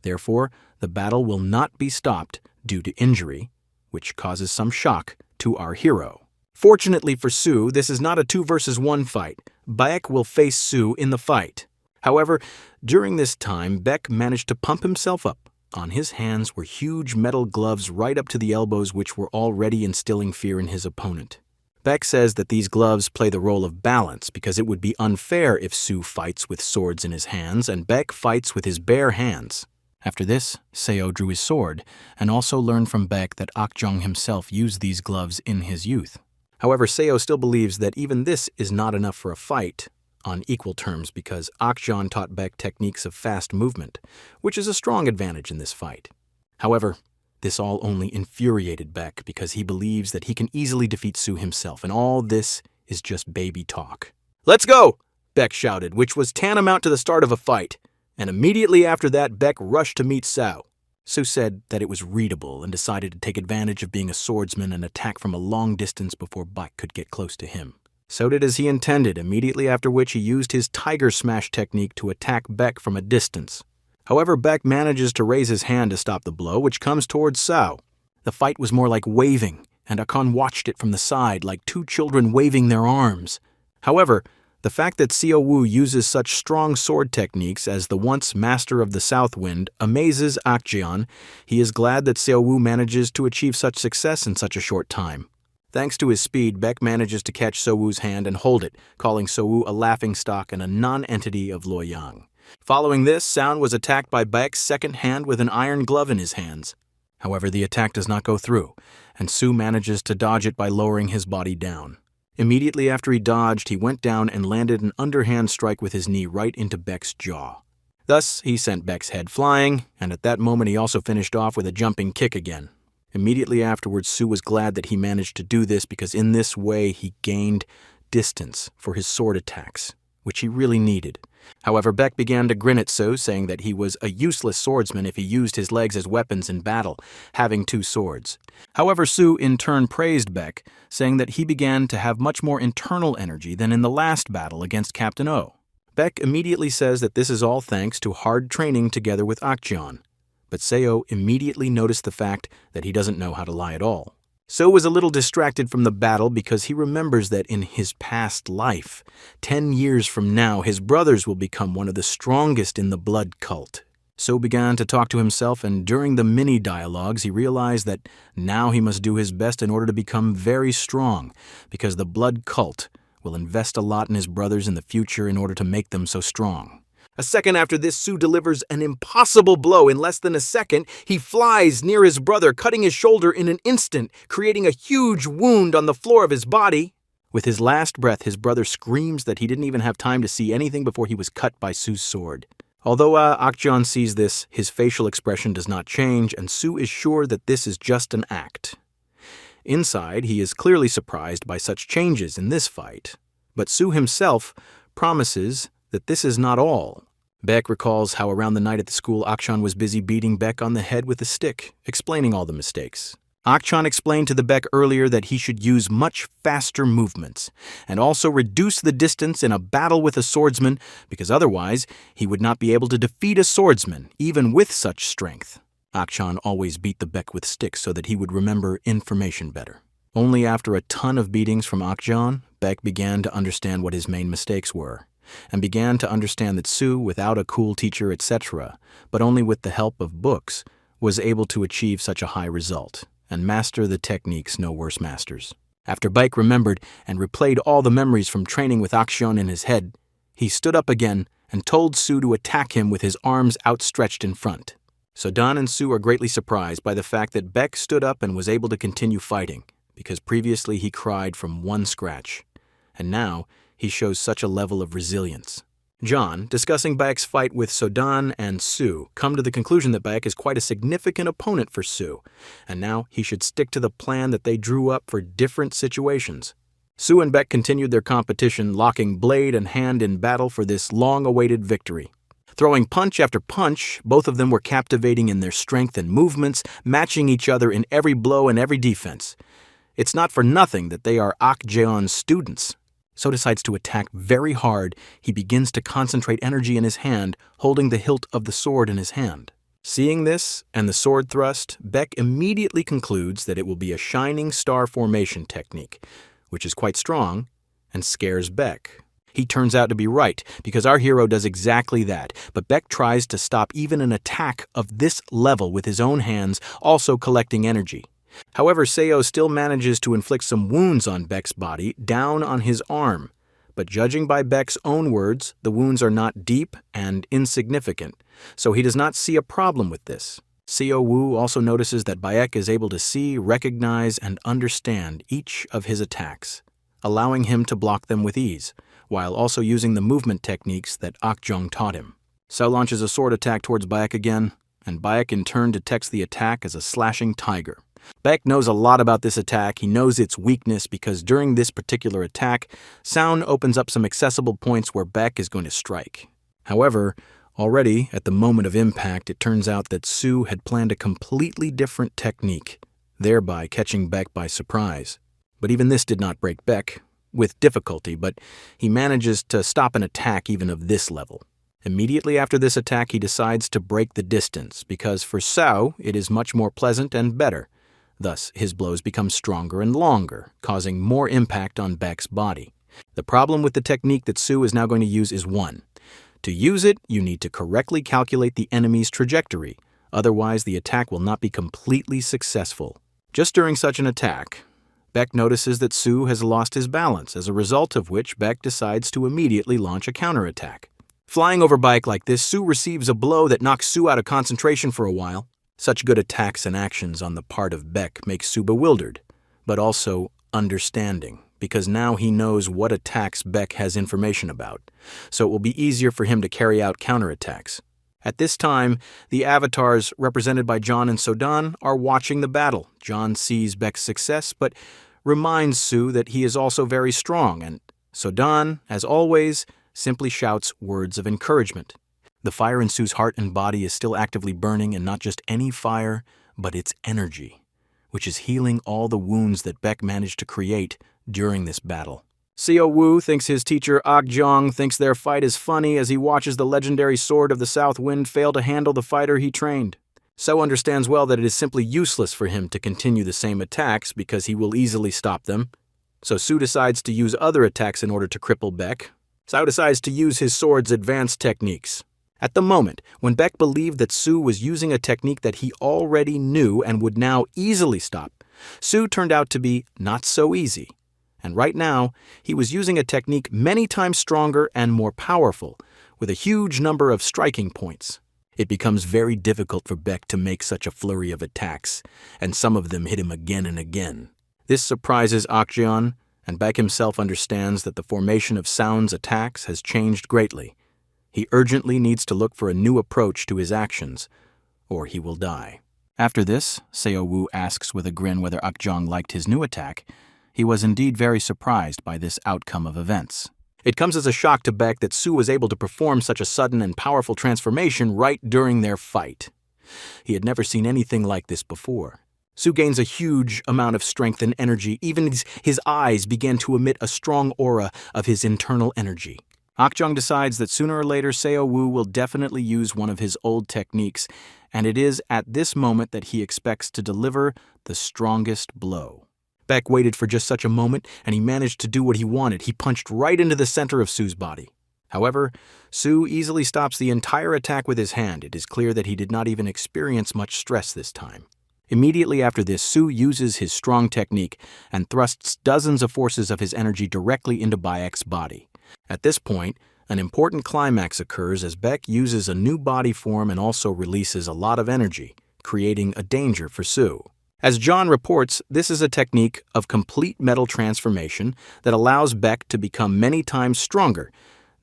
Therefore, the battle will not be stopped due to injury, which causes some shock to our hero. Fortunately for Sue, this is not a 2 versus 1 fight. Baek will face Sue in the fight. However, during this time, Baek managed to pump himself up. On his hands were huge metal gloves right up to the elbows, which were already instilling fear in his opponent. Baek says that these gloves play the role of balance because it would be unfair if Sue fights with swords in his hands and Baek fights with his bare hands. After this, Seo drew his sword and also learned from Baek that Akjong himself used these gloves in his youth. However, Seo still believes that even this is not enough for a fight on equal terms because Akjong taught Baek techniques of fast movement, which is a strong advantage in this fight. However, this all only infuriated Baek because he believes that he can easily defeat Sue himself, and all this is just baby talk. "Let's go!" Baek shouted, which was tantamount to the start of a fight, and immediately after that Baek rushed to meet Seo. Sue said that it was readable and decided to take advantage of being a swordsman and attack from a long distance before Baek could get close to him. So did as he intended, immediately after which he used his tiger smash technique to attack Baek from a distance. However, Baek manages to raise his hand to stop the blow, which comes towards Seo. The fight was more like waving, and Akon watched it from the side like two children waving their arms. However, the fact that Seo Woo uses such strong sword techniques as the once master of the South Wind amazes Akjeon. He is glad that Seo Woo manages to achieve such success in such a short time. Thanks to his speed, Baek manages to catch Seo Woo's hand and hold it, calling Seo Woo a laughingstock and a non-entity of Luoyang. Following this, Sound was attacked by Baek's second hand with an iron glove in his hands. However, the attack does not go through, and Sue manages to dodge it by lowering his body down. Immediately after he dodged, he went down and landed an underhand strike with his knee right into Baek's jaw. Thus, he sent Baek's head flying, and at that moment he also finished off with a jumping kick again. Immediately afterwards, Sue was glad that he managed to do this because in this way he gained distance for his sword attacks, which he really needed. However, Baek began to grin at Sue, saying that he was a useless swordsman if he used his legs as weapons in battle, having two swords. However, Sue in turn praised Baek, saying that he began to have much more internal energy than in the last battle against Captain O. Baek immediately says that this is all thanks to hard training together with Akjeon, but Seo immediately noticed the fact that he doesn't know how to lie at all. Seo was a little distracted from the battle because he remembers that in his past life, 10 years from now, his brothers will become one of the strongest in the blood cult. Seo began to talk to himself, and during the mini-dialogues, he realized that now he must do his best in order to become very strong, because the blood cult will invest a lot in his brothers in the future in order to make them so strong. A second after this, Sue delivers an impossible blow. In less than a second, he flies near his brother, cutting his shoulder in an instant, creating a huge wound on the floor of his body. With his last breath, his brother screams that he didn't even have time to see anything before he was cut by Sue's sword. Although Akjeon sees this, his facial expression does not change, and Sue is sure that this is just an act. Inside, he is clearly surprised by such changes in this fight, but Sue himself promises that this is not all. Baek recalls how around the night at the school, Akjeon was busy beating Baek on the head with a stick, explaining all the mistakes. Akjeon explained to the Baek earlier that he should use much faster movements, and also reduce the distance in a battle with a swordsman, because otherwise he would not be able to defeat a swordsman, even with such strength. Akjeon always beat the Baek with sticks so that he would remember information better. Only after a ton of beatings from Akjeon, Baek began to understand what his main mistakes were, and began to understand that Sue, without a cool teacher, etc., but only with the help of books, was able to achieve such a high result, and master the techniques no worse masters. After Baek remembered and replayed all the memories from training with Akjeon in his head, he stood up again and told Sue to attack him with his arms outstretched in front. So Dan and Sue are greatly surprised by the fact that Baek stood up and was able to continue fighting, because previously he cried from one scratch, and now he shows such a level of resilience. John, discussing Baek's fight with Sodan and Sue, come to the conclusion that Baek is quite a significant opponent for Sue, and now he should stick to the plan that they drew up for different situations. Sue and Baek continued their competition, locking blade and hand in battle for this long-awaited victory. Throwing punch after punch, both of them were captivating in their strength and movements, matching each other in every blow and every defense. It's not for nothing that they are Akjeon's students. So decides to attack very hard. He begins to concentrate energy in his hand, holding the hilt of the sword in his hand. Seeing this and the sword thrust, Beck immediately concludes that it will be a shining star formation technique, which is quite strong and scares Beck. He turns out to be right, because our hero does exactly that, but Beck tries to stop even an attack of this level with his own hands, also collecting energy. However, Seo still manages to inflict some wounds on Beck's body, down on his arm. But judging by Beck's own words, the wounds are not deep and insignificant, so he does not see a problem with this. Seo Wu also notices that Baek is able to see, recognize, and understand each of his attacks, allowing him to block them with ease, while also using the movement techniques that Akjong taught him. Seo launches a sword attack towards Baek again, and Baek in turn detects the attack as a slashing tiger. Beck knows a lot about this attack. He knows its weakness because during this particular attack, sound opens up some accessible points where Beck is going to strike. However, already at the moment of impact, it turns out that Su had planned a completely different technique, thereby catching Beck by surprise. But even this did not break Beck, with difficulty, but he manages to stop an attack even of this level. Immediately after this attack, he decides to break the distance, because for Sao, it is much more pleasant and better. Thus, his blows become stronger and longer, causing more impact on Beck's body. The problem with the technique that Su is now going to use is one. To use it, you need to correctly calculate the enemy's trajectory, otherwise the attack will not be completely successful. Just during such an attack, Beck notices that Su has lost his balance, as a result of which Beck decides to immediately launch a counterattack. Flying over Baek like this, Su receives a blow that knocks Su out of concentration for a while. Such good attacks and actions on the part of Beck make Su bewildered, but also understanding, because now he knows what attacks Beck has information about, so it will be easier for him to carry out counterattacks. At this time, the avatars, represented by John and Sodan, are watching the battle. John sees Beck's success, but reminds Su that he is also very strong, and Sodan, as always, simply shouts words of encouragement. The fire in Su's heart and body is still actively burning, and not just any fire, but its energy, which is healing all the wounds that Beck managed to create during this battle. Seo Wu thinks his teacher Akjong thinks their fight is funny as he watches the legendary Sword of the South Wind fail to handle the fighter he trained. Seo understands well that it is simply useless for him to continue the same attacks because he will easily stop them. So Su decides to use other attacks in order to cripple Beck. Seo decides to use his sword's advanced techniques. At the moment, when Beck believed that Su was using a technique that he already knew and would now easily stop, Su turned out to be not so easy. And right now, he was using a technique many times stronger and more powerful, with a huge number of striking points. It becomes very difficult for Beck to make such a flurry of attacks, and some of them hit him again and again. This surprises Akjeon, and Beck himself understands that the formation of Sound's attacks has changed greatly. He urgently needs to look for a new approach to his actions, or he will die. After this, Seo Wu asks with a grin whether Akjong liked his new attack. He was indeed very surprised by this outcome of events. It comes as a shock to Beck that Su was able to perform such a sudden and powerful transformation right during their fight. He had never seen anything like this before. Su gains a huge amount of strength and energy. Even his eyes began to emit a strong aura of his internal energy. Akjong decides that sooner or later Seo Wu will definitely use one of his old techniques, and it is at this moment that he expects to deliver the strongest blow. Beck waited for just such a moment, and he managed to do what he wanted. He punched right into the center of Su's body. However, Su easily stops the entire attack with his hand. It is clear that he did not even experience much stress this time. Immediately after this, Su uses his strong technique and thrusts dozens of forces of his energy directly into Bayek's body. At this point, an important climax occurs as Beck uses a new body form and also releases a lot of energy, creating a danger for Su. As John reports, this is a technique of complete metal transformation that allows Beck to become many times stronger.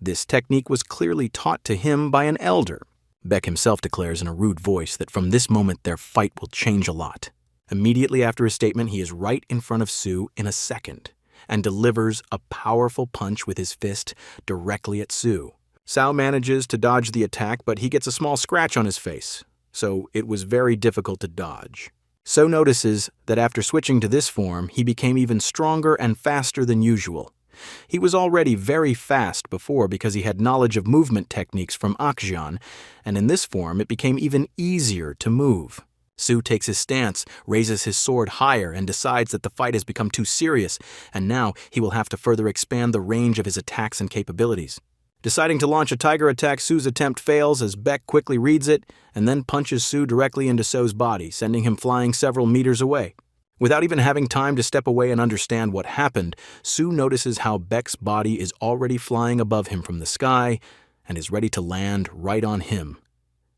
This technique was clearly taught to him by an elder. Beck himself declares in a rude voice that from this moment their fight will change a lot. Immediately after his statement, he is right in front of Su in a second, and delivers a powerful punch with his fist directly at Su. Sao manages to dodge the attack, but he gets a small scratch on his face, so it was very difficult to dodge. So notices that after switching to this form, he became even stronger and faster than usual. He was already very fast before because he had knowledge of movement techniques from Akjeon, and in this form it became even easier to move. Su takes his stance, raises his sword higher, and decides that the fight has become too serious, and now he will have to further expand the range of his attacks and capabilities. Deciding to launch a tiger attack, Su's attempt fails as Beck quickly reads it and then punches Su directly into So's body, sending him flying several meters away. Without even having time to step away and understand what happened, Su notices how Beck's body is already flying above him from the sky and is ready to land right on him.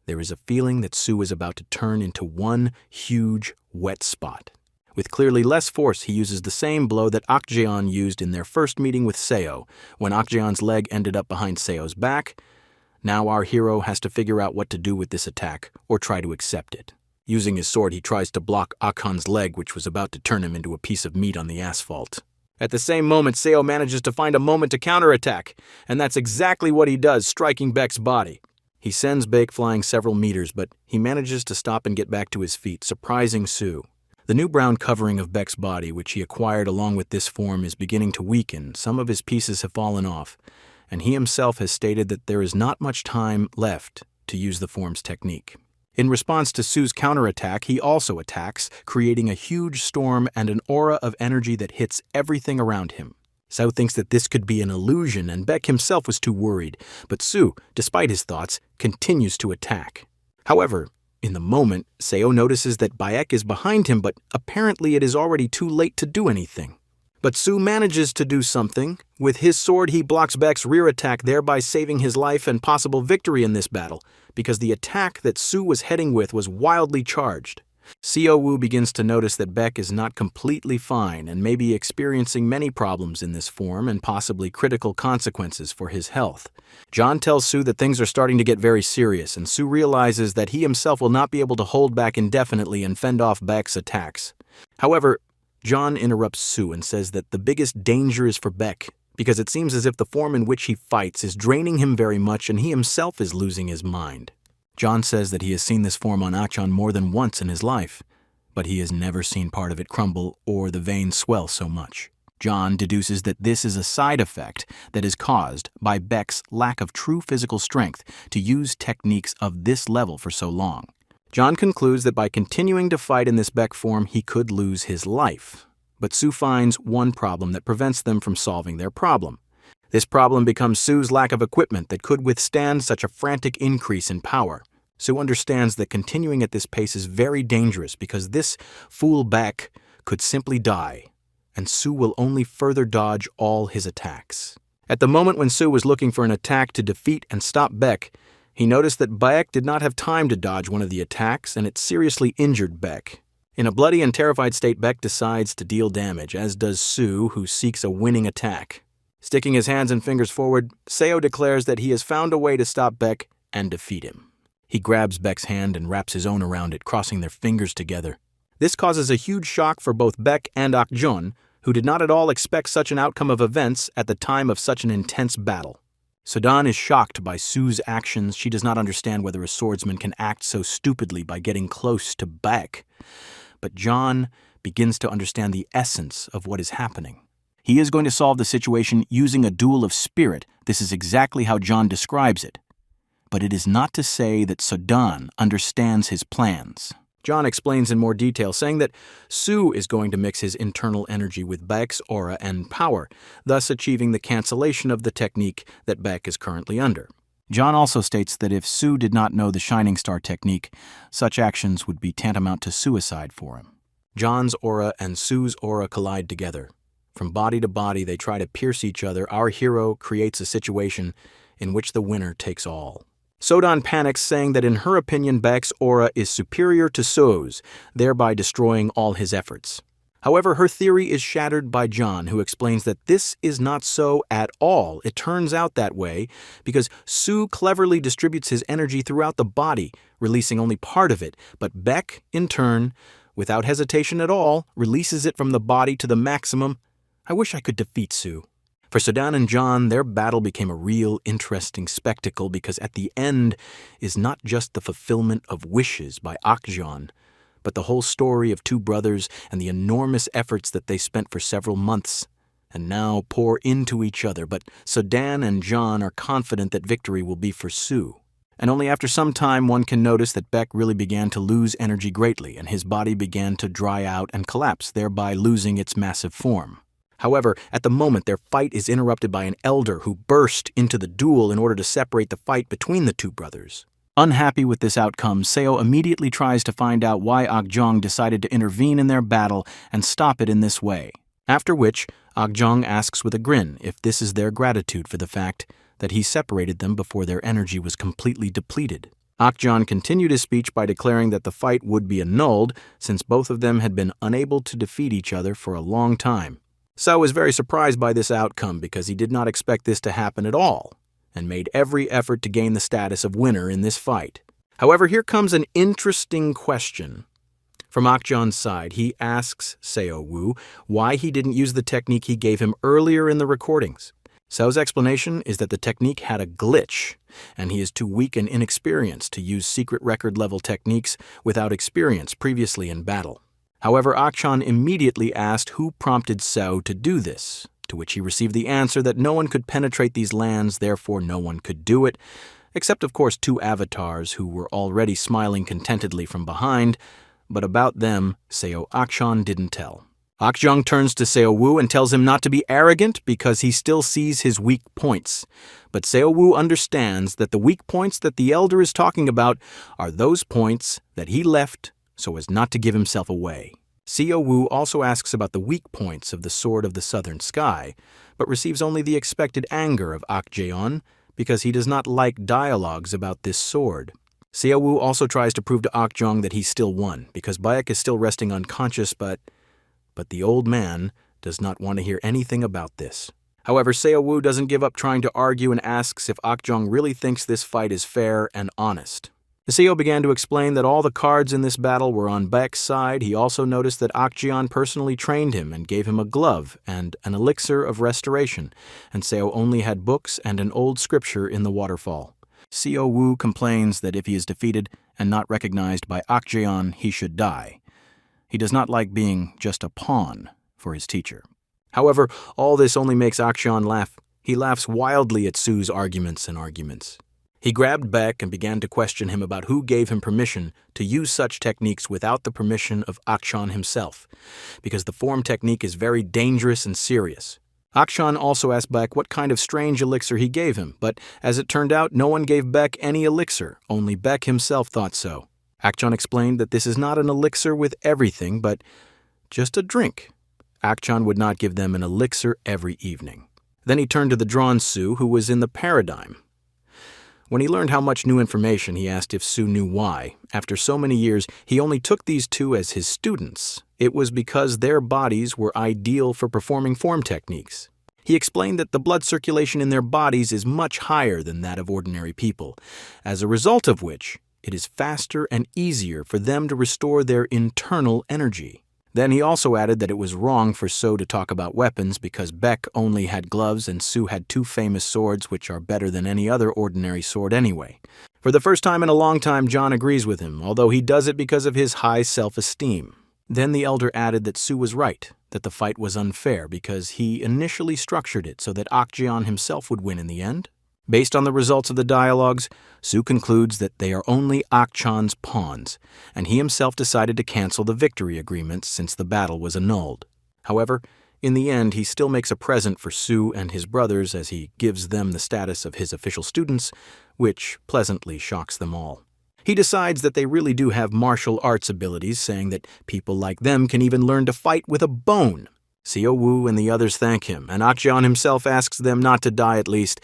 There is a feeling that Su is about to turn into one huge wet spot. With clearly less force, he uses the same blow that Akjeon used in their first meeting with Seo, when Akjeon's leg ended up behind Seo's back. Now our hero has to figure out what to do with this attack, or try to accept it. Using his sword, he tries to block Akon's leg, which was about to turn him into a piece of meat on the asphalt. At the same moment, Seo manages to find a moment to counterattack, and that's exactly what he does, striking Beck's body. He sends Beck flying several meters, but he manages to stop and get back to his feet, surprising Su. The new brown covering of Beck's body, which he acquired along with this form, is beginning to weaken. Some of his pieces have fallen off, and he himself has stated that there is not much time left to use the form's technique. In response to Su's counterattack, he also attacks, creating a huge storm and an aura of energy that hits everything around him. Seo thinks that this could be an illusion, and Beck himself was too worried, but Su, despite his thoughts, continues to attack. However, in the moment, Seo notices that Bayek is behind him, but apparently it is already too late to do anything. But Su manages to do something. With his sword, he blocks Beck's rear attack, thereby saving his life and possible victory in this battle, because the attack that Su was heading with was wildly charged. Seo Wu begins to notice that Beck is not completely fine and may be experiencing many problems in this form and possibly critical consequences for his health. John tells Su that things are starting to get very serious, and Su realizes that he himself will not be able to hold back indefinitely and fend off Beck's attacks. However, John interrupts Su and says that the biggest danger is for Beck, because it seems as if the form in which he fights is draining him very much and he himself is losing his mind. John says that he has seen this form on Akjeon more than once in his life, but he has never seen part of it crumble or the veins swell so much. John deduces that this is a side effect that is caused by Beck's lack of true physical strength to use techniques of this level for so long. John concludes that by continuing to fight in this Beck form, he could lose his life. But Su finds one problem that prevents them from solving their problem. This problem becomes Su's lack of equipment that could withstand such a frantic increase in power. Su understands that continuing at this pace is very dangerous because this fool Beck could simply die, and Su will only further dodge all his attacks. At the moment when Su was looking for an attack to defeat and stop Beck, he noticed that Beck did not have time to dodge one of the attacks, and it seriously injured Beck. In a bloody and terrified state, Beck decides to deal damage, as does Su, who seeks a winning attack. Sticking his hands and fingers forward, Seo declares that he has found a way to stop Beck and defeat him. He grabs Beck's hand and wraps his own around it, crossing their fingers together. This causes a huge shock for both Beck and Akjeon, who did not at all expect such an outcome of events at the time of such an intense battle. Sodan is shocked by Su's actions. She does not understand whether a swordsman can act so stupidly by getting close to Beck. But John begins to understand the essence of what is happening. He is going to solve the situation using a duel of spirit. This is exactly how John describes it. But it is not to say that Sodan understands his plans. John explains in more detail, saying that Su is going to mix his internal energy with Beck's aura and power, thus achieving the cancellation of the technique that Beck is currently under. John also states that if Su did not know the Shining Star technique, such actions would be tantamount to suicide for him. John's aura and Su's aura collide together. From body to body, they try to pierce each other. Our hero creates a situation in which the winner takes all. Sodan panics, saying that in her opinion, Beck's aura is superior to Su's, thereby destroying all his efforts. However, her theory is shattered by John, who explains that this is not so at all. It turns out that way because Su cleverly distributes his energy throughout the body, releasing only part of it, but Beck, in turn, without hesitation at all, releases it from the body to the maximum. I wish I could defeat Su. For Sodan and John, their battle became a real interesting spectacle because at the end is not just the fulfillment of wishes by Akjeon, but the whole story of two brothers and the enormous efforts that they spent for several months. and now pour into each other, but Sudan and John are confident that victory will be for Sue. And only after some time one can notice that Beck really began to lose energy greatly, and his body began to dry out and collapse, thereby losing its massive form. However, at the moment their fight is interrupted by an elder who burst into the duel in order to separate the fight between the two brothers. Unhappy with this outcome, Seo immediately tries to find out why Okjong decided to intervene in their battle and stop it in this way. After which, Okjong asks with a grin if this is their gratitude for the fact that he separated them before their energy was completely depleted. Okjong continued his speech by declaring that the fight would be annulled since both of them had been unable to defeat each other for a long time. Seo was very surprised by this outcome because he did not expect this to happen at all, and made every effort to gain the status of winner in this fight. However, here comes an interesting question. From Okjong's side, he asks Seo Woo why he didn't use the technique he gave him earlier in the recordings. Seo's explanation is that the technique had a glitch, and he is too weak and inexperienced to use secret record-level techniques without experience previously in battle. However, Okjong immediately asked who prompted Seo to do this, to which he received the answer that no one could penetrate these lands, therefore no one could do it, except of course 2 avatars who were already smiling contentedly from behind, but about them, Seo Okjong didn't tell. Okjong turns to Seo Woo and tells him not to be arrogant because he still sees his weak points. But Seo Woo understands that the weak points that the elder is talking about are those points that he left so as not to give himself away. Seo Woo also asks about the weak points of the Sword of the Southern Sky, but receives only the expected anger of Okjeon because he does not like dialogues about this sword. Seo Woo also tries to prove to Okjong that he still won, because Baek is still resting unconscious, but the old man does not want to hear anything about this. However, Seo Woo doesn't give up trying to argue and asks if Okjong really thinks this fight is fair and honest. Seo began to explain that all the cards in this battle were on Baek's side. He also noticed that Okjeon personally trained him and gave him a glove and an elixir of restoration, and Seo only had books and an old scripture in the waterfall. Seo Woo complains that if he is defeated and not recognized by Okjeon, he should die. He does not like being just a pawn for his teacher. However, all this only makes Okjeon laugh. He laughs wildly at Sue's arguments. He grabbed Baek and began to question him about who gave him permission to use such techniques without the permission of Okjeon himself, because the form technique is very dangerous and serious. Okjeon also asked Baek what kind of strange elixir he gave him, but as it turned out, no one gave Baek any elixir, only Baek himself thought so. Okjeon explained that this is not an elixir with everything, but just a drink. Okjeon would not give them an elixir every evening. Then he turned to the drawn Sue, who was in the paradigm. When he learned how much new information, he asked if Sue knew why. After so many years, he only took these 2 as his students. It was because their bodies were ideal for performing form techniques. He explained that the blood circulation in their bodies is much higher than that of ordinary people, as a result of which it is faster and easier for them to restore their internal energy. Then he also added that it was wrong for Seo to talk about weapons because Baek only had gloves and Sue had 2 famous swords which are better than any other ordinary sword anyway. For the first time in a long time, John agrees with him, although he does it because of his high self-esteem. Then the elder added that Sue was right, that the fight was unfair because he initially structured it so that Okjeon himself would win in the end. Based on the results of the dialogues, Sue concludes that they are only Okjeon's pawns, and he himself decided to cancel the victory agreement since the battle was annulled. However, in the end, he still makes a present for Sue and his brothers as he gives them the status of his official students, which pleasantly shocks them all. He decides that they really do have martial arts abilities, saying that people like them can even learn to fight with a bone. Seo Woo and the others thank him, and Okjeon himself asks them not to die at least,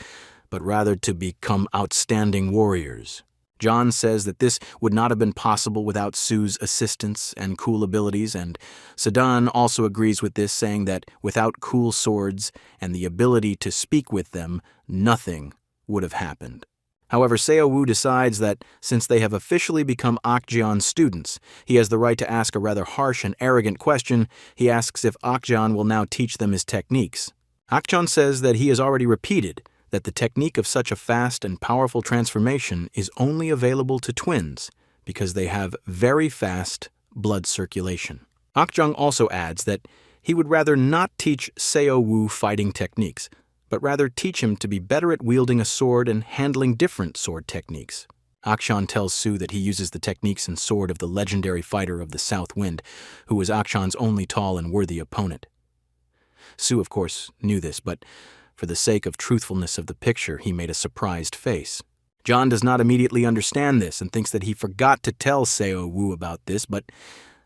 but rather to become outstanding warriors. John says that this would not have been possible without Sue's assistance and cool abilities, and Sudan also agrees with this, saying that without cool swords and the ability to speak with them, nothing would have happened. However, Seo Woo decides that since they have officially become Okjeon's students, he has the right to ask a rather harsh and arrogant question. He asks if Okjeon will now teach them his techniques. Okjeon says that he has already repeated that the technique of such a fast and powerful transformation is only available to twins because they have very fast blood circulation. Okjeon also adds that he would rather not teach Seo Wu fighting techniques, but rather teach him to be better at wielding a sword and handling different sword techniques. Akshan tells Su that he uses the techniques and sword of the legendary fighter of the South Wind, who was Akshan's only tall and worthy opponent. Su, of course, knew this, but for the sake of truthfulness of the picture, he made a surprised face. John does not immediately understand this and thinks that he forgot to tell Seo Wu about this, but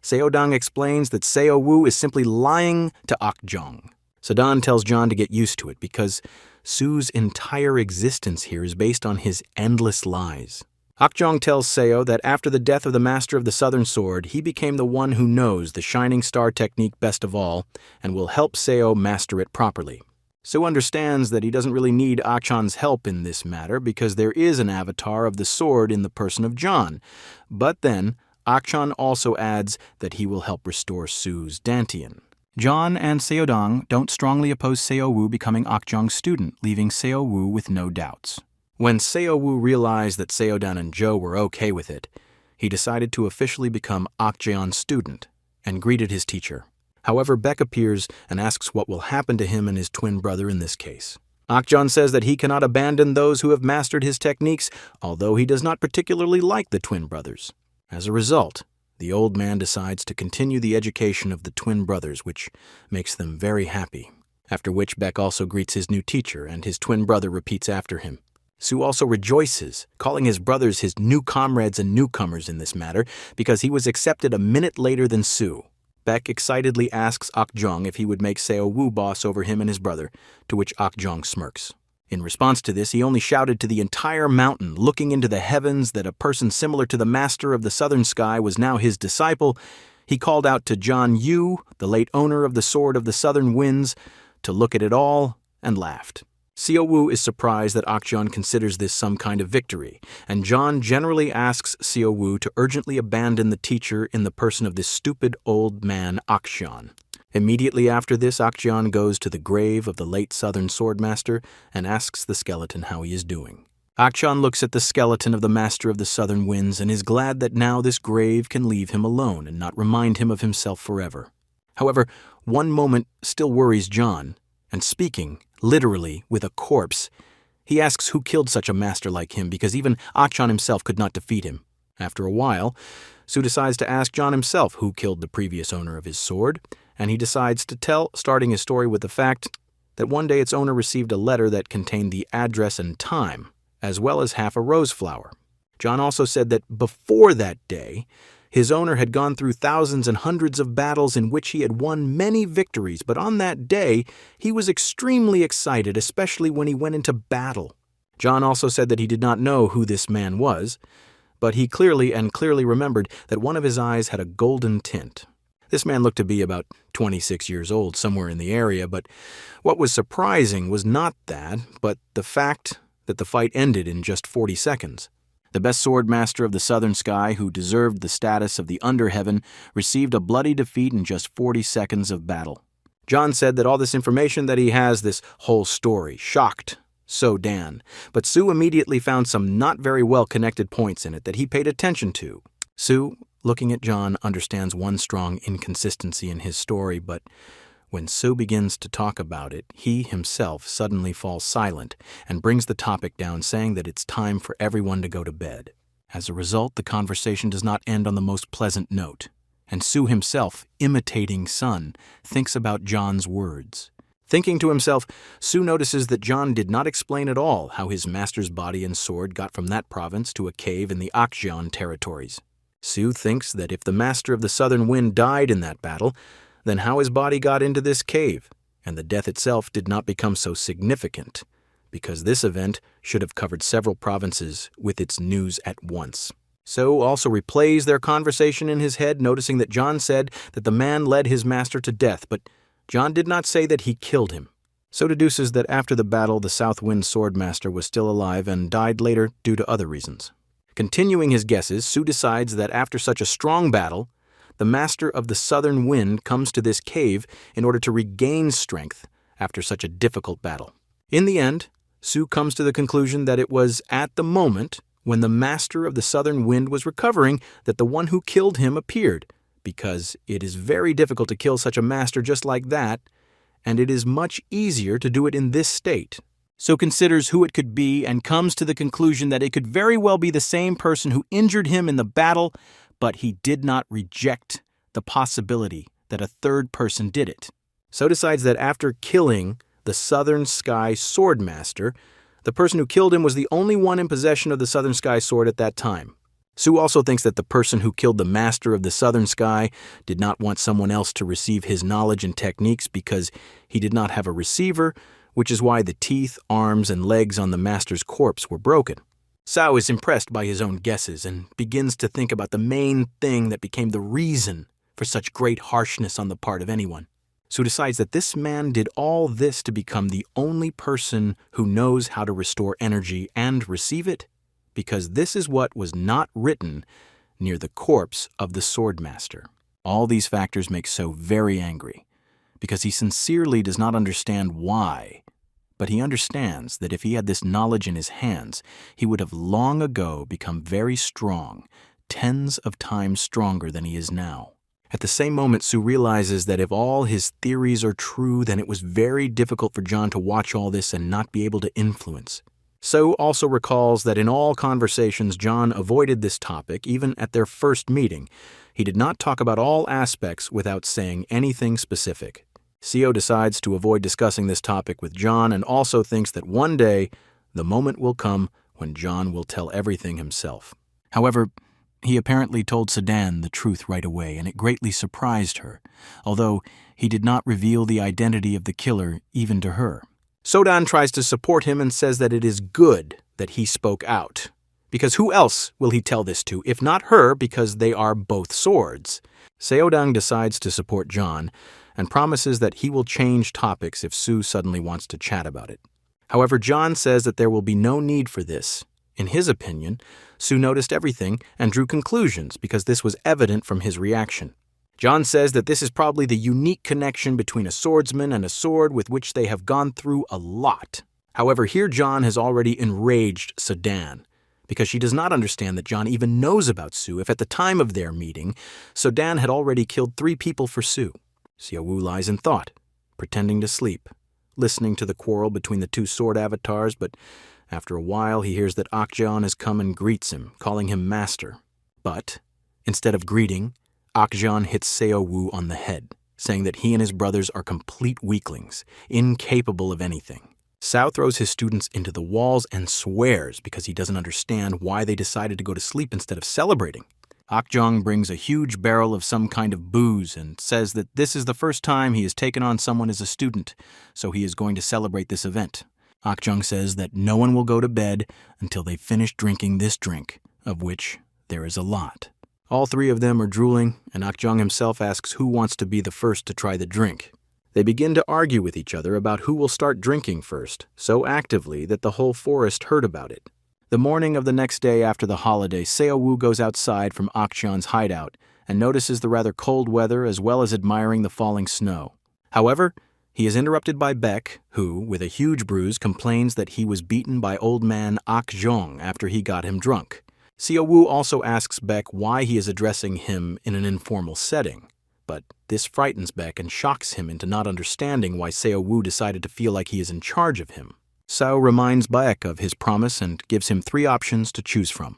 Seo Dang explains that Seo Wu is simply lying to Akjong. Sedan tells John to get used to it because Su's entire existence here is based on his endless lies. Akjong tells Seo that after the death of the Master of the Southern Sword, he became the one who knows the Shining Star technique best of all and will help Seo master it properly. Su understands that he doesn't really need Akchan's help in this matter because there is an avatar of the sword in the person of John. But then, Akchan also adds that he will help restore Su's Dantian. John and Seodong don't strongly oppose Seo Wu becoming Akjong's student, leaving Seo Wu with no doubts. When Seo Wu realized that Seodan and Zhou were okay with it, he decided to officially become Akjeon's student and greeted his teacher. However, Beck appears and asks what will happen to him and his twin brother in this case. Akjeon says that he cannot abandon those who have mastered his techniques, although he does not particularly like the twin brothers. As a result, the old man decides to continue the education of the twin brothers, which makes them very happy. After which, Beck also greets his new teacher, and his twin brother repeats after him. Su also rejoices, calling his brothers his new comrades and newcomers in this matter, because he was accepted a minute later than Su. Beck excitedly asks Akjong if he would make Seo Wu boss over him and his brother, to which Akjong smirks. In response to this, he only shouted to the entire mountain, looking into the heavens, that a person similar to the Master of the Southern Sky was now his disciple. He called out to John Yu, the late owner of the Sword of the Southern Winds, to look at it all, and laughed. Seo Wu is surprised that Akjeon considers this some kind of victory, and John generally asks Seo Wu to urgently abandon the teacher in the person of this stupid old man Akjeon. Immediately after this, Akjeon goes to the grave of the late Southern Swordmaster and asks the skeleton how he is doing. Akjeon looks at the skeleton of the Master of the Southern Winds and is glad that now this grave can leave him alone and not remind him of himself forever. However, one moment still worries John, and speaking, literally, with a corpse, he asks who killed such a master like him because even Akjeon himself could not defeat him. After a while, Su decides to ask John himself who killed the previous owner of his sword, and he decides to tell, starting his story with the fact that one day its owner received a letter that contained the address and time, as well as half a rose flower. John also said that before that day, his owner had gone through thousands and hundreds of battles in which he had won many victories, but on that day, he was extremely excited, especially when he went into battle. John also said that he did not know who this man was, but he clearly remembered that one of his eyes had a golden tint. This man looked to be about 26 years old, somewhere in the area, but what was surprising was not that, but the fact that the fight ended in just 40 seconds. The best sword master of the Southern Sky, who deserved the status of the Underheaven, received a bloody defeat in just 40 seconds of battle. John said that all this information that he has, this whole story, shocked Dan, but Su immediately found some not very well-connected points in it that he paid attention to. Su, looking at John, understands one strong inconsistency in his story, but when Su begins to talk about it, he himself suddenly falls silent and brings the topic down, saying that it's time for everyone to go to bed. As a result, the conversation does not end on the most pleasant note, and Su himself, imitating Sun, thinks about John's words. Thinking to himself, Su notices that John did not explain at all how his master's body and sword got from that province to a cave in the Akjeon territories. Su thinks that if the Master of the Southern Wind died in that battle, then how his body got into this cave, and the death itself did not become so significant, because this event should have covered several provinces with its news at once. So also replays their conversation in his head, noticing that John said that the man led his master to death, but John did not say that he killed him. So deduces that after the battle, the South Wind Swordmaster was still alive and died later due to other reasons. Continuing his guesses, Su decides that after such a strong battle, the Master of the Southern Wind comes to this cave in order to regain strength after such a difficult battle. In the end, Su comes to the conclusion that it was at the moment when the Master of the Southern Wind was recovering that the one who killed him appeared, because it is very difficult to kill such a master just like that, and it is much easier to do it in this state. Su considers who it could be and comes to the conclusion that it could very well be the same person who injured him in the battle, but he did not reject the possibility that a third person did it. Su decides that after killing the Southern Sky Swordmaster, the person who killed him was the only one in possession of the Southern Sky Sword at that time. Su also thinks that the person who killed the master of the Southern Sky did not want someone else to receive his knowledge and techniques because he did not have a receiver, which is why the teeth, arms, and legs on the master's corpse were broken. Su is impressed by his own guesses and begins to think about the main thing that became the reason for such great harshness on the part of anyone. Su decides that this man did all this to become the only person who knows how to restore energy and receive it, because this is what was not written near the corpse of the Swordmaster. All these factors make Su very angry, because he sincerely does not understand why, but he understands that if he had this knowledge in his hands, he would have long ago become very strong, tens of times stronger than he is now. At the same moment, Su realizes that if all his theories are true, then it was very difficult for John to watch all this and not be able to influence. Su also recalls that in all conversations, John avoided this topic, even at their first meeting. He did not talk about all aspects without saying anything specific. Seo decides to avoid discussing this topic with John and also thinks that one day the moment will come when John will tell everything himself. However, he apparently told Sedan the truth right away, and it greatly surprised her, although he did not reveal the identity of the killer even to her. Sodan tries to support him and says that it is good that he spoke out, because who else will he tell this to, if not her, because they are both swords? Seodang decides to support John and promises that he will change topics if Su suddenly wants to chat about it. However, John says that there will be no need for this. In his opinion, Su noticed everything and drew conclusions because this was evident from his reaction. John says that this is probably the unique connection between a swordsman and a sword with which they have gone through a lot. However, here John has already enraged Sedan, because she does not understand that John even knows about Su if at the time of their meeting, Sedan had already killed 3 people for Su. Xiaowu lies in thought, pretending to sleep, listening to the quarrel between the 2 sword avatars, but after a while he hears that Akjeon has come and greets him, calling him master. But, instead of greeting, Akjeon hits Seowu on the head, saying that he and his brothers are complete weaklings, incapable of anything. Sao throws his students into the walls and swears because he doesn't understand why they decided to go to sleep instead of celebrating. Akjeong brings a huge barrel of some kind of booze and says that this is the first time he has taken on someone as a student, so he is going to celebrate this event. Akjeong says that no one will go to bed until they finish drinking this drink, of which there is a lot. All 3 of them are drooling, and Akjeong himself asks who wants to be the first to try the drink. They begin to argue with each other about who will start drinking first, so actively that the whole forest heard about it. The morning of the next day after the holiday, Seowu goes outside from Akjeon's hideout and notices the rather cold weather as well as admiring the falling snow. However, he is interrupted by Beck, who, with a huge bruise, complains that he was beaten by old man Akjeong after he got him drunk. Seowu also asks Beck why he is addressing him in an informal setting, but this frightens Beck and shocks him into not understanding why Seowu decided to feel like he is in charge of him. Sao reminds Beck of his promise and gives him 3 options to choose from.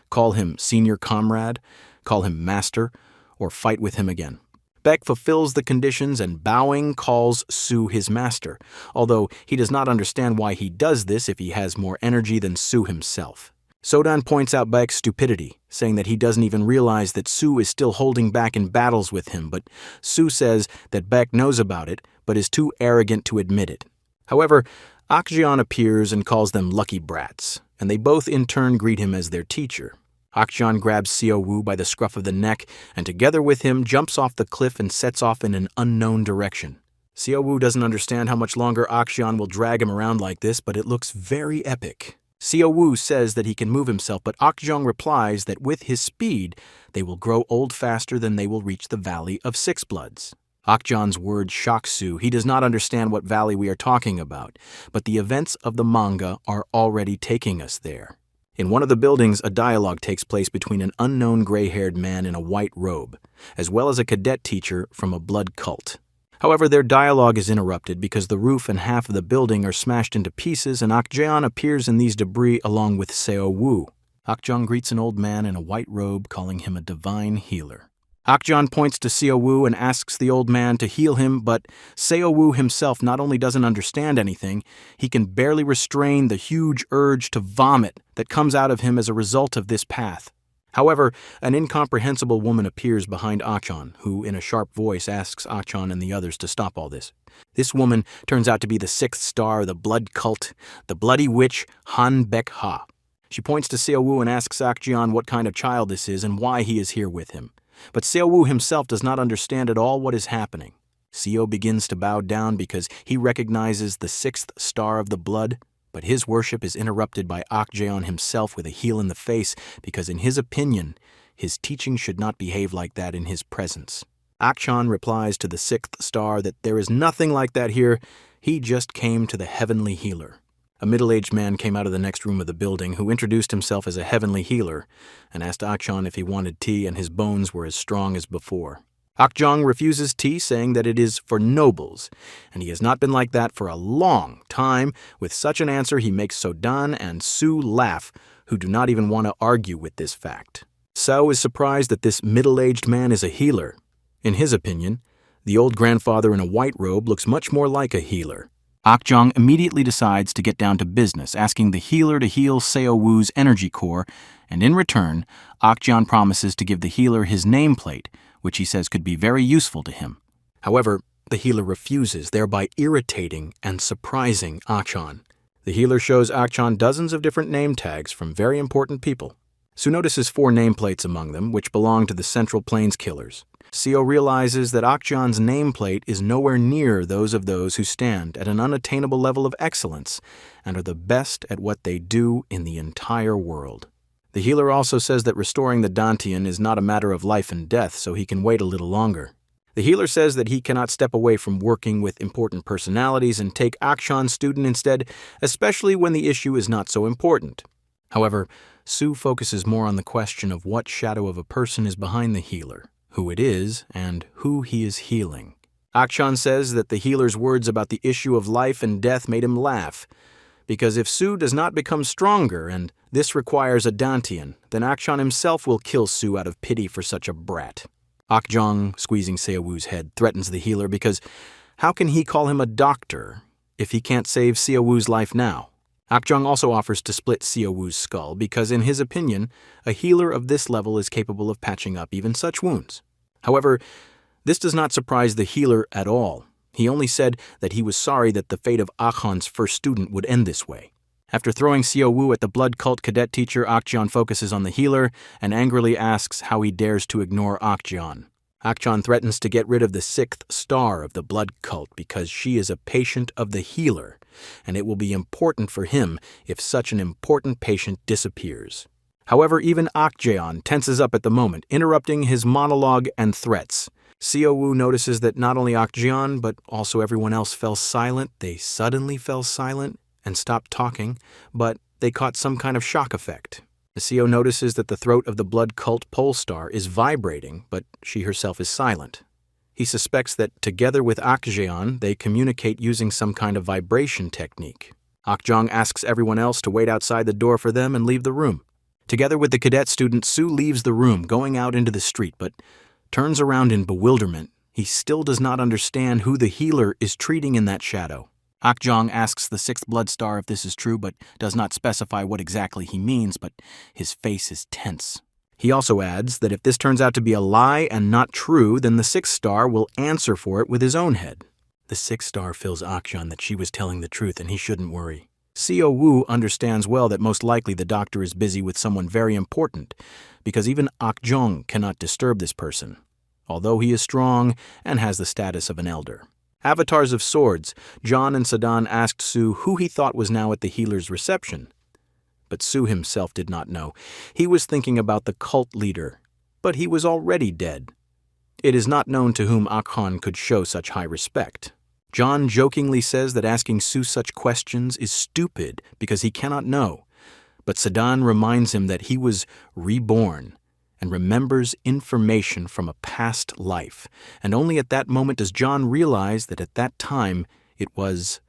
Call him senior comrade, call him master, or fight with him again. Beck fulfills the conditions and bowing calls Su his master, although he does not understand why he does this if he has more energy than Su himself. Sodan points out Beck's stupidity, saying that he doesn't even realize that Su is still holding back in battles with him, but Su says that Beck knows about it, but is too arrogant to admit it. However, Akjeon appears and calls them lucky brats, and they both in turn greet him as their teacher. Akjeon grabs Seowu by the scruff of the neck, and together with him jumps off the cliff and sets off in an unknown direction. Seowu doesn't understand how much longer Akjeon will drag him around like this, but it looks very epic. Seowu says that he can move himself, but Akjeong replies that with his speed, they will grow old faster than they will reach the Valley of Six Bloods. Akjeon's words shock Su. He does not understand what valley we are talking about, but the events of the manga are already taking us there. In one of the buildings, a dialogue takes place between an unknown gray-haired man in a white robe, as well as a cadet teacher from a blood cult. However, their dialogue is interrupted because the roof and half of the building are smashed into pieces and Akjeon appears in these debris along with Seo Woo. Akjeon greets an old man in a white robe, calling him a divine healer. Akjeon points to Seo Woo and asks the old man to heal him, but Seo Woo himself not only doesn't understand anything, he can barely restrain the huge urge to vomit that comes out of him as a result of this path. However, an incomprehensible woman appears behind Akjeon, who in a sharp voice asks Akjeon and the others to stop all this. This woman turns out to be the 6th star of the blood cult, the bloody witch Han Baek-ha. She points to Seo Woo and asks Akjeon what kind of child this is and why he is here with him. But Seo Woo himself does not understand at all what is happening. Seo begins to bow down because he recognizes the 6th star of the blood, but his worship is interrupted by Akjeon himself with a heel in the face because in his opinion, his teaching should not behave like that in his presence. Akjeon replies to the 6th star that there is nothing like that here, he just came to the heavenly healer. A middle-aged man came out of the next room of the building who introduced himself as a heavenly healer and asked Akjeon if he wanted tea and his bones were as strong as before. Akjeon refuses tea, saying that it is for nobles, and he has not been like that for a long time. With such an answer, he makes Sodan and Sue laugh, who do not even want to argue with this fact. Seo is surprised that this middle-aged man is a healer. In his opinion, the old grandfather in a white robe looks much more like a healer. Akjeon immediately decides to get down to business, asking the healer to heal Seo Woo's energy core, and in return, Akjeon promises to give the healer his nameplate, which he says could be very useful to him. However, the healer refuses, thereby irritating and surprising Akjeon. The healer shows Akjeon dozens of different name tags from very important people. Sue notices 4 nameplates among them, which belong to the Central Plains Killers. Seo realizes that Akjeon's nameplate is nowhere near those of those who stand at an unattainable level of excellence and are the best at what they do in the entire world. The healer also says that restoring the Dantian is not a matter of life and death, so he can wait a little longer. The healer says that he cannot step away from working with important personalities and take Akjeon's student instead, especially when the issue is not so important. However, Sue focuses more on the question of what shadow of a person is behind the healer, who it is, and who he is healing. Akjeon says that the healer's words about the issue of life and death made him laugh, because if Sue does not become stronger and this requires a Dantian, then Akjeon himself will kill Sue out of pity for such a brat. Akjeon, squeezing Seo Woo's head, threatens the healer because how can he call him a doctor if he can't save Seo Woo's life now? Akjeon also offers to split Seo Woo's skull because, in his opinion, a healer of this level is capable of patching up even such wounds. However, this does not surprise the healer at all. He only said that he was sorry that the fate of Akjeon's first student would end this way. After throwing Seo Woo at the blood cult cadet teacher, Akjeon focuses on the healer and angrily asks how he dares to ignore Akjeon. Akjeon threatens to get rid of the 6th star of the blood cult because she is a patient of the healer, and it will be important for him if such an important patient disappears. However, even Akjeon tenses up at the moment, interrupting his monologue and threats. Seo Woo notices that not only Akjeon, but also everyone else fell silent. They suddenly fell silent and stopped talking, but they caught some kind of shock effect. Seo notices that the throat of the blood cult pole star is vibrating, but she herself is silent. He suspects that together with Akjeon, they communicate using some kind of vibration technique. Akjeon asks everyone else to wait outside the door for them and leave the room. Together with the cadet student, Sue leaves the room, going out into the street, but turns around in bewilderment. He still does not understand who the healer is treating in that shadow. Akjeon asks the 6th blood star if this is true, but does not specify what exactly he means, but his face is tense. He also adds that if this turns out to be a lie and not true, then the 6th star will answer for it with his own head. The 6th star fills Akjeon that she was telling the truth and he shouldn't worry. Seo Woo understands well that most likely the doctor is busy with someone very important, because even Akjeon cannot disturb this person, although he is strong and has the status of an elder. Avatars of Swords, John and Sadan asked Sue who he thought was now at the healer's reception. But Sue himself did not know. He was thinking about the cult leader, but he was already dead. It is not known to whom Akjeon could show such high respect. John jokingly says that asking Sue such questions is stupid because he cannot know. But Sedan reminds him that he was reborn and remembers information from a past life, and only at that moment does John realize that at that time it was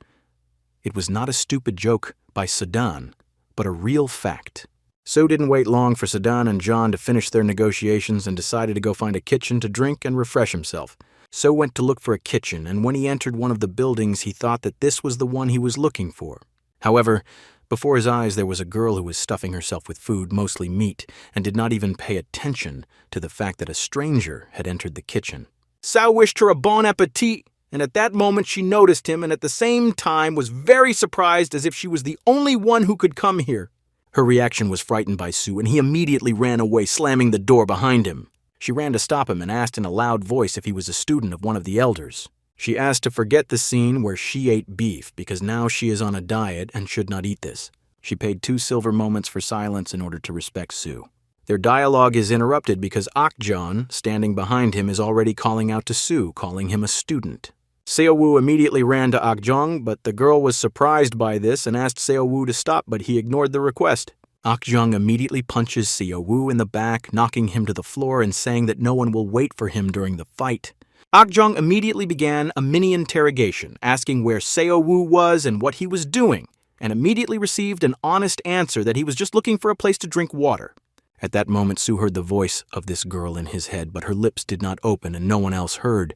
not a stupid joke by Sedan, but a real fact. So didn't wait long for Sedan and John to finish their negotiations and decided to go find a kitchen to drink and refresh himself. So went to look for a kitchen, and when he entered one of the buildings, he thought that this was the one he was looking for. However, before his eyes there was a girl who was stuffing herself with food, mostly meat, and did not even pay attention to the fact that a stranger had entered the kitchen. Sao wished her a bon appetit, and at that moment she noticed him and at the same time was very surprised as if she was the only one who could come here. Her reaction was frightened by Sue, and he immediately ran away, slamming the door behind him. She ran to stop him and asked in a loud voice if he was a student of one of the elders. She asked to forget the scene where she ate beef because now she is on a diet and should not eat this. She paid 2 silver moments for silence in order to respect Sue. Their dialogue is interrupted because Akjong, standing behind him, is already calling out to Sue, calling him a student. Seowoo immediately ran to Akjong, but the girl was surprised by this and asked Seowoo to stop, but he ignored the request. Akjong immediately punches Seowoo in the back, knocking him to the floor and saying that no one will wait for him during the fight. Akjong immediately began a mini-interrogation, asking where Seowoo was and what he was doing, and immediately received an honest answer that he was just looking for a place to drink water. At that moment, Sue heard the voice of this girl in his head, but her lips did not open and no one else heard.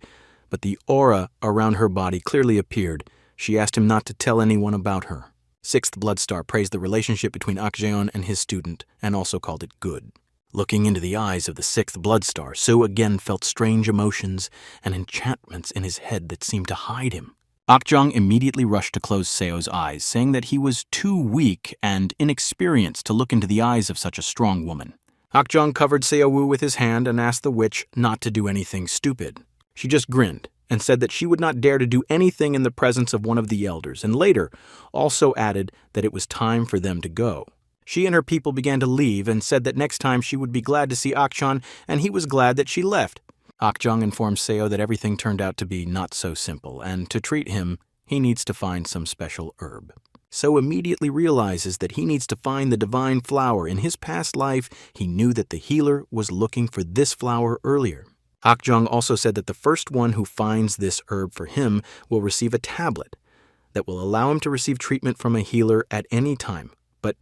But the aura around her body clearly appeared. She asked him not to tell anyone about her. 6th Bloodstar praised the relationship between Akjeon and his student, and also called it good. Looking into the eyes of the 6th Bloodstar, Sue again felt strange emotions and enchantments in his head that seemed to hide him. Akjong immediately rushed to close Seo's eyes, saying that he was too weak and inexperienced to look into the eyes of such a strong woman. Akjong covered Seowoo with his hand and asked the witch not to do anything stupid. She just grinned and said that she would not dare to do anything in the presence of one of the elders, and later also added that it was time for them to go. She and her people began to leave and said that next time she would be glad to see Akjong, and he was glad that she left. Akjong informed Seo that everything turned out to be not so simple, and to treat him, he needs to find some special herb. So immediately realizes that he needs to find the divine flower. In his past life, he knew that the healer was looking for this flower earlier. Akjong also said that the first one who finds this herb for him will receive a tablet that will allow him to receive treatment from a healer at any time. But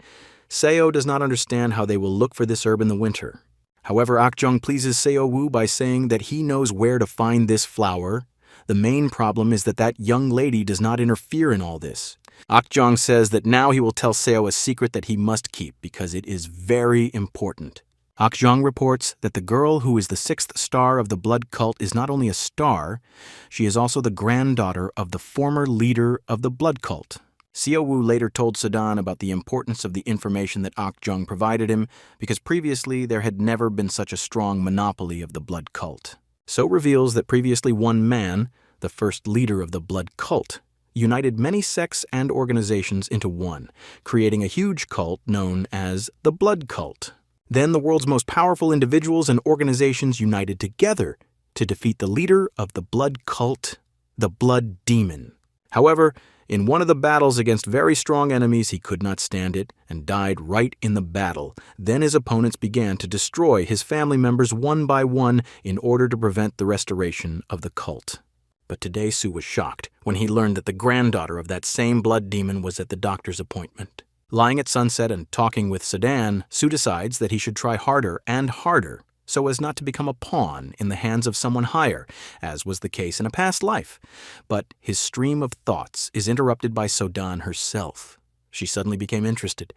Seo does not understand how they will look for this herb in the winter. However, Akjong pleases Seo-woo by saying that he knows where to find this flower. The main problem is that that young lady does not interfere in all this. Akjong says that now he will tell Seo a secret that he must keep because it is very important. Akjong reports that the girl who is the 6th star of the blood cult is not only a star, she is also the granddaughter of the former leader of the blood cult. Seo-woo later told Sedan about the importance of the information that Akjong provided him because previously there had never been such a strong monopoly of the blood cult. So reveals that previously one man, the first leader of the blood cult, united many sects and organizations into one, creating a huge cult known as the blood cult. Then the world's most powerful individuals and organizations united together to defeat the leader of the blood cult, the blood demon. However, in one of the battles against very strong enemies, he could not stand it and died right in the battle. Then his opponents began to destroy his family members one by one in order to prevent the restoration of the cult. But today Sue was shocked when he learned that the granddaughter of that same blood demon was at the doctor's appointment. Lying at sunset and talking with Sedan, Sue decides that he should try harder and harder so as not to become a pawn in the hands of someone higher, as was the case in a past life. But his stream of thoughts is interrupted by Sodan herself. She suddenly became interested.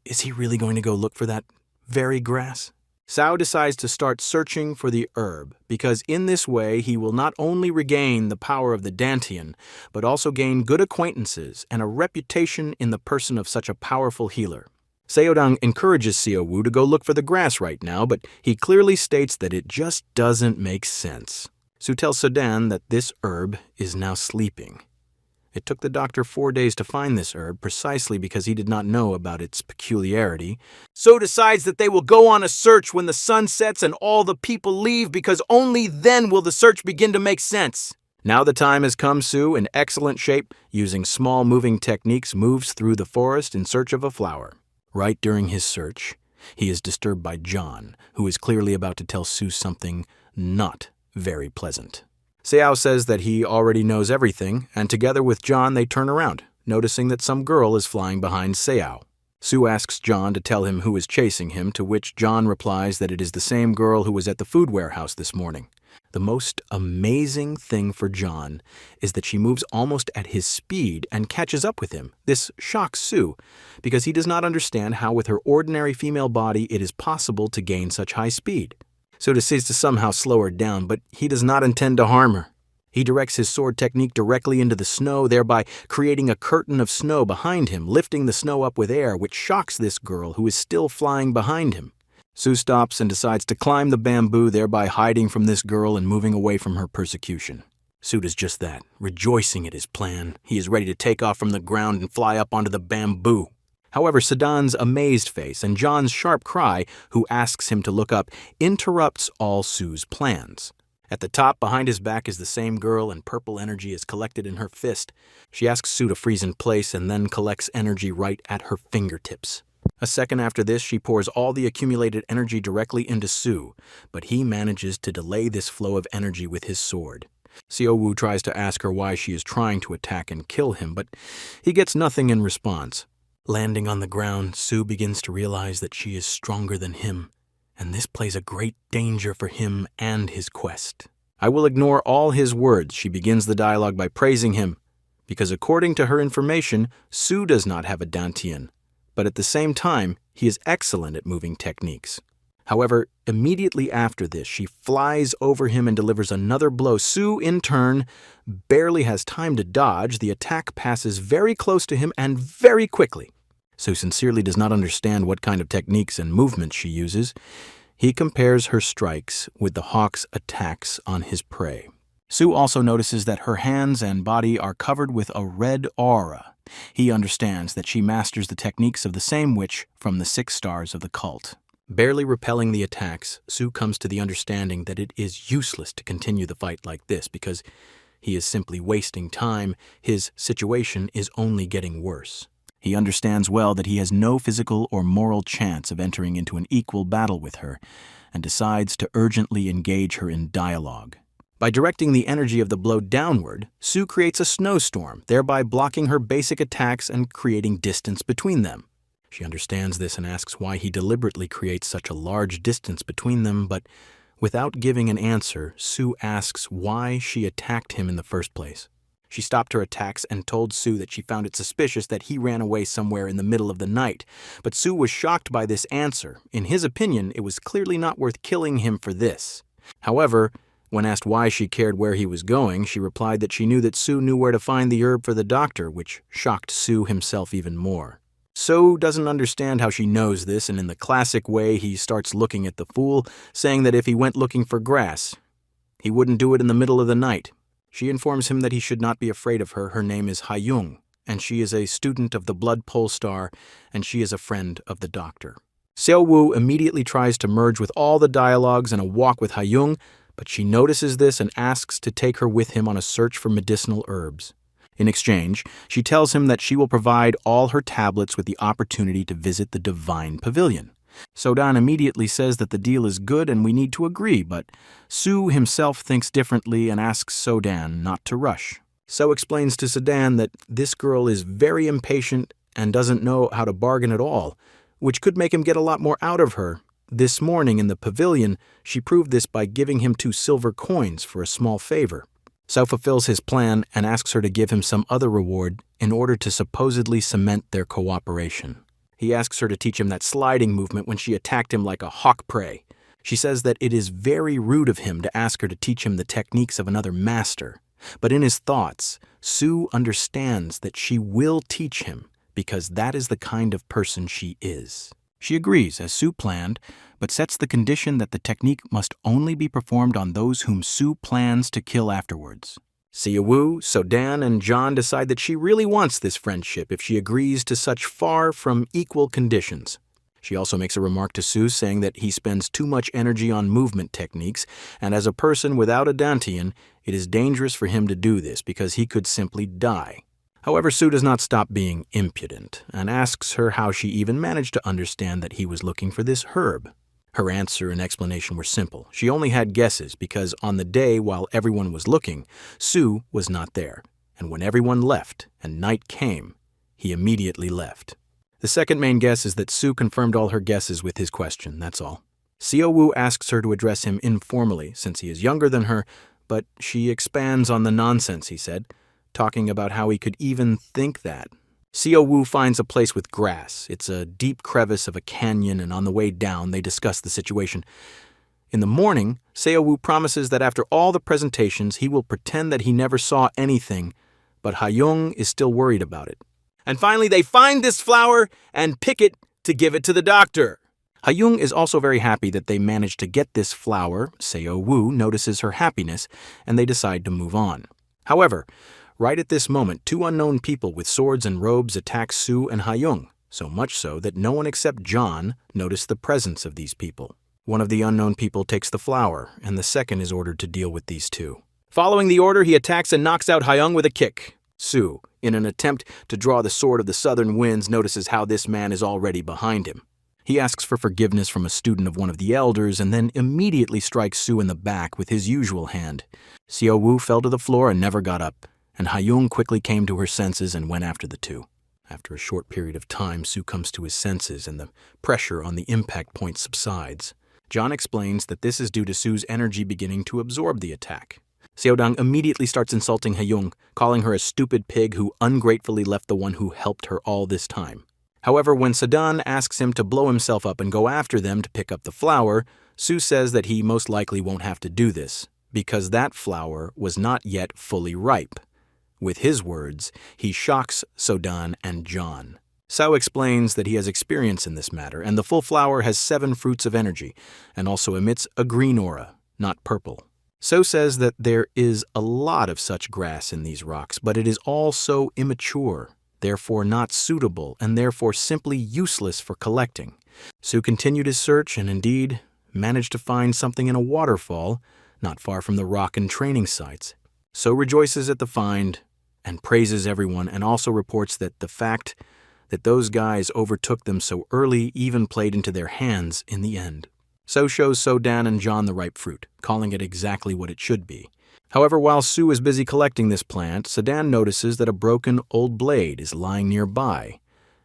Is he really going to go look for that very grass? Sao decides to start searching for the herb, because in this way he will not only regain the power of the Dantian, but also gain good acquaintances and a reputation in the person of such a powerful healer. Seodang encourages Seo-woo to go look for the grass right now, but he clearly states that it just doesn't make sense. Sue tells Sedan that this herb is now sleeping. It took the doctor 4 days to find this herb precisely because he did not know about its peculiarity. So decides that they will go on a search when the sun sets and all the people leave because only then will the search begin to make sense. Now the time has come. Sue, in excellent shape, using small moving techniques, moves through the forest in search of a flower. Right during his search, he is disturbed by John, who is clearly about to tell Sue something not very pleasant. Xiao says that he already knows everything, and together with John they turn around, noticing that some girl is flying behind Xiao. Sue asks John to tell him who is chasing him, to which John replies that it is the same girl who was at the food warehouse this morning. The most amazing thing for John is that she moves almost at his speed and catches up with him. This shocks Sue, because he does not understand how with her ordinary female body it is possible to gain such high speed. So decides to somehow slow her down, but he does not intend to harm her. He directs his sword technique directly into the snow, thereby creating a curtain of snow behind him, lifting the snow up with air, which shocks this girl who is still flying behind him. Sue stops and decides to climb the bamboo, thereby hiding from this girl and moving away from her persecution. Sue does just that, rejoicing at his plan. He is ready to take off from the ground and fly up onto the bamboo. However, Sedan's amazed face and John's sharp cry, who asks him to look up, interrupts all Sue's plans. At the top, behind his back, is the same girl, and purple energy is collected in her fist. She asks Sue to freeze in place and then collects energy right at her fingertips. A second after this, she pours all the accumulated energy directly into Sue, but he manages to delay this flow of energy with his sword. Xiaowu tries to ask her why she is trying to attack and kill him, but he gets nothing in response. Landing on the ground, Sue begins to realize that she is stronger than him, and this plays a great danger for him and his quest. I will ignore all his words. She begins the dialogue by praising him, because according to her information, Sue does not have a dantian, but at the same time, he is excellent at moving techniques. However, immediately after this, she flies over him and delivers another blow. Sue, in turn, barely has time to dodge. The attack passes very close to him and very quickly. Sue sincerely does not understand what kind of techniques and movements she uses. He compares her strikes with the hawk's attacks on his prey. Sue also notices that her hands and body are covered with a red aura. He understands that she masters the techniques of the same witch from the 6 stars of the cult. Barely repelling the attacks, Sue comes to the understanding that it is useless to continue the fight like this because he is simply wasting time. His situation is only getting worse. He understands well that he has no physical or moral chance of entering into an equal battle with her and decides to urgently engage her in dialogue. By directing the energy of the blow downward, Sue creates a snowstorm, thereby blocking her basic attacks and creating distance between them. She understands this and asks why he deliberately creates such a large distance between them, but without giving an answer, Sue asks why she attacked him in the first place. She stopped her attacks and told Sue that she found it suspicious that he ran away somewhere in the middle of the night, but Sue was shocked by this answer. In his opinion, it was clearly not worth killing him for this. However, when asked why she cared where he was going, she replied that she knew that Sue knew where to find the herb for the doctor, which shocked Sue himself even more. Sue doesn't understand how she knows this, and in the classic way, he starts looking at the fool, saying that if he went looking for grass, he wouldn't do it in the middle of the night. She informs him that he should not be afraid of her. Her name is Haiyung, and she is a student of the Blood Pole Star, and she is a friend of the doctor. Xiaowu immediately tries to merge with all the dialogues in a walk with Haiyung, but she notices this and asks to take her with him on a search for medicinal herbs. In exchange, she tells him that she will provide all her tablets with the opportunity to visit the Divine Pavilion. Sodan immediately says that the deal is good and we need to agree, but Sue himself thinks differently and asks Sodan not to rush. So explains to Sodan that this girl is very impatient and doesn't know how to bargain at all, which could make him get a lot more out of her. This morning in the pavilion, she proved this by giving him 2 silver coins for a small favor. So fulfills his plan and asks her to give him some other reward in order to supposedly cement their cooperation. He asks her to teach him that sliding movement when she attacked him like a hawk prey. She says that it is very rude of him to ask her to teach him the techniques of another master. But in his thoughts, Sue understands that she will teach him because that is the kind of person she is. She agrees, as Sue planned, but sets the condition that the technique must only be performed on those whom Sue plans to kill afterwards. Xiaowu, Sodan, and John decide that she really wants this friendship if she agrees to such far from equal conditions. She also makes a remark to Sue saying that he spends too much energy on movement techniques, and as a person without a dantian, it is dangerous for him to do this because he could simply die. However, Sue does not stop being impudent and asks her how she even managed to understand that he was looking for this herb. Her answer and explanation were simple. She only had guesses because on the day while everyone was looking, Sue was not there. And when everyone left and night came, he immediately left. The second main guess is that Sue confirmed all her guesses with his question, that's all. Seo Woo asks her to address him informally since he is younger than her, but she expands on the nonsense he said, talking about how he could even think that. Seo Woo finds a place with grass. It's a deep crevice of a canyon, and on the way down, they discuss the situation. In the morning, Seo Woo promises that after all the presentations, he will pretend that he never saw anything, but Ha-young is still worried about it. And finally, they find this flower and pick it to give it to the doctor. Ha-young is also very happy that they managed to get this flower. Seo Woo notices her happiness, and they decide to move on. However, right at this moment, two unknown people with swords and robes attack Sue and Ha-young, so much so that no one except John noticed the presence of these people. One of the unknown people takes the flower, and the second is ordered to deal with these two. Following the order, he attacks and knocks out Ha-young with a kick. Sue, in an attempt to draw the sword of the southern winds, notices how this man is already behind him. He asks for forgiveness from a student of one of the elders and then immediately strikes Sue in the back with his usual hand. Seo Woo fell to the floor and never got up, and Ha-young quickly came to her senses and went after the two. After a short period of time, Sue comes to his senses and the pressure on the impact point subsides. John explains that this is due to Sue's energy beginning to absorb the attack. Seodang immediately starts insulting Ha-young, calling her a stupid pig who ungratefully left the one who helped her all this time. However, when Sedan asks him to blow himself up and go after them to pick up the flower, Sue says that he most likely won't have to do this, because that flower was not yet fully ripe. With his words, he shocks Sodan and John. Sao explains that he has experience in this matter, and the full flower has 7 fruits of energy, and also emits a green aura, not purple. So says that there is a lot of such grass in these rocks, but it is all so immature, therefore not suitable, and therefore simply useless for collecting. Su continued his search and indeed managed to find something in a waterfall, not far from the rock and training sites. So rejoices at the find and praises everyone, and also reports that the fact that those guys overtook them so early even played into their hands in the end. So shows Sodan and John the ripe fruit, calling it exactly what it should be. However, while Sue is busy collecting this plant, Sodan notices that a broken old blade is lying nearby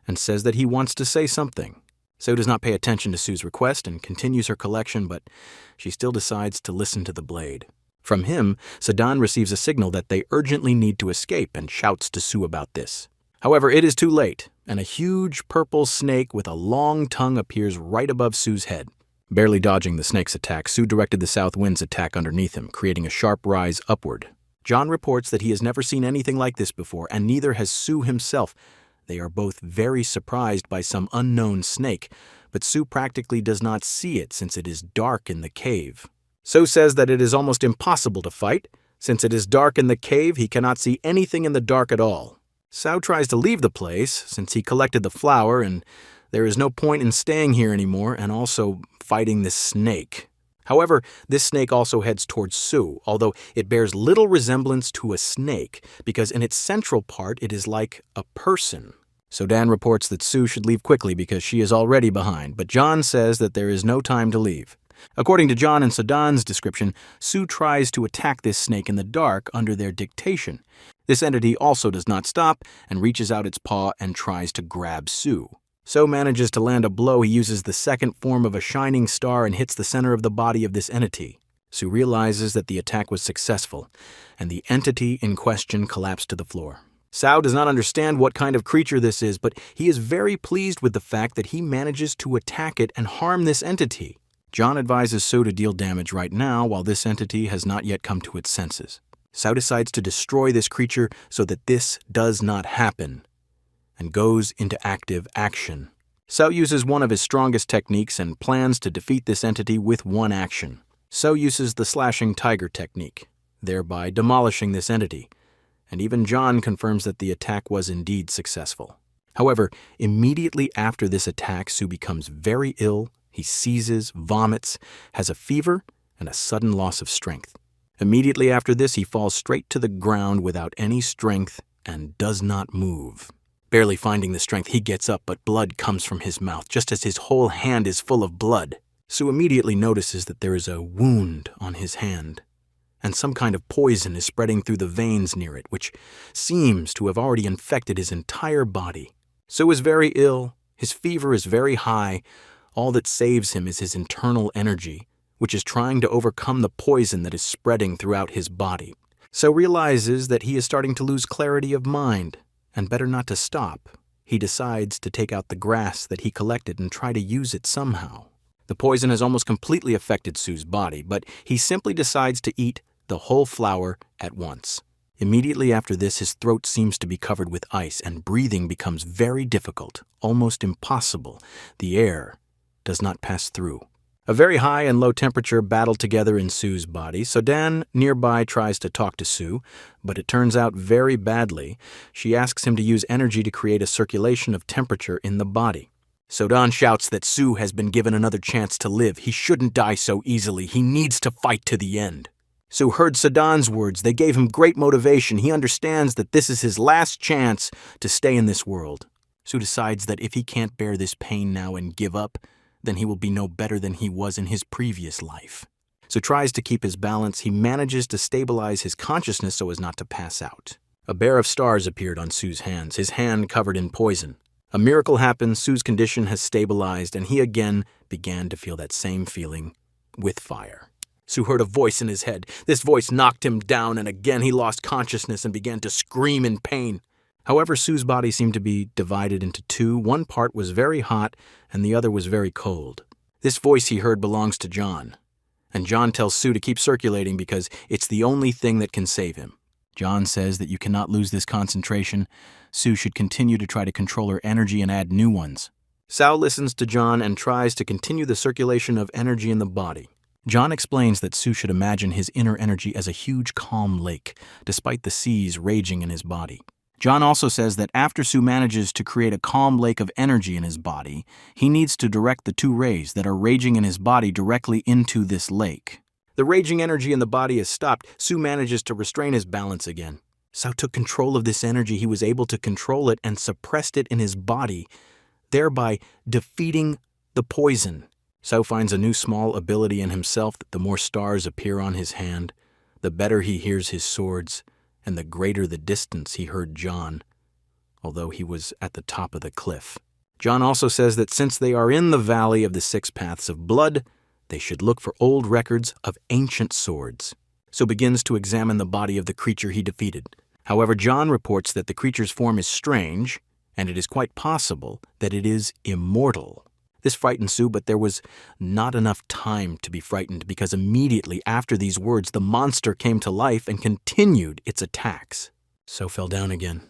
and says that he wants to say something. So does not pay attention to Sue's request and continues her collection, but she still decides to listen to the blade. From him, Sodan receives a signal that they urgently need to escape and shouts to Sue about this. However, it is too late, and a huge purple snake with a long tongue appears right above Sue's head. Barely dodging the snake's attack, Sue directed the south wind's attack underneath him, creating a sharp rise upward. John reports that he has never seen anything like this before, and neither has Sue himself. They are both very surprised by some unknown snake, but Sue practically does not see it since it is dark in the cave. So says that it is almost impossible to fight. Since it is dark in the cave, he cannot see anything in the dark at all. Sao tries to leave the place, since he collected the flower, and there is no point in staying here anymore, and also fighting this snake. However, this snake also heads towards Sue, although it bears little resemblance to a snake, because in its central part it is like a person. Sodan reports that Sue should leave quickly because she is already behind, but John says that there is no time to leave. According to John and Sodan's description, Sue tries to attack this snake in the dark under their dictation. This entity also does not stop and reaches out its paw and tries to grab Sue. So manages to land a blow. He uses the second form of a shining star and hits the center of the body of this entity. Sue realizes that the attack was successful, and the entity in question collapsed to the floor. Sao does not understand what kind of creature this is, but he is very pleased with the fact that he manages to attack it and harm this entity. John advises Sue to deal damage right now while this entity has not yet come to its senses. Sao decides to destroy this creature so that this does not happen, and goes into active action. Sao uses one of his strongest techniques and plans to defeat this entity with one action. Sao uses the slashing tiger technique, thereby demolishing this entity, and even John confirms that the attack was indeed successful. However, immediately after this attack, Sue becomes very ill. He seizes, vomits, has a fever, and a sudden loss of strength. Immediately after this, he falls straight to the ground without any strength and does not move. Barely finding the strength, he gets up, but blood comes from his mouth, just as his whole hand is full of blood. Sue immediately notices that there is a wound on his hand, and some kind of poison is spreading through the veins near it, which seems to have already infected his entire body. Sue is very ill, his fever is very high. All that saves him is his internal energy, which is trying to overcome the poison that is spreading throughout his body. So realizes that he is starting to lose clarity of mind, and better not to stop. He decides to take out the grass that he collected and try to use it somehow. The poison has almost completely affected Sue's body, but he simply decides to eat the whole flower at once. Immediately after this, his throat seems to be covered with ice, and breathing becomes very difficult, almost impossible. The air does not pass through. A very high and low temperature battle together in Sue's body. Sodan nearby tries to talk to Sue, but it turns out very badly. She asks him to use energy to create a circulation of temperature in the body. Sodan shouts that Sue has been given another chance to live. He shouldn't die so easily. He needs to fight to the end. Sue heard Sodan's words. They gave him great motivation. He understands that this is his last chance to stay in this world. Sue decides that if he can't bear this pain now and give up, then he will be no better than he was in his previous life. So tries to keep his balance. He manages to stabilize his consciousness so as not to pass out. A bear of stars appeared on Sue's hands, his hand covered in poison. A miracle happened. Sue's condition has stabilized, and he again began to feel that same feeling with fire. Sue heard a voice in his head. This voice knocked him down, and again he lost consciousness and began to scream in pain. However, Sue's body seemed to be divided into two. One part was very hot, and the other was very cold. This voice he heard belongs to John, and John tells Sue to keep circulating because it's the only thing that can save him. John says that you cannot lose this concentration. Sue should continue to try to control her energy and add new ones. Sao listens to John and tries to continue the circulation of energy in the body. John explains that Sue should imagine his inner energy as a huge calm lake, despite the seas raging in his body. John also says that after Sue manages to create a calm lake of energy in his body, he needs to direct the two rays that are raging in his body directly into this lake. The raging energy in the body is stopped. Sue manages to restrain his balance again. Sao took control of this energy. He was able to control it and suppressed it in his body, thereby defeating the poison. Sao finds a new small ability in himself that the more stars appear on his hand, the better he hears his swords, and the greater the distance he heard John, although he was at the top of the cliff. John also says that since they are in the Valley of the Six Paths of Blood, they should look for old records of ancient swords. So begins to examine the body of the creature he defeated. However, John reports that the creature's form is strange, and it is quite possible that it is immortal. This frightened Sue, but there was not enough time to be frightened because immediately after these words, the monster came to life and continued its attacks. So fell down again.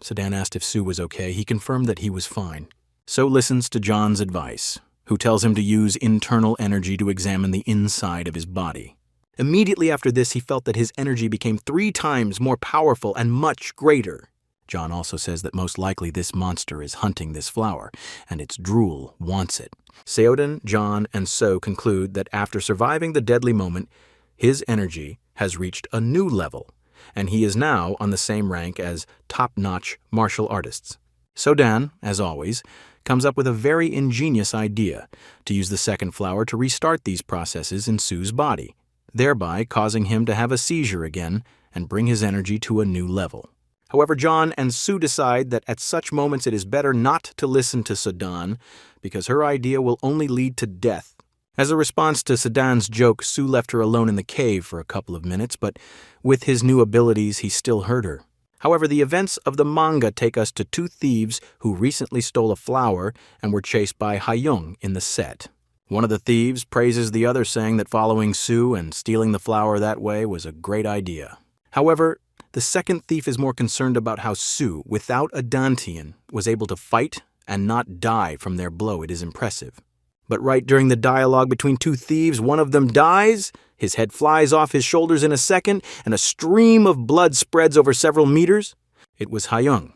Sodan asked if Sue was okay. He confirmed that he was fine. So listens to John's advice, who tells him to use internal energy to examine the inside of his body. Immediately after this, he felt that his energy became 3 times more powerful and much greater. John also says that most likely this monster is hunting this flower, and its drool wants it. Seodan, John, and So conclude that after surviving the deadly moment, his energy has reached a new level, and he is now on the same rank as top-notch martial artists. Sodan, as always, comes up with a very ingenious idea to use the second flower to restart these processes in Sue's body, thereby causing him to have a seizure again and bring his energy to a new level. However, John and Sue decide that at such moments it is better not to listen to Sodan because her idea will only lead to death. As a response to Sodan's joke, Sue left her alone in the cave for a couple of minutes, but with his new abilities, he still heard her. However, the events of the manga take us to 2 thieves who recently stole a flower and were chased by Hayoung in the set. One of the thieves praises the other, saying that following Sue and stealing the flower that way was a great idea. However, the second thief is more concerned about how Sue, without a Dantian, was able to fight and not die from their blow. It is impressive. But right during the dialogue between 2 thieves, one of them dies, his head flies off his shoulders in a second, and a stream of blood spreads over several meters. It was Hayoung.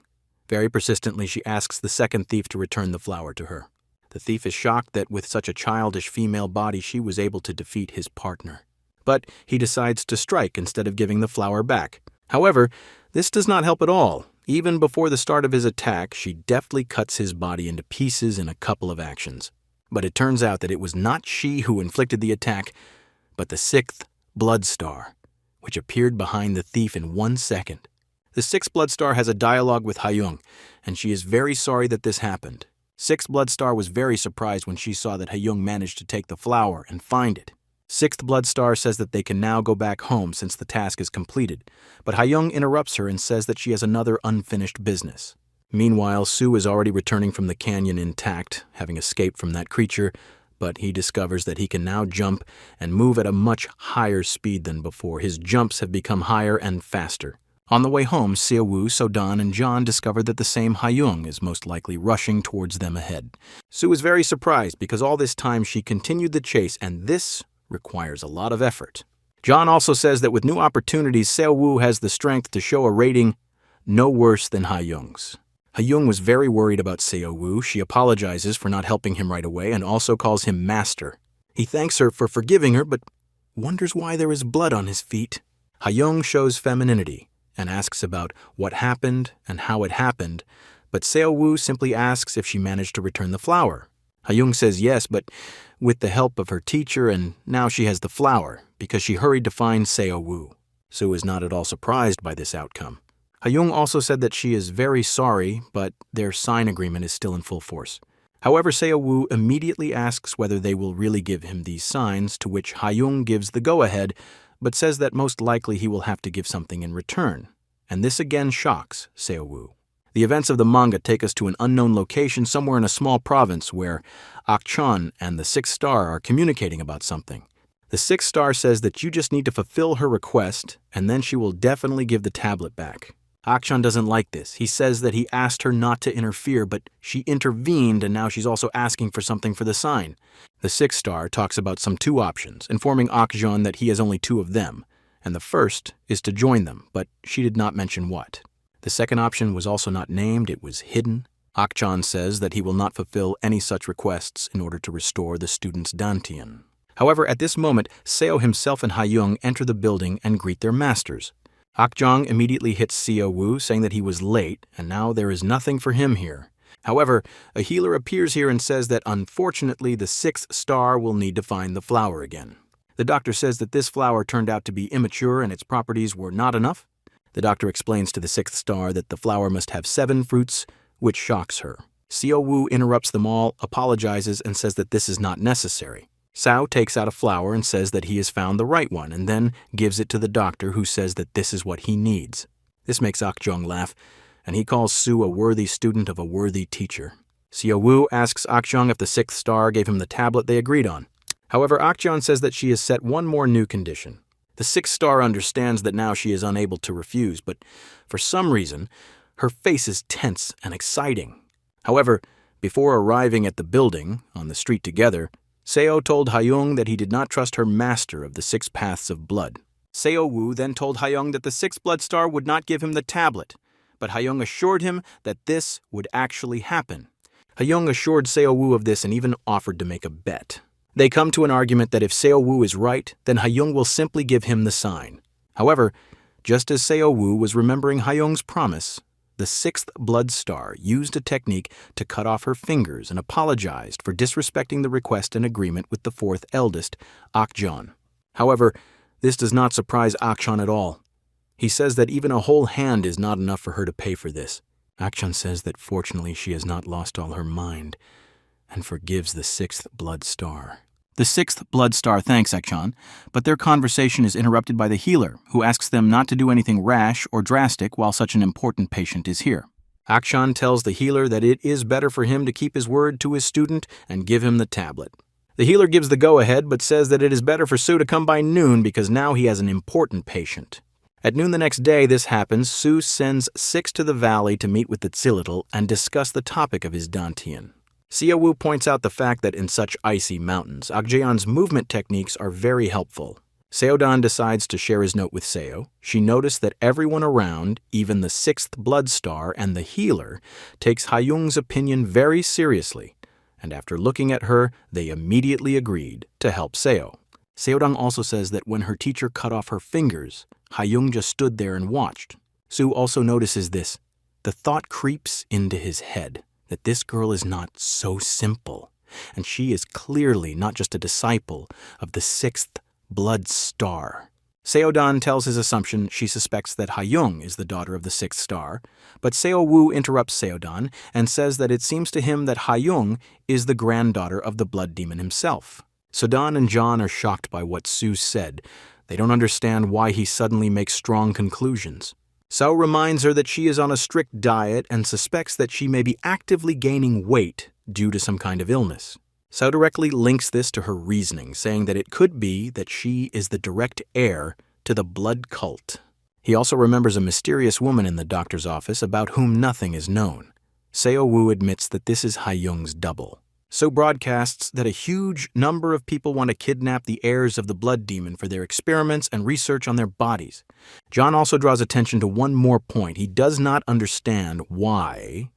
Very persistently, she asks the second thief to return the flower to her. The thief is shocked that with such a childish female body, she was able to defeat his partner. But he decides to strike instead of giving the flower back. However, this does not help at all, Even before the start of his attack, she deftly cuts his body into pieces in a couple of actions. But it turns out that it was not she who inflicted the attack, but the sixth blood star, which appeared behind the thief in 1 second. The sixth blood star has a dialogue with Hyung, and she is very sorry that this happened. Sixth blood star was very surprised when she saw that Hyung managed to take the flower and find it. Sixth blood star says that they can now go back home since the task is completed, but Hyung interrupts her and says that she has another unfinished business. Meanwhile, Sue is already returning from the canyon intact, having escaped from that creature, but he discovers that he can now jump and move at a much higher speed than before. His jumps have become higher and faster. On the way home, Seo-woo, So-dan, and John discover that the same Hyung is most likely rushing towards them ahead. Sue is very surprised because all this time she continued the chase, and this requires a lot of effort. John also says that with new opportunities, Seo-woo has the strength to show a rating no worse than Hyung's. Hyung was very worried about Seo-woo. She apologizes for not helping him right away and also calls him master. He thanks her for forgiving her, but wonders why there is blood on his feet. Hyung shows femininity and asks about what happened and how it happened, but Seo-woo simply asks if she managed to return the flower. Hyung says yes, but with the help of her teacher, and now she has the flower because she hurried to find Seo-woo. Sue is not at all surprised by this outcome. Hyung also said that she is very sorry, but their sign agreement is still in full force. However, Seo-woo immediately asks whether they will really give him these signs, to which Hyung gives the go-ahead, but says that most likely he will have to give something in return. And this again shocks Seo-woo. The events of the manga take us to an unknown location somewhere in a small province where Akchon and the Sixth Star are communicating about something. The Sixth Star says that you just need to fulfill her request, and then she will definitely give the tablet back. Akchon doesn't like this. He says that he asked her not to interfere, but she intervened, and now she's also asking for something for the sign. The Sixth Star talks about some 2 options, informing Akchon that he has only 2 of them, and the first is to join them, but she did not mention what. The second option was also not named, it was hidden. Akchon says that he will not fulfill any such requests in order to restore the student's dantian. However, at this moment, Seo himself and Hyung enter the building and greet their masters. Akjong immediately hits Seo-woo, saying that he was late, and now there is nothing for him here. However, a healer appears here and says that unfortunately the Sixth Star will need to find the flower again. The doctor says that this flower turned out to be immature and its properties were not enough. The doctor explains to the Sixth Star that the flower must have 7 fruits, which shocks her. Seo-woo interrupts them all, apologizes, and says that this is not necessary. Sao takes out a flower and says that he has found the right one, and then gives it to the doctor, who says that this is what he needs. This makes Akjong laugh, and he calls Sue a worthy student of a worthy teacher. Seo-woo asks Akjong if the Sixth Star gave him the tablet they agreed on. However, Akjong says that she has set one more new condition. The Sixth Star understands that now she is unable to refuse, but for some reason, her face is tense and exciting. However, before arriving at the building, on the street together, Seo told Hyung that he did not trust her master of the 6 paths of blood. Seo-woo then told Hyung that the 6th blood star would not give him the tablet, but Hyung assured him that this would actually happen. Hyung assured Seo-woo of this and even offered to make a bet. They come to an argument that if Seo-woo is right, then Hyung will simply give him the sign. However, just as Seo-woo was remembering Hyung's promise, the 6th blood star used a technique to cut off her fingers and apologized for disrespecting the request and agreement with the 4th eldest, Akjon. However, this does not surprise Akjon at all. He says that even a whole hand is not enough for her to pay for this. Akjon says that fortunately she has not lost all her mind and forgives the 6th blood star. The 6th blood star thanks Akjon, but their conversation is interrupted by the healer, who asks them not to do anything rash or drastic while such an important patient is here. Akjon tells the healer that it is better for him to keep his word to his student and give him the tablet. The healer gives the go-ahead, but says that it is better for Sue to come by noon because now he has an important patient. At noon the next day this happens, Sue sends 6 to the valley to meet with the Tsilital and discuss the topic of his dantian. Seo-woo points out the fact that in such icy mountains, Akjeon's movement techniques are very helpful. Seodan decides to share his note with Seo. She noticed that everyone around, even the 6th blood star and the healer, takes Hyung's opinion very seriously, and after looking at her, they immediately agreed to help Seo. Seodang also says that when her teacher cut off her fingers, Hyung just stood there and watched. Sue also notices this, The thought creeps into his head that this girl is not so simple, and she is clearly not just a disciple of the sixth blood star. Seodan tells his assumption she suspects that Hayoung is the daughter of the sixth star, but Seo-woo interrupts Seodan and says that it seems to him that Hayoung is the granddaughter of the blood demon himself. Seodan and John are shocked by what Soo said. They don't understand why he suddenly makes strong conclusions. Seo reminds her that she is on a strict diet and suspects that she may be actively gaining weight due to some kind of illness. Seo directly links this to her reasoning, saying that it could be that she is the direct heir to the blood cult. He also remembers a mysterious woman in the doctor's office about whom nothing is known. Seo-woo admits that this is Hayoung's double. Seo broadcasts that a huge number of people want to kidnap the heirs of the blood demon for their experiments and research on their bodies. John also draws attention to one more point. He does not understand why,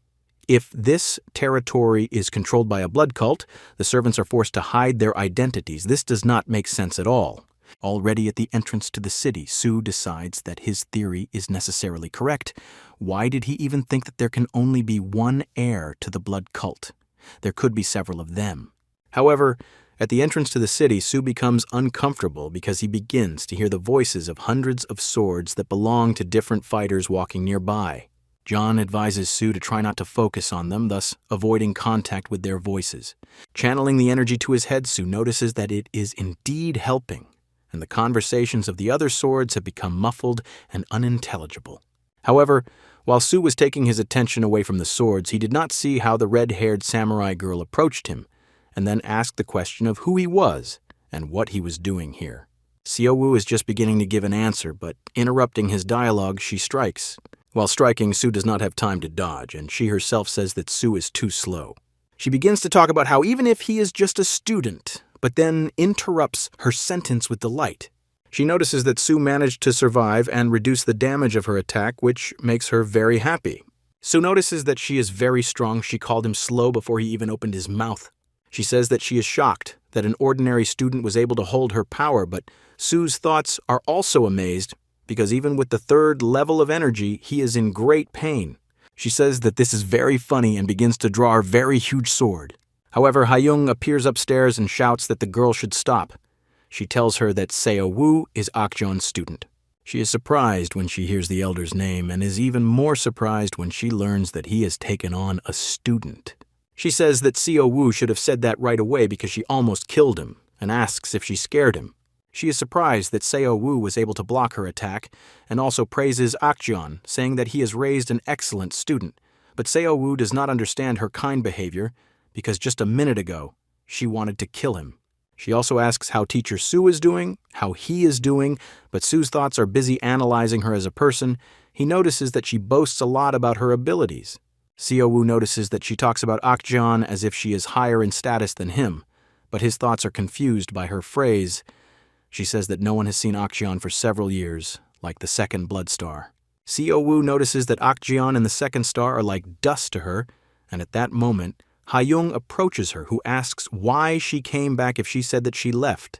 if this territory is controlled by a blood cult, the servants are forced to hide their identities. This does not make sense at all. Already at the entrance to the city, Soo decides that his theory is necessarily correct. Why did he even think that there can only be one heir to the blood cult? There could be several of them. However, at the entrance to the city, Soo becomes uncomfortable because he begins to hear the voices of hundreds of swords that belong to different fighters walking nearby. John advises Soo to try not to focus on them, thus avoiding contact with their voices. Channeling the energy to his head, Soo notices that it is indeed helping, and the conversations of the other swords have become muffled and unintelligible. However, while Soo was taking his attention away from the swords, he did not see how the red-haired samurai girl approached him, and then asked the question of who he was and what he was doing here. Seo-woo is just beginning to give an answer, but interrupting his dialogue, she strikes. While striking, Soo does not have time to dodge, and she herself says that Soo is too slow. She begins to talk about how even if he is just a student, but then interrupts her sentence with delight. She notices that Soo managed to survive and reduce the damage of her attack, which makes her very happy. Soo notices that she is very strong. She called him slow before he even opened his mouth. She says that she is shocked that an ordinary student was able to hold her power, but Soo's thoughts are also amazed because even with the third level of energy, he is in great pain. She says that this is very funny and begins to draw her very huge sword. However, Hayoung appears upstairs and shouts that the girl should stop. She tells her that Seo-woo is Akjeon's student. She is surprised when she hears the elder's name and is even more surprised when she learns that he has taken on a student. She says that Seo-woo should have said that right away because she almost killed him, and asks if she scared him. She is surprised that Seo-woo was able to block her attack, and also praises Akjeon, saying that he has raised an excellent student. But Seo-woo does not understand her kind behavior, because just a minute ago, she wanted to kill him. She also asks how teacher Soo is doing, how he is doing, but Soo's thoughts are busy analyzing her as a person. He notices that she boasts a lot about her abilities. Seo-woo notices that she talks about Akjeon as if she is higher in status than him, but his thoughts are confused by her phrase. She says that no one has seen Akjeon for several years, like the second blood star. Seo-woo notices that Akjeon and the second star are like dust to her, and at that moment, Hayoung approaches her, who asks why she came back if she said that she left.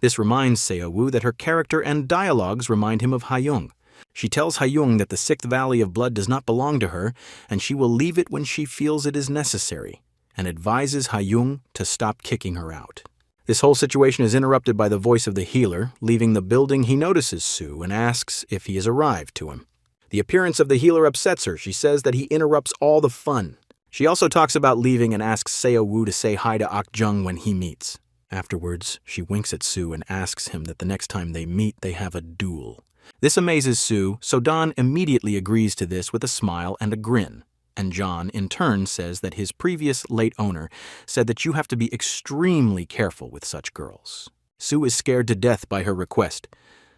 This reminds Seo-woo that her character and dialogues remind him of Hayoung. She tells Hayoung that the sixth valley of blood does not belong to her, and she will leave it when she feels it is necessary, and advises Hayoung to stop kicking her out. This whole situation is interrupted by the voice of the healer. Leaving the building, he notices Soo and asks if he has arrived to him. The appearance of the healer upsets her. She says that he interrupts all the fun. She also talks about leaving and asks Seo-woo to say hi to Akjeong when he meets. Afterwards, she winks at Soo and asks him that the next time they meet, they have a duel. This amazes Soo, so Don immediately agrees to this with a smile and a grin. And John, in turn, says that his previous late owner said that you have to be extremely careful with such girls. Soo is scared to death by her request,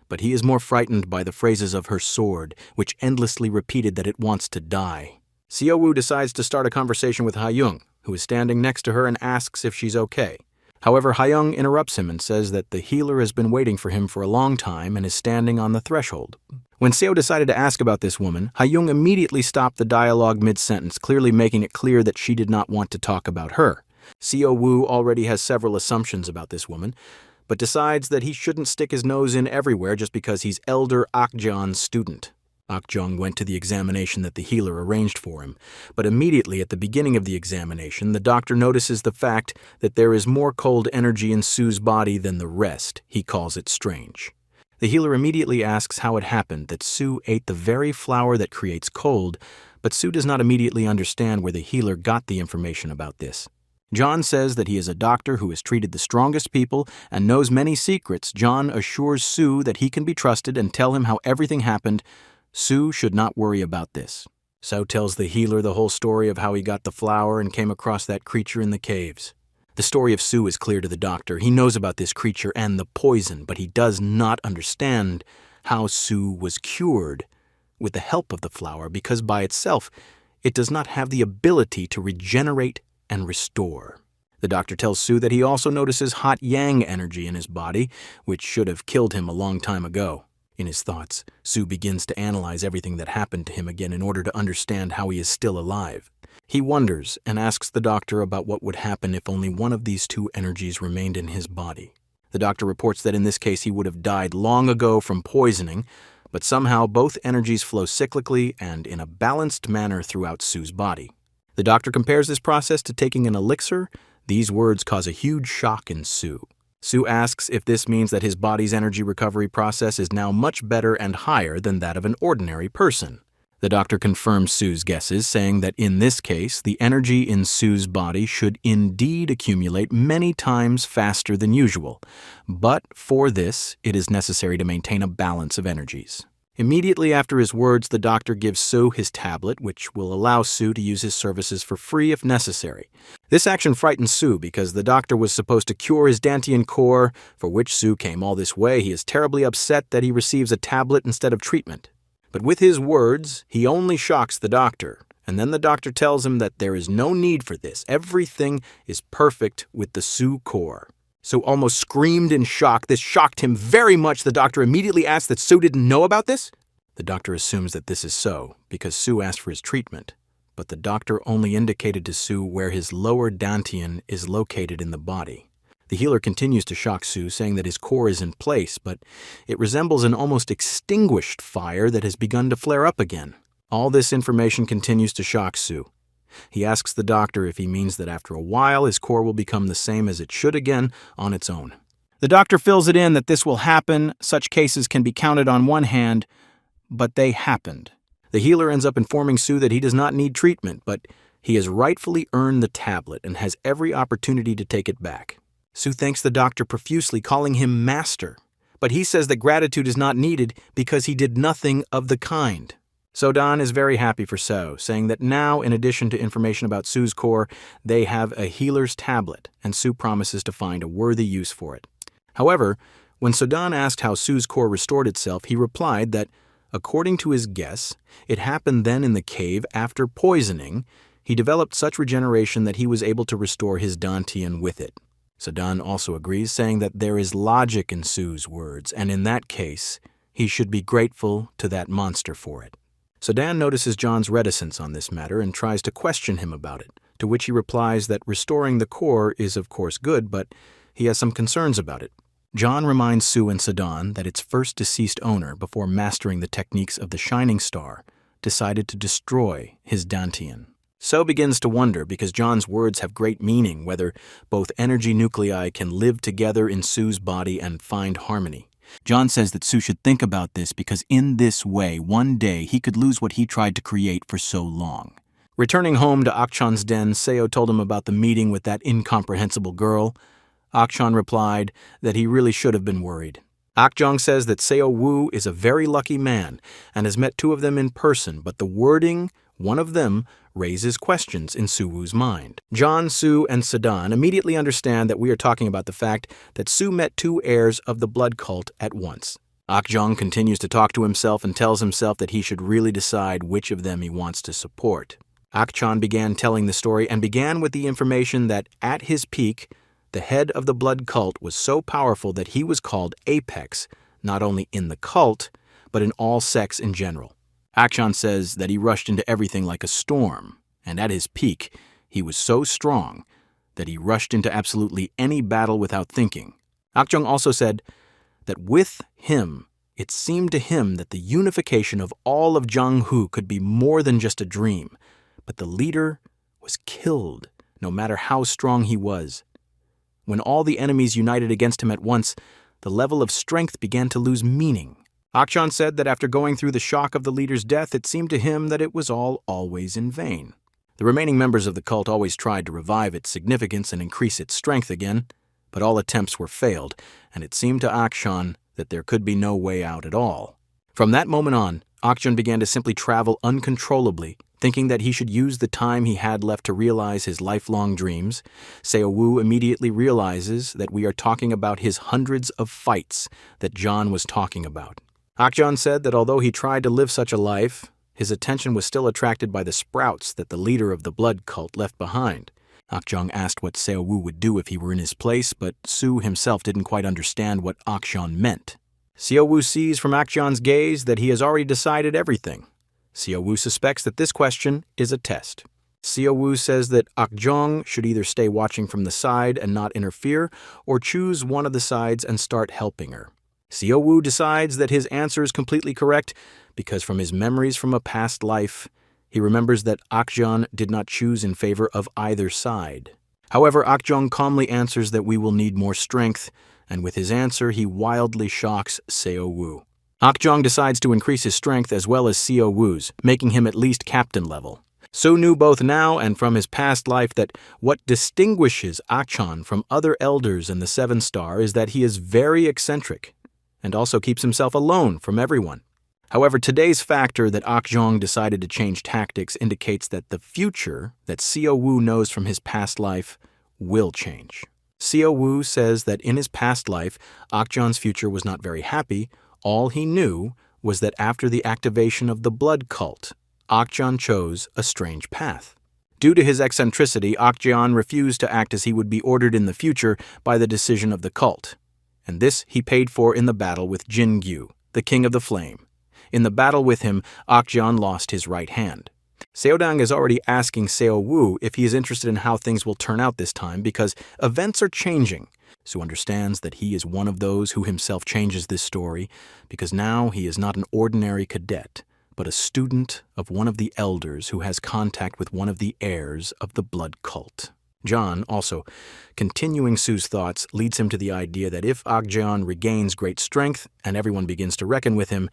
but he is more frightened by the phrases of her sword, which endlessly repeated that it wants to die. Seo-woo decides to start a conversation with Hayoung, who is standing next to her and asks if she's okay. However, Hayoung interrupts him and says that the healer has been waiting for him for a long time and is standing on the threshold. When Seo decided to ask about this woman, Hayoung immediately stopped the dialogue mid-sentence, clearly making it clear that she did not want to talk about her. Seo-woo already has several assumptions about this woman, but decides that he shouldn't stick his nose in everywhere just because he's elder Akjeon's student. Akjong went to the examination that the healer arranged for him, but immediately at the beginning of the examination, the doctor notices the fact that there is more cold energy in Su's body than the rest. He calls it strange. The healer immediately asks how it happened that Su ate the very flower that creates cold, but Su does not immediately understand where the healer got the information about this. John says that he is a doctor who has treated the strongest people and knows many secrets. John assures Su that he can be trusted and tell him how everything happened. Su should not worry about this. So tells the healer the whole story of how he got the flower and came across that creature in the caves. The story of Su is clear to the doctor. He knows about this creature and the poison, but he does not understand how Su was cured with the help of the flower because by itself it does not have the ability to regenerate and restore. The doctor tells Su that he also notices hot yang energy in his body, which should have killed him a long time ago. In his thoughts, Su begins to analyze everything that happened to him again in order to understand how he is still alive. He wonders and asks the doctor about what would happen if only one of these two energies remained in his body. The doctor reports that in this case he would have died long ago from poisoning, but somehow both energies flow cyclically and in a balanced manner throughout Su's body. The doctor compares this process to taking an elixir. These words cause a huge shock in Su. Su asks if this means that his body's energy recovery process is now much better and higher than that of an ordinary person. The doctor confirms Su's guesses, saying that in this case, the energy in Su's body should indeed accumulate many times faster than usual, but for this, it is necessary to maintain a balance of energies. Immediately after his words, the doctor gives Su his tablet, which will allow Su to use his services for free if necessary. This action frightens Su because the doctor was supposed to cure his Dantian core, for which Su came all this way. He is terribly upset that he receives a tablet instead of treatment. But with his words, he only shocks the doctor, and then the doctor tells him that there is no need for this. Everything is perfect with the Su core. Su almost screamed in shock. This shocked him very much. The doctor immediately asks that Su didn't know about this. The doctor assumes that this is so, because Su asked for his treatment, but the doctor only indicated to Su where his lower Dantian is located in the body. The healer continues to shock Su, saying that his core is in place, but it resembles an almost extinguished fire that has begun to flare up again. All this information continues to shock Su. He asks the doctor if he means that after a while his core will become the same as it should again on its own. The doctor fills it in that this will happen. Such cases can be counted on one hand, but they happened. The healer ends up informing Su that he does not need treatment, but he has rightfully earned the tablet and has every opportunity to take it back. Su thanks the doctor profusely, calling him master, but he says that gratitude is not needed because he did nothing of the kind. Sodan is very happy for So, saying that now, in addition to information about Su's core, they have a healer's tablet, and Su promises to find a worthy use for it. However, when Sodan asked how Su's core restored itself, he replied that, according to his guess, it happened then in the cave after poisoning. He developed such regeneration that he was able to restore his Dantian with it. Sodan also agrees, saying that there is logic in Su's words, and in that case, he should be grateful to that monster for it. Sodan notices John's reticence on this matter and tries to question him about it, to which he replies that restoring the core is of course good, but he has some concerns about it. John reminds Su and Sodan that its first deceased owner, before mastering the techniques of the Shining Star, decided to destroy his Dantian. So begins to wonder, because John's words have great meaning, whether both energy nuclei can live together in Su's body and find harmony. John says that Su should think about this because in this way, one day he could lose what he tried to create for so long. Returning home to Akchon's den, Seo told him about the meeting with that incomprehensible girl. Akchon replied that he really should have been worried. Akjong says that Seo Wu is a very lucky man and has met two of them in person, but the wording, one of them, raises questions in Su Wu's mind. John, Su, and Sodan immediately understand that we are talking about the fact that Su met two heirs of the blood cult at once. Akjong continues to talk to himself and tells himself that he should really decide which of them he wants to support. Akchon began telling the story and began with the information that at his peak, the head of the blood cult was so powerful that he was called Apex, not only in the cult, but in all sects in general. Akchon says that he rushed into everything like a storm, and at his peak, he was so strong that he rushed into absolutely any battle without thinking. Akjong also said that with him, It seemed to him that the unification of all of Jianghu could be more than just a dream, but the leader was killed, no matter how strong he was. When all the enemies united against him at once, the level of strength began to lose meaning. Akchan said that after going through the shock of the leader's death, it seemed to him that it was all always in vain. The remaining members of the cult always tried to revive its significance and increase its strength again, but all attempts were failed, and it seemed to Akchan that there could be no way out at all. From that moment on, Akchan began to simply travel uncontrollably, thinking that he should use the time he had left to realize his lifelong dreams. Seo Wu immediately realizes that we are talking about his hundreds of fights that John was talking about. Akchan said that although he tried to live such a life, his attention was still attracted by the sprouts that the leader of the blood cult left behind. Akchan asked what Seo Wu would do if he were in his place, but Su himself didn't quite understand what Akchan meant. Seo Wu sees from Akchan's gaze that he has already decided everything. Seo Wu suspects that this question is a test. Seo Wu says that Akchan should either stay watching from the side and not interfere, or choose one of the sides and start helping her. Seo Wu decides that his answer is completely correct because from his memories from a past life, he remembers that Akchan did not choose in favor of either side. However, Akchan calmly answers that we will need more strength, and with his answer, he wildly shocks Seo Wu. Akchan decides to increase his strength as well as Seo Wu's, making him at least captain level. Su knew both now and from his past life that what distinguishes Akchan from other elders in the 7-star is that he is very eccentric, and also keeps himself alone from everyone. However, today's factor that Akchan decided to change tactics indicates that the future that Seo Wu knows from his past life will change. Seo Wu says that in his past life, Akchan's future was not very happy. All he knew was that after the activation of the blood cult, Akchan chose a strange path. Due to his eccentricity, Akchan refused to act as he would be ordered in the future by the decision of the cult. And this he paid for in the battle with Jingyu, the king of the flame. In the battle with him, Akchan lost his right hand. Seodang is already asking Seo Wu if he is interested in how things will turn out this time because events are changing. Su understands that he is one of those who himself changes this story because now he is not an ordinary cadet, but a student of one of the elders who has contact with one of the heirs of the blood cult. John, also, continuing Su's thoughts, leads him to the idea that if Akchan regains great strength and everyone begins to reckon with him,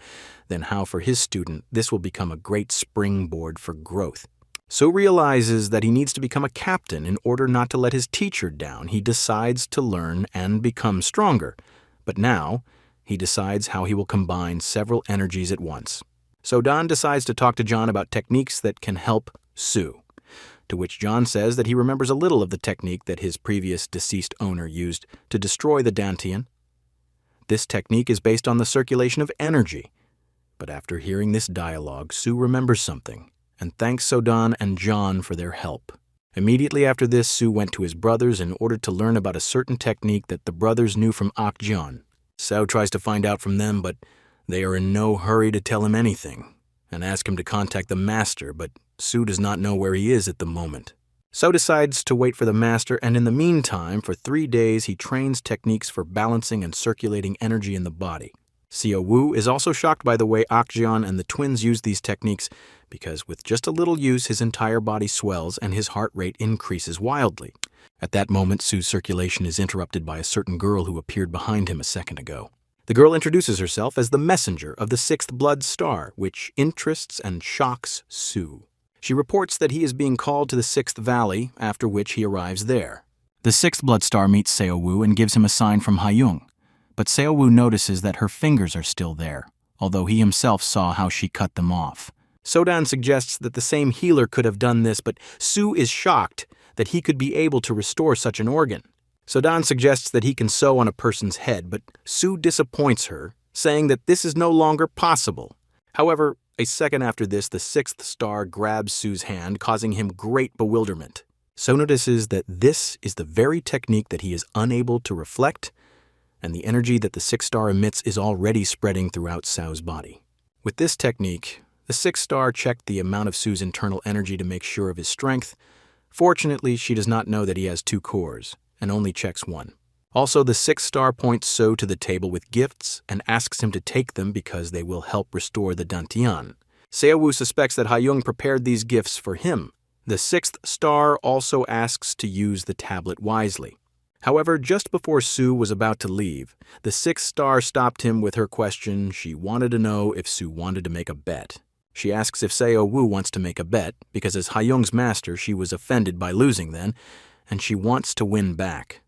then how for his student this will become a great springboard for growth. Su realizes that he needs to become a captain in order not to let his teacher down. He decides to learn and become stronger, but now he decides how he will combine several energies at once. So Don decides to talk to John about techniques that can help Su. To which John says that he remembers a little of the technique that his previous deceased owner used to destroy the Dantian. This technique is based on the circulation of energy. But after hearing this dialogue, Su remembers something, and thanks Sodan and John for their help. Immediately after this, Su went to his brothers in order to learn about a certain technique that the brothers knew from Akchan. Sao tries to find out from them, but they are in no hurry to tell him anything, and ask him to contact the master, but Su does not know where he is at the moment. So decides to wait for the master, and in the meantime, for 3 days, he trains techniques for balancing and circulating energy in the body. Seo Wu is also shocked by the way Akchan and the twins use these techniques, because with just a little use, his entire body swells and his heart rate increases wildly. At that moment, Su's circulation is interrupted by a certain girl who appeared behind him a second ago. The girl introduces herself as the messenger of the 6th blood star, which interests and shocks Su. She reports that he is being called to the 6th valley, after which he arrives there. The 6th blood star meets Seo Wu and gives him a sign from Haiyung, but Seo Wu notices that her fingers are still there, although he himself saw how she cut them off. Sodan suggests that the same healer could have done this, but Su is shocked that he could be able to restore such an organ. Sodan suggests that he can sew on a person's head, but Su disappoints her, saying that this is no longer possible. However, a second after this, the 6th star grabs Su's hand, causing him great bewilderment. So notices that this is the very technique that he is unable to reflect, and the energy that the 6th star emits is already spreading throughout Sao's body. With this technique, the 6th star checked the amount of Su's internal energy to make sure of his strength. Fortunately, she does not know that he has 2 cores, and only checks 1. Also, the 6th star points So to the table with gifts and asks him to take them because they will help restore the Dantian. Seo-woo suspects that Ha-young prepared these gifts for him. The 6th star also asks to use the tablet wisely. However, just before Sue was about to leave, the 6th star stopped him with her question. She wanted to know if Sue wanted to make a bet. She asks if Seo-woo wants to make a bet, because as Ha-young's master, she was offended by losing then, and she wants to win back.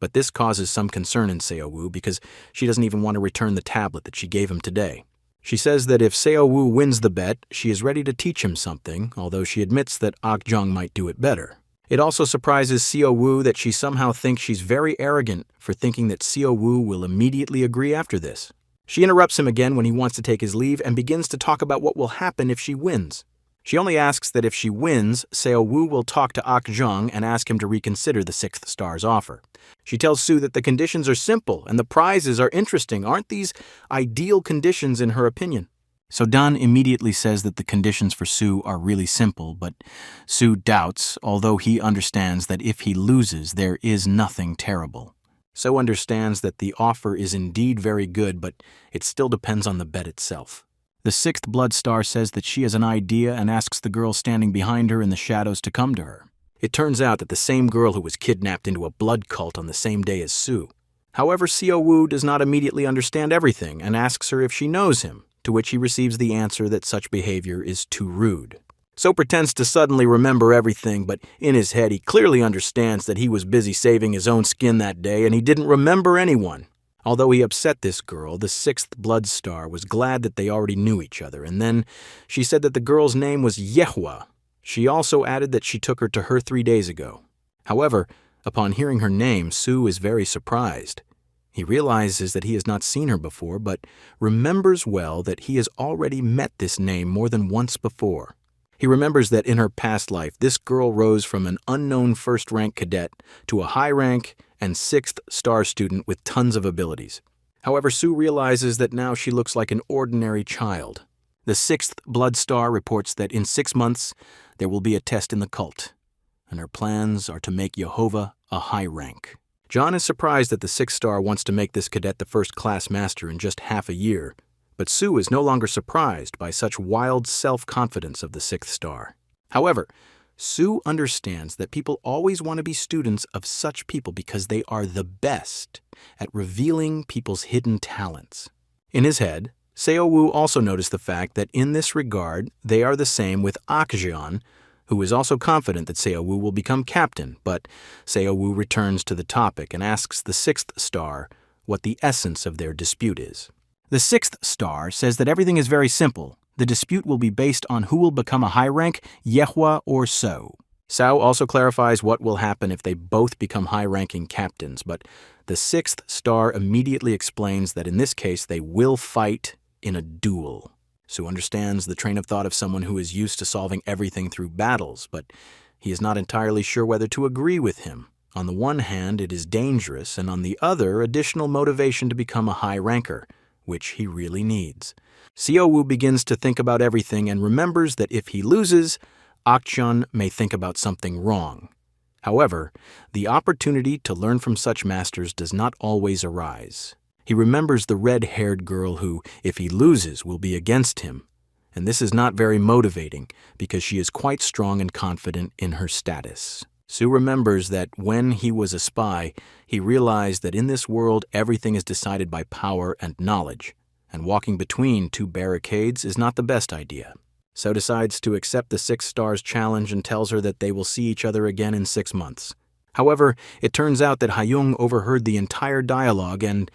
But this causes some concern in Seo-woo because she doesn't even want to return the tablet that she gave him today. She says that if Seo-woo wins the bet, she is ready to teach him something, although she admits that Ok-jung might do it better. It also surprises Seo-woo that she somehow thinks she's very arrogant for thinking that Seo-woo will immediately agree after this. She interrupts him again when he wants to take his leave and begins to talk about what will happen if she wins. She only asks that if she wins, Seo-woo will talk to Ok-jung and ask him to reconsider the 6th star's offer. She tells Sue that the conditions are simple and the prizes are interesting. Aren't these ideal conditions in her opinion? So Dan immediately says that the conditions for Sue are really simple, but Sue doubts, although he understands that if he loses, there is nothing terrible. So understands that the offer is indeed very good, but it still depends on the bet itself. The 6th blood star says that she has an idea and asks the girl standing behind her in the shadows to come to her. It turns out that the same girl who was kidnapped into a blood cult on the same day as Sue. However, Seo-woo does not immediately understand everything and asks her if she knows him, to which he receives the answer that such behavior is too rude. So pretends to suddenly remember everything, but in his head he clearly understands that he was busy saving his own skin that day and he didn't remember anyone. Although he upset this girl, the 6th blood star was glad that they already knew each other, and then she said that the girl's name was Yehua. She also added that she took her to her 3 days ago. However, upon hearing her name, Sue is very surprised. He realizes that he has not seen her before, but remembers well that he has already met this name more than once before. He remembers that in her past life, this girl rose from an unknown first-rank cadet to a high-rank and 6th star student with tons of abilities. However, Sue realizes that now she looks like an ordinary child. The 6th blood star reports that in 6 months, there will be a test in the cult, and her plans are to make Jehovah a high rank. John is surprised that the 6th star wants to make this cadet the first-class master in just half a year, but Sue is no longer surprised by such wild self-confidence of the 6th star. However, Sue understands that people always want to be students of such people because they are the best at revealing people's hidden talents. In his head, Seo-woo also noticed the fact that in this regard, they are the same with Ok-jeon, who is also confident that Seo-woo will become captain, but Seo-woo returns to the topic and asks the 6th star what the essence of their dispute is. The 6th star says that everything is very simple. The dispute will be based on who will become a high rank, Yehua or So. Sao also clarifies what will happen if they both become high-ranking captains, but the 6th star immediately explains that in this case they will fight in a duel. Sue understands the train of thought of someone who is used to solving everything through battles, but he is not entirely sure whether to agree with him. On the one hand, it is dangerous, and on the other, additional motivation to become a high ranker, which he really needs. Seo-woo begins to think about everything and remembers that if he loses, Ok-jung may think about something wrong. However, the opportunity to learn from such masters does not always arise. He remembers the red-haired girl who, if he loses, will be against him, and this is not very motivating because she is quite strong and confident in her status. Sue remembers that when he was a spy, he realized that in this world everything is decided by power and knowledge, and walking between two barricades is not the best idea. So decides to accept the 6th star's challenge and tells her that they will see each other again in 6 months. However, it turns out that Ha-young overheard the entire dialogue and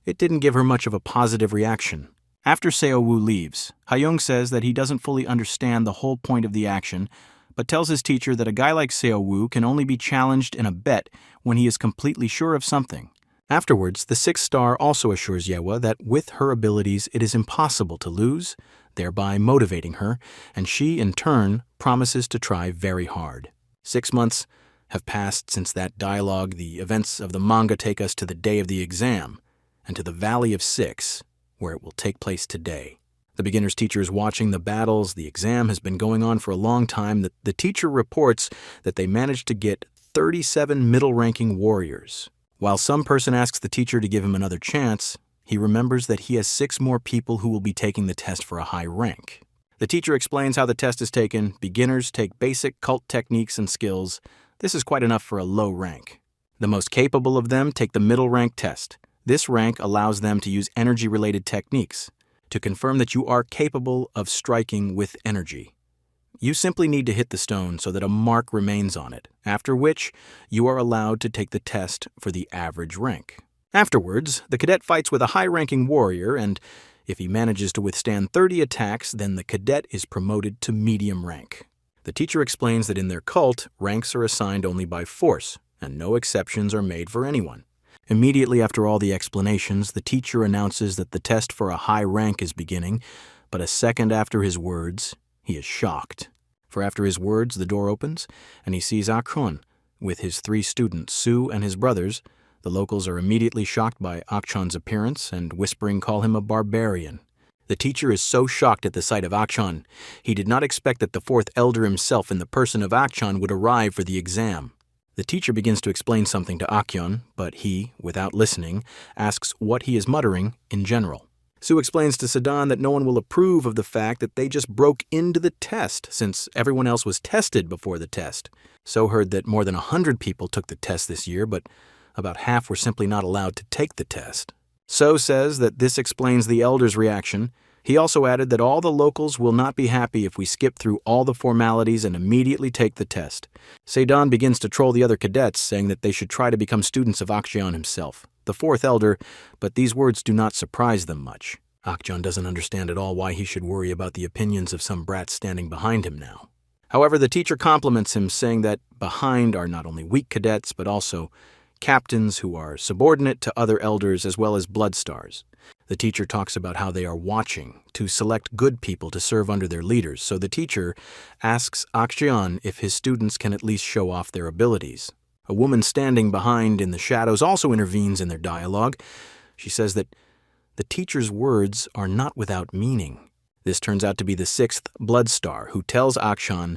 it didn't give her much of a positive reaction. After Seo-woo leaves, Ha-young says that he doesn't fully understand the whole point of the action, but tells his teacher that a guy like Seo-woo can only be challenged in a bet when he is completely sure of something. Afterwards, the 6th star also assures Yehua that with her abilities it is impossible to lose, thereby motivating her, and she, in turn, promises to try very hard. 6 months have passed since that dialogue. The events of the manga take us to the day of the exam, and to the Valley of Six, where it will take place today. The beginner's teacher is watching the battles. The exam has been going on for a long time. The teacher reports that they managed to get 37 middle-ranking warriors, While some person asks the teacher to give him another chance, he remembers that he has 6 more people who will be taking the test for a high rank. The teacher explains how the test is taken. Beginners take basic cult techniques and skills. This is quite enough for a low rank. The most capable of them take the middle rank test. This rank allows them to use energy-related techniques to confirm that you are capable of striking with energy. You simply need to hit the stone so that a mark remains on it, after which you are allowed to take the test for the average rank. Afterwards, the cadet fights with a high-ranking warrior, and if he manages to withstand 30 attacks, then the cadet is promoted to medium rank. The teacher explains that in their cult, ranks are assigned only by force, and no exceptions are made for anyone. Immediately after all the explanations, the teacher announces that the test for a high rank is beginning, but a second after his words, he is shocked. For after his words, the door opens, and he sees Akchon with his 3 students, Su and his brothers. The locals are immediately shocked by Akchon's appearance and whispering call him a barbarian. The teacher is so shocked at the sight of Akchon, he did not expect that the 4th elder himself in the person of Akchon would arrive for the exam. The teacher begins to explain something to Akchon, but he, without listening, asks what he is muttering in general. Su explains to Sedan that no one will approve of the fact that they just broke into the test, since everyone else was tested before the test. So heard that more than 100 people took the test this year, but about half were simply not allowed to take the test. So says that this explains the elder's reaction. He also added that all the locals will not be happy if we skip through all the formalities and immediately take the test. Sedan begins to troll the other cadets, saying that they should try to become students of Akchon himself, the 4th elder, but these words do not surprise them much. Akchon doesn't understand at all why he should worry about the opinions of some brats standing behind him now. However, the teacher compliments him, saying that behind are not only weak cadets, but also captains who are subordinate to other elders as well as blood stars. The teacher talks about how they are watching to select good people to serve under their leaders, so the teacher asks Akchon if his students can at least show off their abilities. A woman standing behind in the shadows also intervenes in their dialogue. She says that the teacher's words are not without meaning. This turns out to be the 6th blood star, who tells Akchon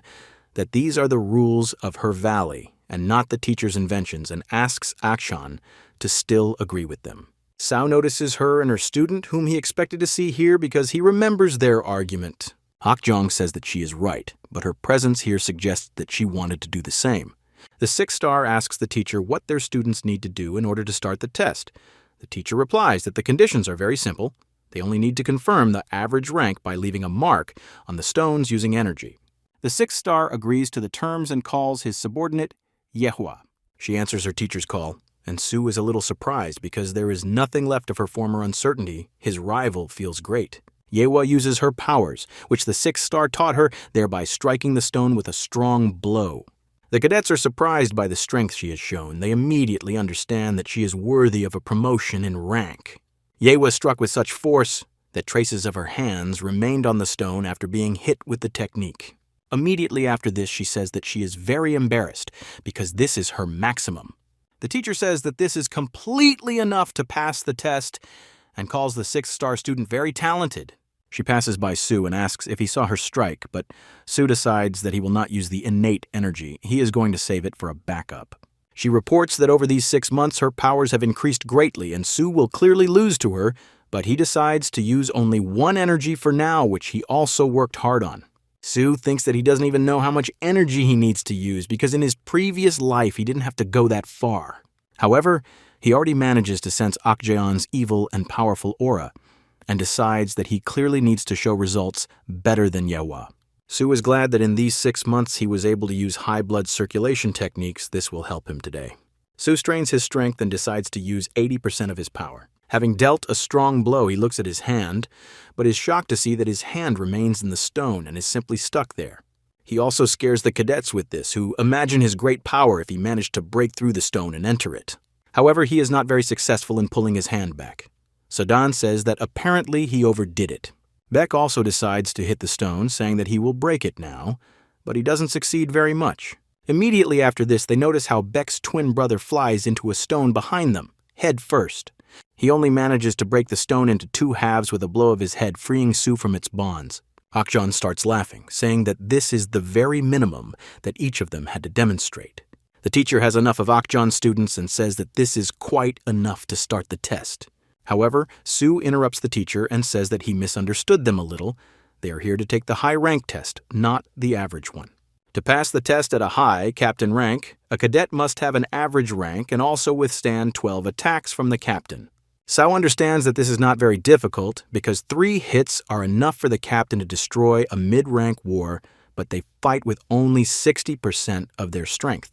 that these are the rules of her valley and not the teacher's inventions, and asks Akchon to still agree with them. Sao notices her and her student, whom he expected to see here because he remembers their argument. Akjong says that she is right, but her presence here suggests that she wanted to do the same. The 6th star asks the teacher what their students need to do in order to start the test. The teacher replies that the conditions are very simple. They only need to confirm the average rank by leaving a mark on the stones using energy. The 6th star agrees to the terms and calls his subordinate Yehua. She answers her teacher's call, and Su is a little surprised because there is nothing left of her former uncertainty. His rival feels great. Yehua uses her powers, which the 6th star taught her, thereby striking the stone with a strong blow. The cadets are surprised by the strength she has shown. They immediately understand that she is worthy of a promotion in rank. Yehua struck with such force that traces of her hands remained on the stone after being hit with the technique. Immediately after this, she says that she is very embarrassed because this is her maximum. The teacher says that this is completely enough to pass the test and calls the 6th star student very talented. She passes by Su and asks if he saw her strike, but Su decides that he will not use the innate energy. He is going to save it for a backup. She reports that over these 6 months her powers have increased greatly and Su will clearly lose to her, but he decides to use only 1 energy for now, which he also worked hard on. Su thinks that he doesn't even know how much energy he needs to use because in his previous life he didn't have to go that far. However, he already manages to sense Akjeon's evil and powerful aura and decides that he clearly needs to show results better than Yehua. Su is glad that in these 6 months he was able to use high blood circulation techniques. This will help him today. Su strains his strength and decides to use 80% of his power. Having dealt a strong blow, he looks at his hand, but is shocked to see that his hand remains in the stone and is simply stuck there. He also scares the cadets with this, who imagine his great power if he managed to break through the stone and enter it. However, he is not very successful in pulling his hand back. Sedan says that apparently he overdid it. Beck also decides to hit the stone, saying that he will break it now, but he doesn't succeed very much. Immediately after this, they notice how Beck's twin brother flies into a stone behind them, head first. He only manages to break the stone into 2 halves with a blow of his head, freeing Su from its bonds. Akjon starts laughing, saying that this is the very minimum that each of them had to demonstrate. The teacher has enough of Akjon's students and says that this is quite enough to start the test. However, Sue interrupts the teacher and says that he misunderstood them a little. They are here to take the high rank test, not the average one. To pass the test at a high captain rank, a cadet must have an average rank and also withstand 12 attacks from the captain. Sao understands that this is not very difficult because 3 hits are enough for the captain to destroy a mid-rank war, but they fight with only 60% of their strength.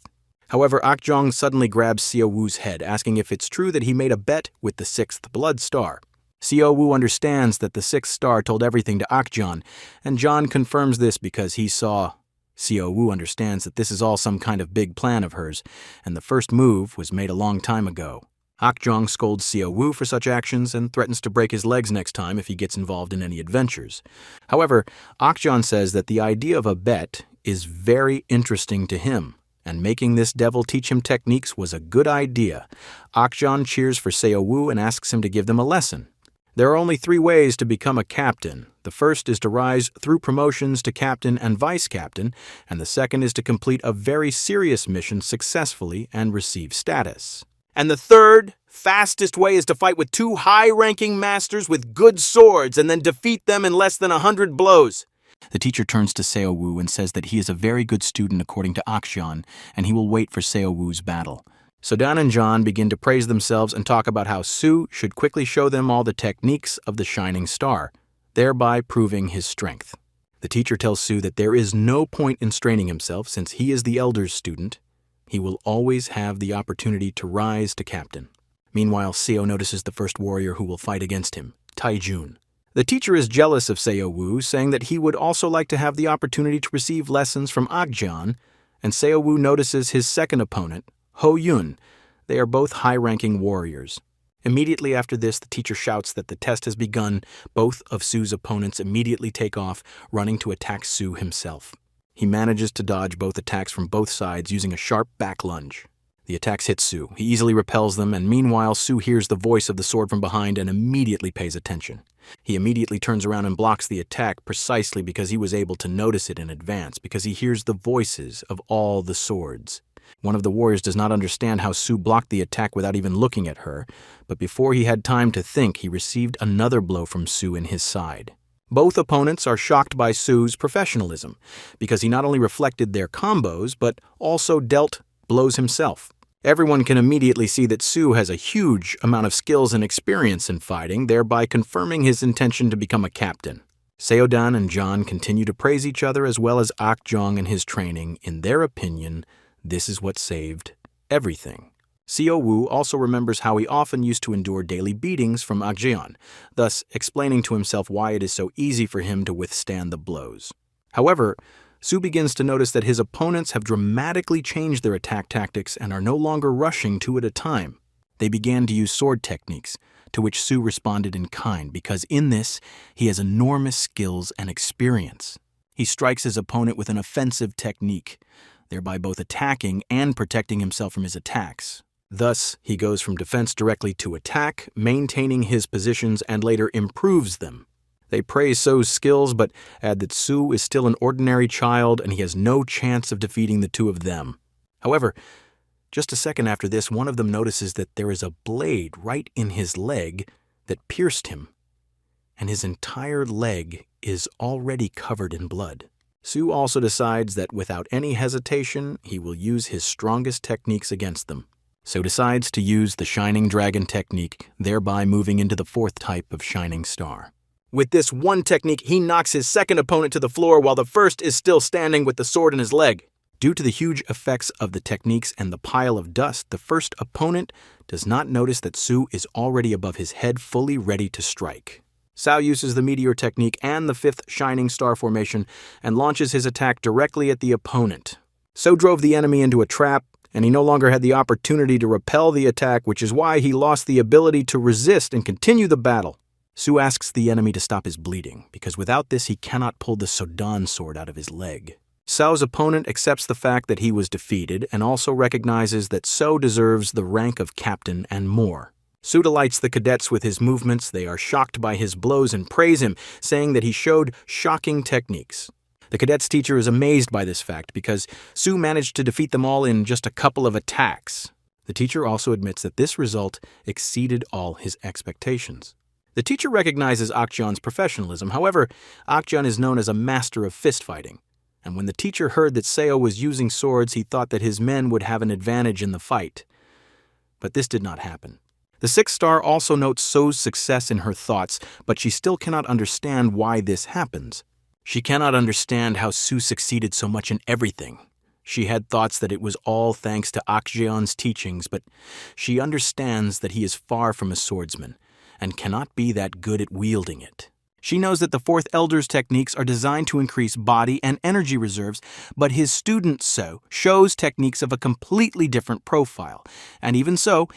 However, Akjong suddenly grabs Seo Woo's head, asking if it's true that he made a bet with the 6th blood star. Seo Woo understands that the 6th star told everything to Akjon, and John confirms this because he saw. Seo Woo understands that this is all some kind of big plan of hers, and the first move was made a long time ago. Akjong scolds Seo Woo for such actions and threatens to break his legs next time if he gets involved in any adventures. However, Akjon says that the idea of a bet is very interesting to him, and making this devil teach him techniques was a good idea. Akjon cheers for Seo Woo and asks him to give them a lesson. There are only 3 ways to become a captain. The first is to rise through promotions to captain and vice captain, and the second is to complete a very serious mission successfully and receive status. And the third, fastest way is to fight with 2 high-ranking masters with good swords and then defeat them in less than 100 blows. The teacher turns to Seo Woo and says that he is a very good student according to Akjon, and he will wait for Seo Woo's battle. Sodan and John begin to praise themselves and talk about how Sue should quickly show them all the techniques of the Shining Star, thereby proving his strength. The teacher tells Sue that there is no point in straining himself since he is the elder's student. He will always have the opportunity to rise to captain. Meanwhile, Seo notices the first warrior who will fight against him, Taijun. The teacher is jealous of Seo Woo, saying that he would also like to have the opportunity to receive lessons from Akjon, and Seo Woo notices his second opponent, Ho Yun. They are both high-ranking warriors. Immediately after this, the teacher shouts that the test has begun. Both of Sue's opponents immediately take off, running to attack Sue himself. He manages to dodge both attacks from both sides using a sharp back lunge. The attacks hit Sue. He easily repels them, and meanwhile, Sue hears the voice of the sword from behind and immediately pays attention. He immediately turns around and blocks the attack precisely because he was able to notice it in advance, because he hears the voices of all the swords. One of the warriors does not understand how Sue blocked the attack without even looking at her, but before he had time to think, he received another blow from Sue in his side. Both opponents are shocked by Sue's professionalism, because he not only reflected their combos, but also dealt blows himself. Everyone can immediately see that Sue has a huge amount of skills and experience in fighting, thereby confirming his intention to become a captain. Seodan and John continue to praise each other as well as Akjong and his training. In their opinion, this is what saved everything. Seo Woo also remembers how he often used to endure daily beatings from Akjeon, thus explaining to himself why it is so easy for him to withstand the blows. However, Sue begins to notice that his opponents have dramatically changed their attack tactics and are no longer rushing 2 at a time. They began to use sword techniques, to which Sue responded in kind because in this, he has enormous skills and experience. He strikes his opponent with an offensive technique, thereby both attacking and protecting himself from his attacks. Thus, he goes from defense directly to attack, maintaining his positions and later improves them. They praise Sue's skills, but add that Sue is still an ordinary child and he has no chance of defeating the 2 of them. However, just a second after this, one of them notices that there is a blade right in his leg that pierced him, and his entire leg is already covered in blood. Sue also decides that without any hesitation, he will use his strongest techniques against them. So decides to use the Shining Dragon technique, thereby moving into the 4th type of Shining Star. With this one technique, he knocks his second opponent to the floor while the first is still standing with the sword in his leg. Due to the huge effects of the techniques and the pile of dust, the first opponent does not notice that Sue is already above his head, fully ready to strike. Sao uses the meteor technique and the 5th Shining Star formation and launches his attack directly at the opponent. So drove the enemy into a trap, and he no longer had the opportunity to repel the attack, which is why he lost the ability to resist and continue the battle. Sue asks the enemy to stop his bleeding, because without this he cannot pull the Sodan sword out of his leg. Sao's opponent accepts the fact that he was defeated and also recognizes that So deserves the rank of captain and more. Sue delights the cadets with his movements. They are shocked by his blows and praise him, saying that he showed shocking techniques. The cadet's teacher is amazed by this fact because Sue managed to defeat them all in just a couple of attacks. The teacher also admits that this result exceeded all his expectations. The teacher recognizes Akjeon's professionalism. However, Akjeon is known as a master of fistfighting, and when the teacher heard that Seo was using swords, he thought that his men would have an advantage in the fight. But this did not happen. The sixth star also notes So's success in her thoughts, but she still cannot understand why this happens. She cannot understand how Sue succeeded so much in everything. She had thoughts that it was all thanks to Akjeon's teachings, but she understands that he is far from a swordsman and cannot be that good at wielding it. She knows that the fourth elder's techniques are designed to increase body and energy reserves, but his student So shows techniques of a completely different profile. And even so,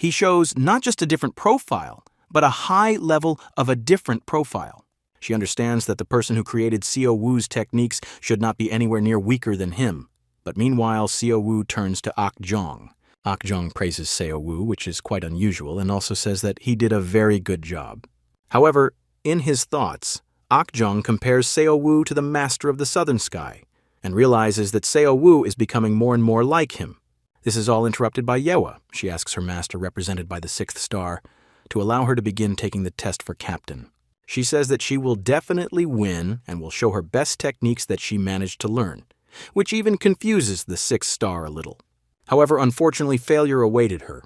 he shows not just a different profile, but a high level of a different profile. She understands that the person who created Seo Woo's techniques should not be anywhere near weaker than him. But meanwhile, Seo Woo turns to Akjeong. Akjeong praises Seo Woo, which is quite unusual, and also says that he did a very good job. However, in his thoughts, Akjeong compares Seo Woo to the master of the southern sky, and realizes that Seo Woo is becoming more and more like him. This is all interrupted by Yewa. She asks her master, represented by the sixth star, to allow her to begin taking the test for captain. She says that she will definitely win and will show her best techniques that she managed to learn, which even confuses the sixth star a little. However, unfortunately, failure awaited her.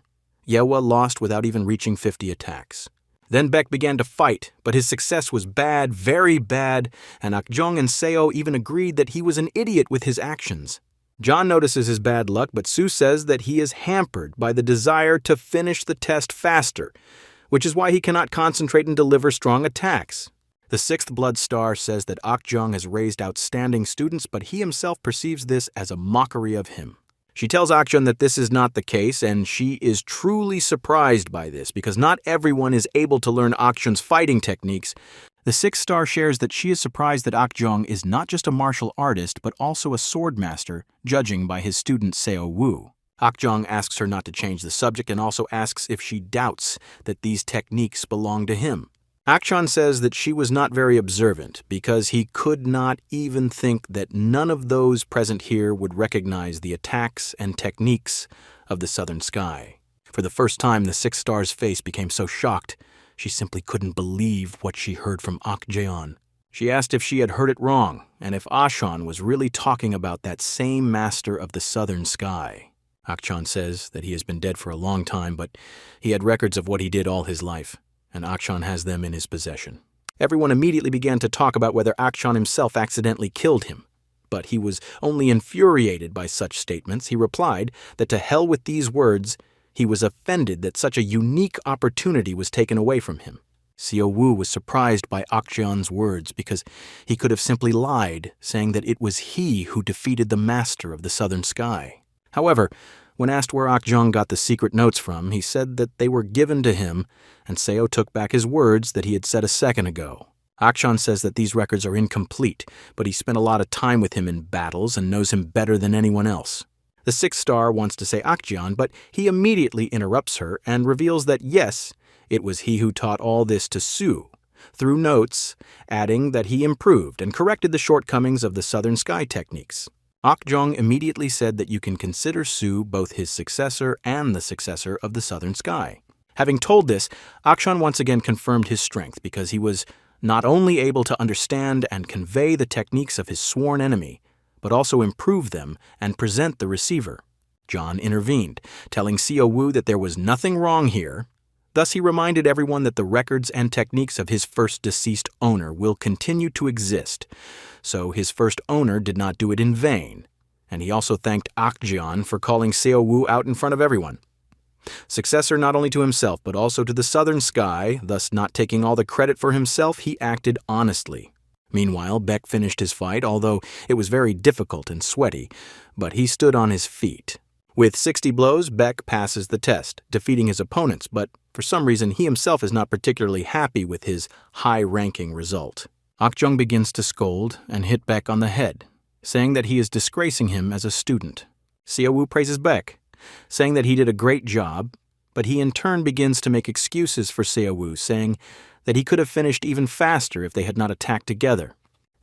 Yewa lost without even reaching 50 attacks. Then Baek began to fight, but his success was bad, very bad, and Akjeong and Seo even agreed that he was an idiot with his actions. John notices his bad luck, but Sue says that he is hampered by the desire to finish the test faster, which is why he cannot concentrate and deliver strong attacks. The sixth blood star says that Akjeong has raised outstanding students, but he himself perceives this as a mockery of him. She tells Akjeong that this is not the case, and she is truly surprised by this because not everyone is able to learn Akjeong's fighting techniques. The sixth star shares that she is surprised that Akjeong is not just a martial artist, but also a sword master, judging by his student Seo Woo. Akjeong asks her not to change the subject and also asks if she doubts that these techniques belong to him. Akjeong says that she was not very observant because he could not even think that none of those present here would recognize the attacks and techniques of the southern sky. For the first time, the sixth star's face became so shocked, she simply couldn't believe what she heard from Akjeong. She asked if she had heard it wrong, and if Ashon was really talking about that same master of the southern sky. Akjeong says that he has been dead for a long time, but he had records of what he did all his life, and Akjeong has them in his possession. Everyone immediately began to talk about whether Akjeong himself accidentally killed him, but he was only infuriated by such statements. He replied that to hell with these words, he was offended that such a unique opportunity was taken away from him. Seo Woo was surprised by Akjeong's words because he could have simply lied, saying that it was he who defeated the master of the southern sky. However, when asked where Akjeong got the secret notes from, he said that they were given to him, and Seo took back his words that he had said a second ago. Akjeong says that these records are incomplete, but he spent a lot of time with him in battles and knows him better than anyone else. The sixth star wants to say Akjeong, but he immediately interrupts her and reveals that yes, it was he who taught all this to Sue, through notes, adding that he improved and corrected the shortcomings of the southern sky techniques. Akjeong immediately said that you can consider Sue both his successor and the successor of the southern sky. Having told this, Akjeong once again confirmed his strength because he was not only able to understand and convey the techniques of his sworn enemy, but also improve them and present the receiver. John intervened, telling Seo Woo that there was nothing wrong here. Thus he reminded everyone that the records and techniques of his first deceased owner will continue to exist, so his first owner did not do it in vain, and he also thanked Akjeong for calling Seo Woo out in front of everyone. Successor not only to himself but also to the southern sky, thus not taking all the credit for himself, he acted honestly. Meanwhile, Baek finished his fight, although it was very difficult and sweaty, but he stood on his feet. With 60 blows, Baek passes the test, defeating his opponents, but for some reason he himself is not particularly happy with his high-ranking result. Akjeong begins to scold and hit Baek on the head, saying that he is disgracing him as a student. Seo Woo praises Baek, saying that he did a great job, but he in turn begins to make excuses for Seo Woo, saying that he could have finished even faster if they had not attacked together.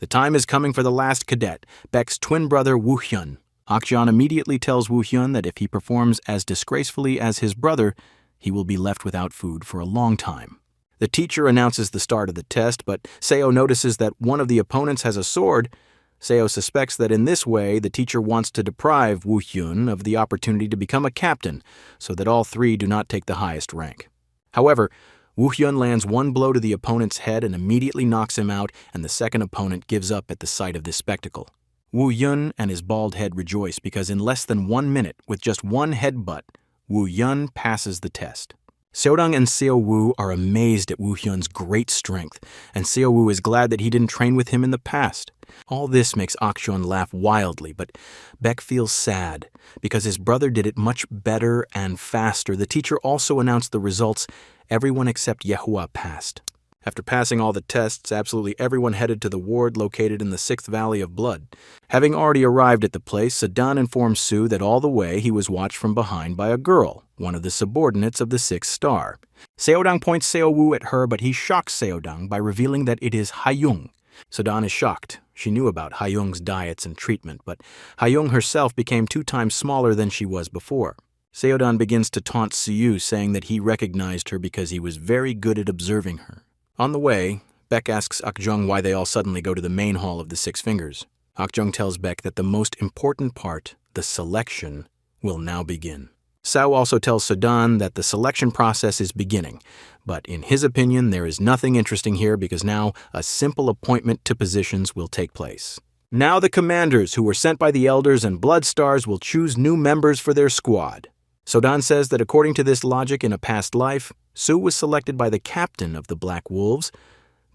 The time is coming for the last cadet, Baek's twin brother Woo Hyun. Akjeon immediately tells Woo Hyun that if he performs as disgracefully as his brother, he will be left without food for a long time. The teacher announces the start of the test, but Seo notices that one of the opponents has a sword. Seo suspects that in this way, the teacher wants to deprive Woo Hyun of the opportunity to become a captain, so that all three do not take the highest rank. However, Woo Hyun lands one blow to the opponent's head and immediately knocks him out, and the second opponent gives up at the sight of this spectacle. Woo Hyun and his bald head rejoice because in less than 1 minute, with just one headbutt, Woo Hyun passes the test. Seodang and Seo Woo are amazed at Woo Hyun's great strength, and Seo Woo is glad that he didn't train with him in the past. All this makes Akjeon laugh wildly, but Baek feels sad because his brother did it much better and faster. The teacher also announced the results. Everyone except Yehua passed. After passing all the tests, absolutely everyone headed to the ward located in the 6th Valley of Blood. Having already arrived at the place, Sedan informs Soo that all the way he was watched from behind by a girl, one of the subordinates of the 6th star. Seodang points Seo Woo at her, but he shocks Seodang by revealing that it is Hayoung. Sedan is shocked. She knew about Hayoung's diets and treatment, but Hayoung herself became 2 times smaller than she was before. Seodan begins to taunt Siyu, saying that he recognized her because he was very good at observing her. On the way, Baek asks Akjeong why they all suddenly go to the main hall of the 6 Fingers. Akjeong tells Baek that the most important part, the selection, will now begin. Sao also tells Sedan that the selection process is beginning, but in his opinion there is nothing interesting here because now a simple appointment to positions will take place. Now the commanders who were sent by the elders and blood stars will choose new members for their squad. Sodan says that according to this logic in a past life, Soo was selected by the captain of the Black Wolves,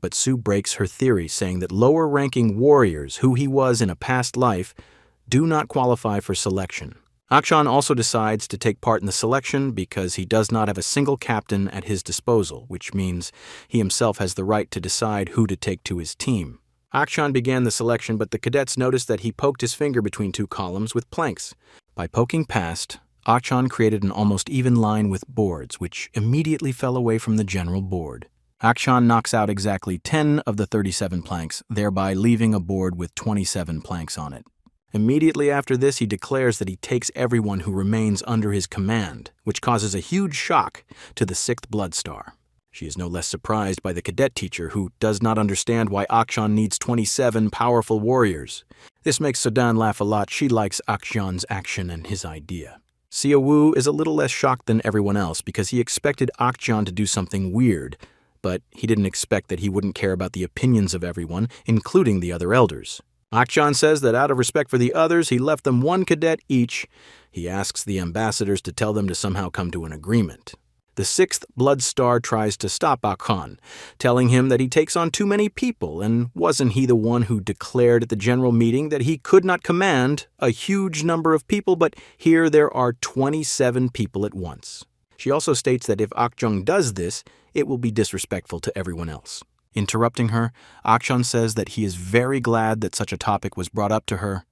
but Soo breaks her theory, saying that lower-ranking warriors, who he was in a past life, do not qualify for selection. Akjeon also decides to take part in the selection because he does not have a single captain at his disposal, which means he himself has the right to decide who to take to his team. Akjeon began the selection, but the cadets noticed that he poked his finger between 2 columns with planks. By poking past, Akjeon created an almost even line with boards, which immediately fell away from the general board. Akjeon knocks out exactly 10 of the 37 planks, thereby leaving a board with 27 planks on it. Immediately after this, he declares that he takes everyone who remains under his command, which causes a huge shock to the 6th Blood Star. She is no less surprised by the cadet teacher, who does not understand why Akjeon needs 27 powerful warriors. This makes Sedan laugh a lot. She likes Akjeon's action and his idea. Seo Woo is a little less shocked than everyone else because he expected Akjeon to do something weird, but he didn't expect that he wouldn't care about the opinions of everyone, including the other elders. Akjeon says that out of respect for the others, he left them 1 cadet each. He asks the ambassadors to tell them to somehow come to an agreement. The 6th Blood Star tries to stop Akjeon, telling him that he takes on too many people, and wasn't he the one who declared at the general meeting that he could not command a huge number of people, but here there are 27 people at once. She also states that if Akjeong does this, it will be disrespectful to everyone else. Interrupting her, Akjeon says that he is very glad that such a topic was brought up to her,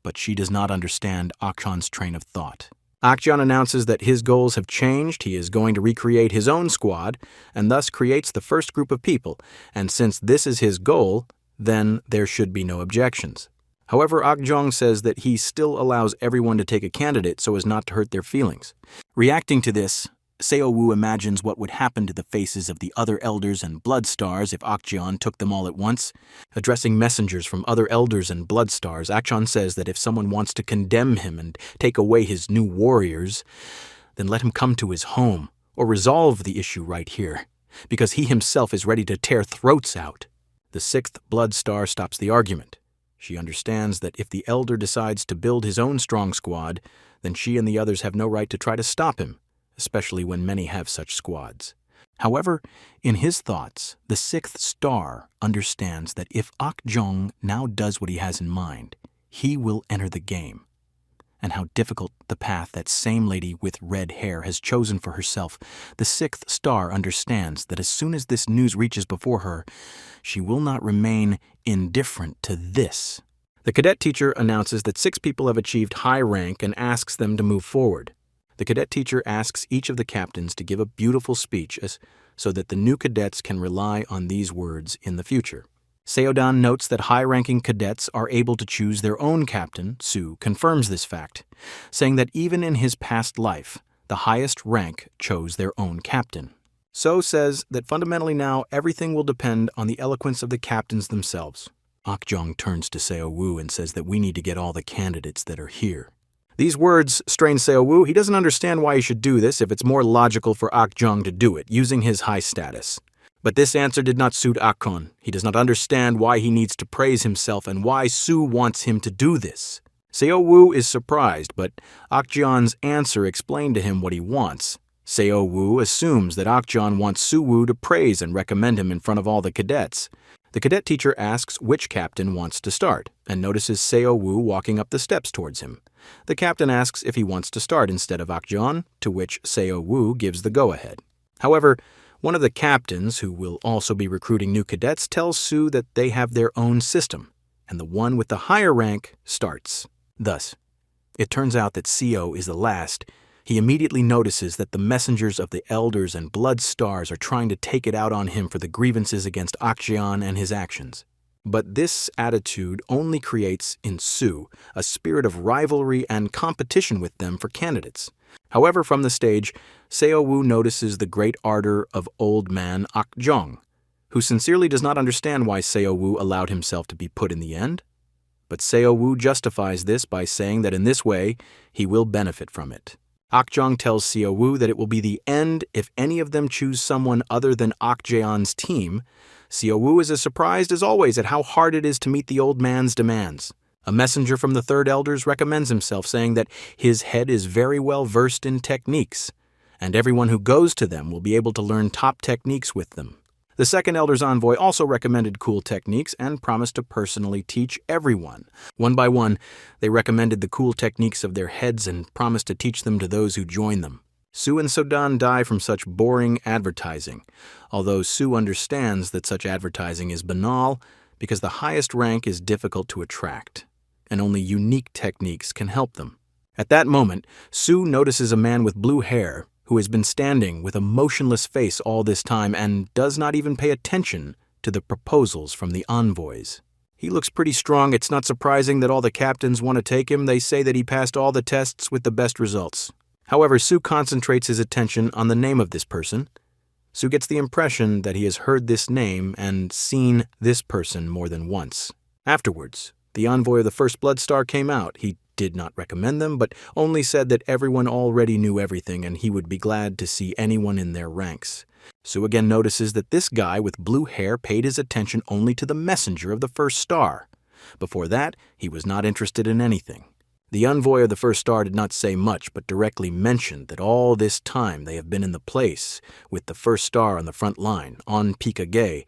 but she does not understand Akjeon's train of thought. Akjeon announces that his goals have changed. He is going to recreate his own squad, and thus creates the first group of people, and since this is his goal, then there should be no objections. However, Akjeong says that he still allows everyone to take a candidate so as not to hurt their feelings. Reacting to this, Seo Woo imagines what would happen to the faces of the other elders and blood stars if Akjeon took them all at once. Addressing messengers from other elders and blood stars, Akjeon says that if someone wants to condemn him and take away his new warriors, then let him come to his home or resolve the issue right here, because he himself is ready to tear throats out. The 6th Blood Star stops the argument. She understands that if the elder decides to build his own strong squad, then she and the others have no right to try to stop him, especially when many have such squads. However, in his thoughts, the 6th Star understands that if Akjeong now does what he has in mind, he will enter the game. And how difficult the path that same lady with red hair has chosen for herself, the 6th Star understands that as soon as this news reaches before her, she will not remain indifferent to this. The cadet teacher announces that 6 people have achieved high rank and asks them to move forward. The cadet teacher asks each of the captains to give a beautiful speech so that the new cadets can rely on these words in the future. Seodan notes that high-ranking cadets are able to choose their own captain. Su confirms this fact, saying that even in his past life, the highest rank chose their own captain. So says that fundamentally now everything will depend on the eloquence of the captains themselves. Akjong turns to Seo Woo and says that we need to get all the candidates that are here. These words strain Seo Woo. He doesn't understand why he should do this if it's more logical for Akjong to do it, using his high status. But this answer did not suit Akon. He does not understand why he needs to praise himself and why Su wants him to do this. Seo Woo is surprised, but Akjeon's answer explained to him what he wants. Seo Woo assumes that Akjeon wants Su Woo to praise and recommend him in front of all the cadets. The cadet teacher asks which captain wants to start, and notices Seo Woo walking up the steps towards him. The captain asks if he wants to start instead of Akjeon, to which Seo Woo gives the go-ahead. However, one of the captains, who will also be recruiting new cadets, tells Su that they have their own system, and the one with the higher rank starts. Thus, it turns out that Seo is the last. He immediately notices that the messengers of the elders and blood stars are trying to take it out on him for the grievances against Akjeon and his actions. But this attitude only creates in Su a spirit of rivalry and competition with them for candidates. However, from the stage, Seo Woo notices the great ardor of old man Akjong, who sincerely does not understand why Seo Woo allowed himself to be put in the end. But Seo Woo justifies this by saying that in this way, he will benefit from it. Akjong tells Seo Woo that it will be the end if any of them choose someone other than Akjeon's team. Seo Woo is as surprised as always at how hard it is to meet the old man's demands. A messenger from the third elders recommends himself, saying that his head is very well versed in techniques, and everyone who goes to them will be able to learn top techniques with them. The second elder's envoy also recommended cool techniques and promised to personally teach everyone. One by one, they recommended the cool techniques of their heads and promised to teach them to those who join them. Su and Sodan die from such boring advertising, although Su understands that such advertising is banal because the highest rank is difficult to attract, and only unique techniques can help them. At that moment, Su notices a man with blue hair who has been standing with a motionless face all this time and does not even pay attention to the proposals from the envoys. He looks pretty strong. It's not surprising that all the captains want to take him. They say that he passed all the tests with the best results. However, Su concentrates his attention on the name of this person. Su gets the impression that he has heard this name and seen this person more than once. Afterwards, the envoy of the First Blood Star came out. He did not recommend them, but only said that everyone already knew everything and he would be glad to see anyone in their ranks. Su again notices that this guy with blue hair paid his attention only to the messenger of the First Star. Before that, he was not interested in anything. The envoy of the First Star did not say much, but directly mentioned that all this time they have been in the place with the First Star on the front line, on Pikage,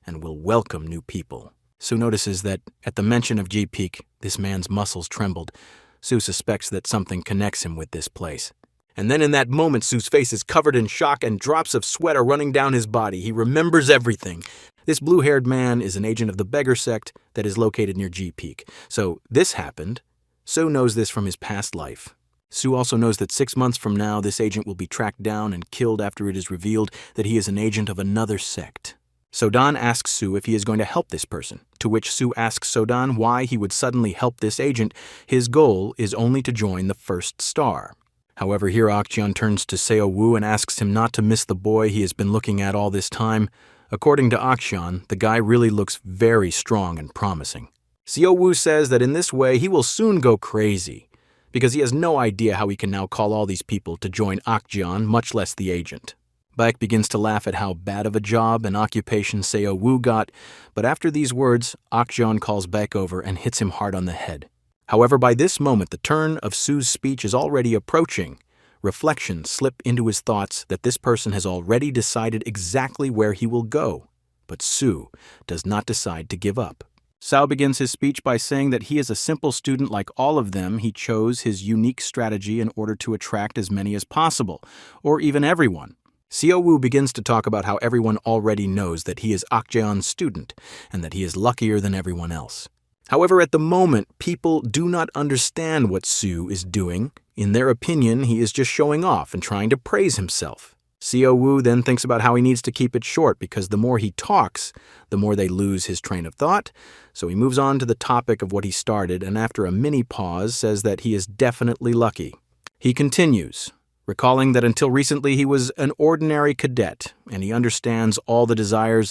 and will welcome new people. Su notices that, at the mention of G-Peak, this man's muscles trembled. Su suspects that something connects him with this place. And then in that moment, Su's face is covered in shock and drops of sweat are running down his body. He remembers everything. This blue-haired man is an agent of the Beggar sect that is located near G-Peak. So this happened. Su knows this from his past life. Su also knows that 6 months from now, this agent will be tracked down and killed after it is revealed that he is an agent of another sect. Sodan asks Su if he is going to help this person, to which Su asks Sodan why he would suddenly help this agent. His goal is only to join the First Star. However, here Akjeon turns to Seo Woo and asks him not to miss the boy he has been looking at all this time. According to Akjeon, the guy really looks very strong and promising. Seo Woo says that in this way he will soon go crazy, because he has no idea how he can now call all these people to join Akjeon, much less the agent. Baek begins to laugh at how bad of a job and occupation Seo Woo got, but after these words, Akjeon calls Baek over and hits him hard on the head. However, by this moment, the turn of Su's speech is already approaching. Reflections slip into his thoughts that this person has already decided exactly where he will go, but Su does not decide to give up. Sao begins his speech by saying that he is a simple student like all of them. He chose his unique strategy in order to attract as many as possible, or even everyone. Seo Woo begins to talk about how everyone already knows that he is Akjeon's student and that he is luckier than everyone else. However, at the moment, people do not understand what Su is doing. In their opinion, he is just showing off and trying to praise himself. Seo Woo then thinks about how he needs to keep it short because the more he talks, the more they lose his train of thought. So he moves on to the topic of what he started and after a mini pause says that he is definitely lucky. He continues, recalling that until recently he was an ordinary cadet and he understands all the desires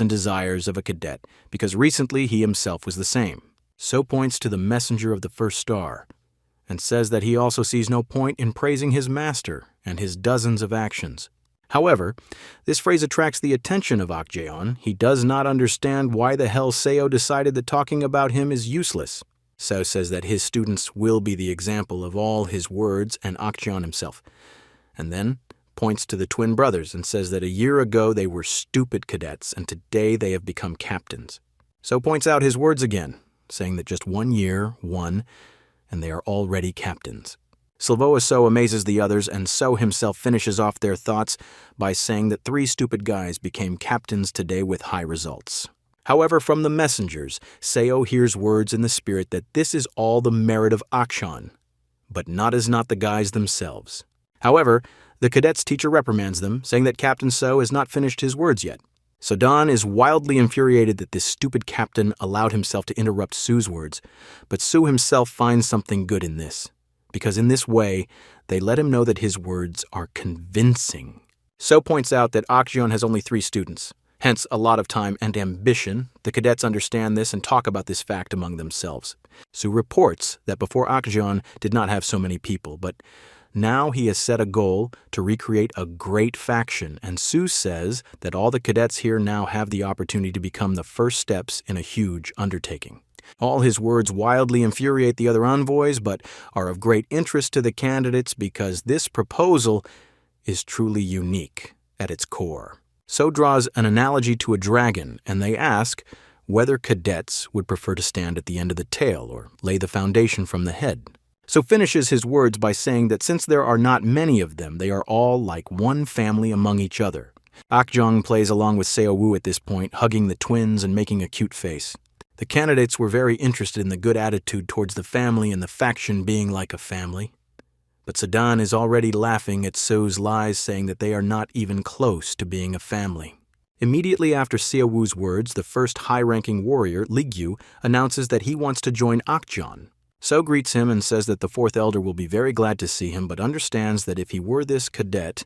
of a cadet because recently he himself was the same. So points to the messenger of the first star and says that he also sees no point in praising his master and his dozens of actions. However, this phrase attracts the attention of Akjeon. He does not understand why the hell Seo decided that talking about him is useless. Seo says that his students will be the example of all his words and Akjeon himself, and then points to the twin brothers and says that a year ago they were stupid cadets and today they have become captains. Seo points out his words again, saying that just 1 year, and they are already captains. Silvoa So amazes the others, and So himself finishes off their thoughts by saying that 3 stupid guys became captains today with high results. However, from the messengers, Seo hears words in the spirit that this is all the merit of Akshan, but not the guys themselves. However, the cadet's teacher reprimands them, saying that Captain So has not finished his words yet. So Don is wildly infuriated that this stupid captain allowed himself to interrupt Su's words, but Su himself finds something good in this, because in this way, they let him know that his words are convincing. So points out that Akjeon has only 3 students, hence a lot of time and ambition. The cadets understand this and talk about this fact among themselves. Su reports that before Akjeon did not have so many people, but now he has set a goal to recreate a great faction, and Su says that all the cadets here now have the opportunity to become the first steps in a huge undertaking. All his words wildly infuriate the other envoys, but are of great interest to the candidates because this proposal is truly unique at its core. So draws an analogy to a dragon, and they ask whether cadets would prefer to stand at the end of the tail or lay the foundation from the head. So finishes his words by saying that since there are not many of them, they are all like one family among each other. Akjeon plays along with Seo Woo at this point, hugging the twins and making a cute face. The candidates were very interested in the good attitude towards the family and the faction being like a family. But Sedan is already laughing at So's lies, saying that they are not even close to being a family. Immediately after Seo Woo's words, the first high-ranking warrior, Ligyu, announces that he wants to join Akjeon. So greets him and says that the 4th elder will be very glad to see him, but understands that if he were this cadet,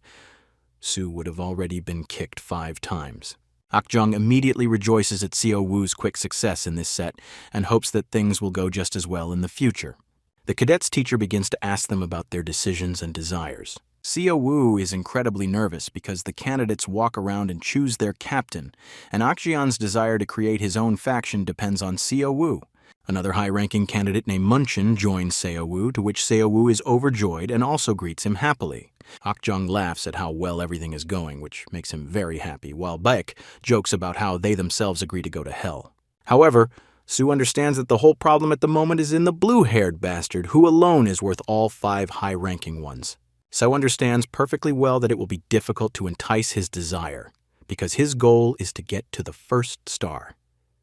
Su would have already been kicked 5 times. Akjeon immediately rejoices at Seo Woo's quick success in this set and hopes that things will go just as well in the future. The cadet's teacher begins to ask them about their decisions and desires. Seo Woo is incredibly nervous because the candidates walk around and choose their captain, and Akjeon's desire to create his own faction depends on Seo Woo. Another high-ranking candidate named Munchin joins Seo Woo, to which Seo Woo is overjoyed and also greets him happily. Akjeon laughs at how well everything is going, which makes him very happy, while Baek jokes about how they themselves agree to go to hell. However, Su understands that the whole problem at the moment is in the blue-haired bastard, who alone is worth all 5 high-ranking ones. So understands perfectly well that it will be difficult to entice his desire, because his goal is to get to the 1st star.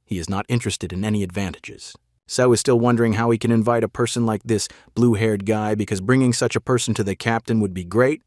He is not interested in any advantages. So is still wondering how he can invite a person like this blue-haired guy, because bringing such a person to the captain would be great,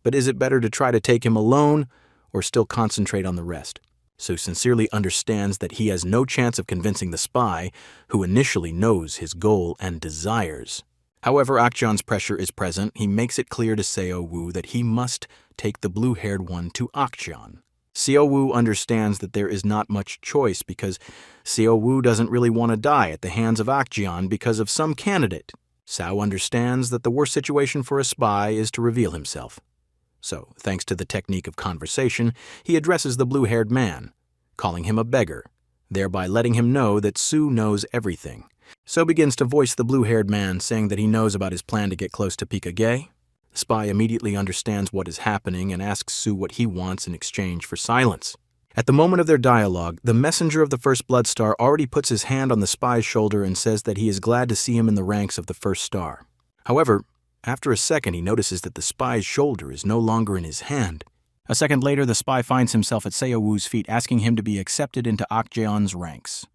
but is it better to try to take him alone or still concentrate on the rest? So sincerely understands that he has no chance of convincing the spy, who initially knows his goal and desires. However, Akjeon's pressure is present. He makes it clear to Seo Woo that he must take the blue-haired one to Akjeon. Seo Woo understands that there is not much choice because Seo Woo doesn't really want to die at the hands of Akjeon because of some candidate. Sao understands that the worst situation for a spy is to reveal himself. So, thanks to the technique of conversation, he addresses the blue-haired man, calling him a beggar, thereby letting him know that Su knows everything. So begins to voice the blue-haired man, saying that he knows about his plan to get close to Pikage. The spy immediately understands what is happening and asks Su what he wants in exchange for silence. At the moment of their dialogue, the messenger of the first blood star already puts his hand on the spy's shoulder and says that he is glad to see him in the ranks of the 1st star. However, after a second he notices that the spy's shoulder is no longer in his hand. A second later, the spy finds himself at Seo Woo's feet, asking him to be accepted into Akjeon's ranks.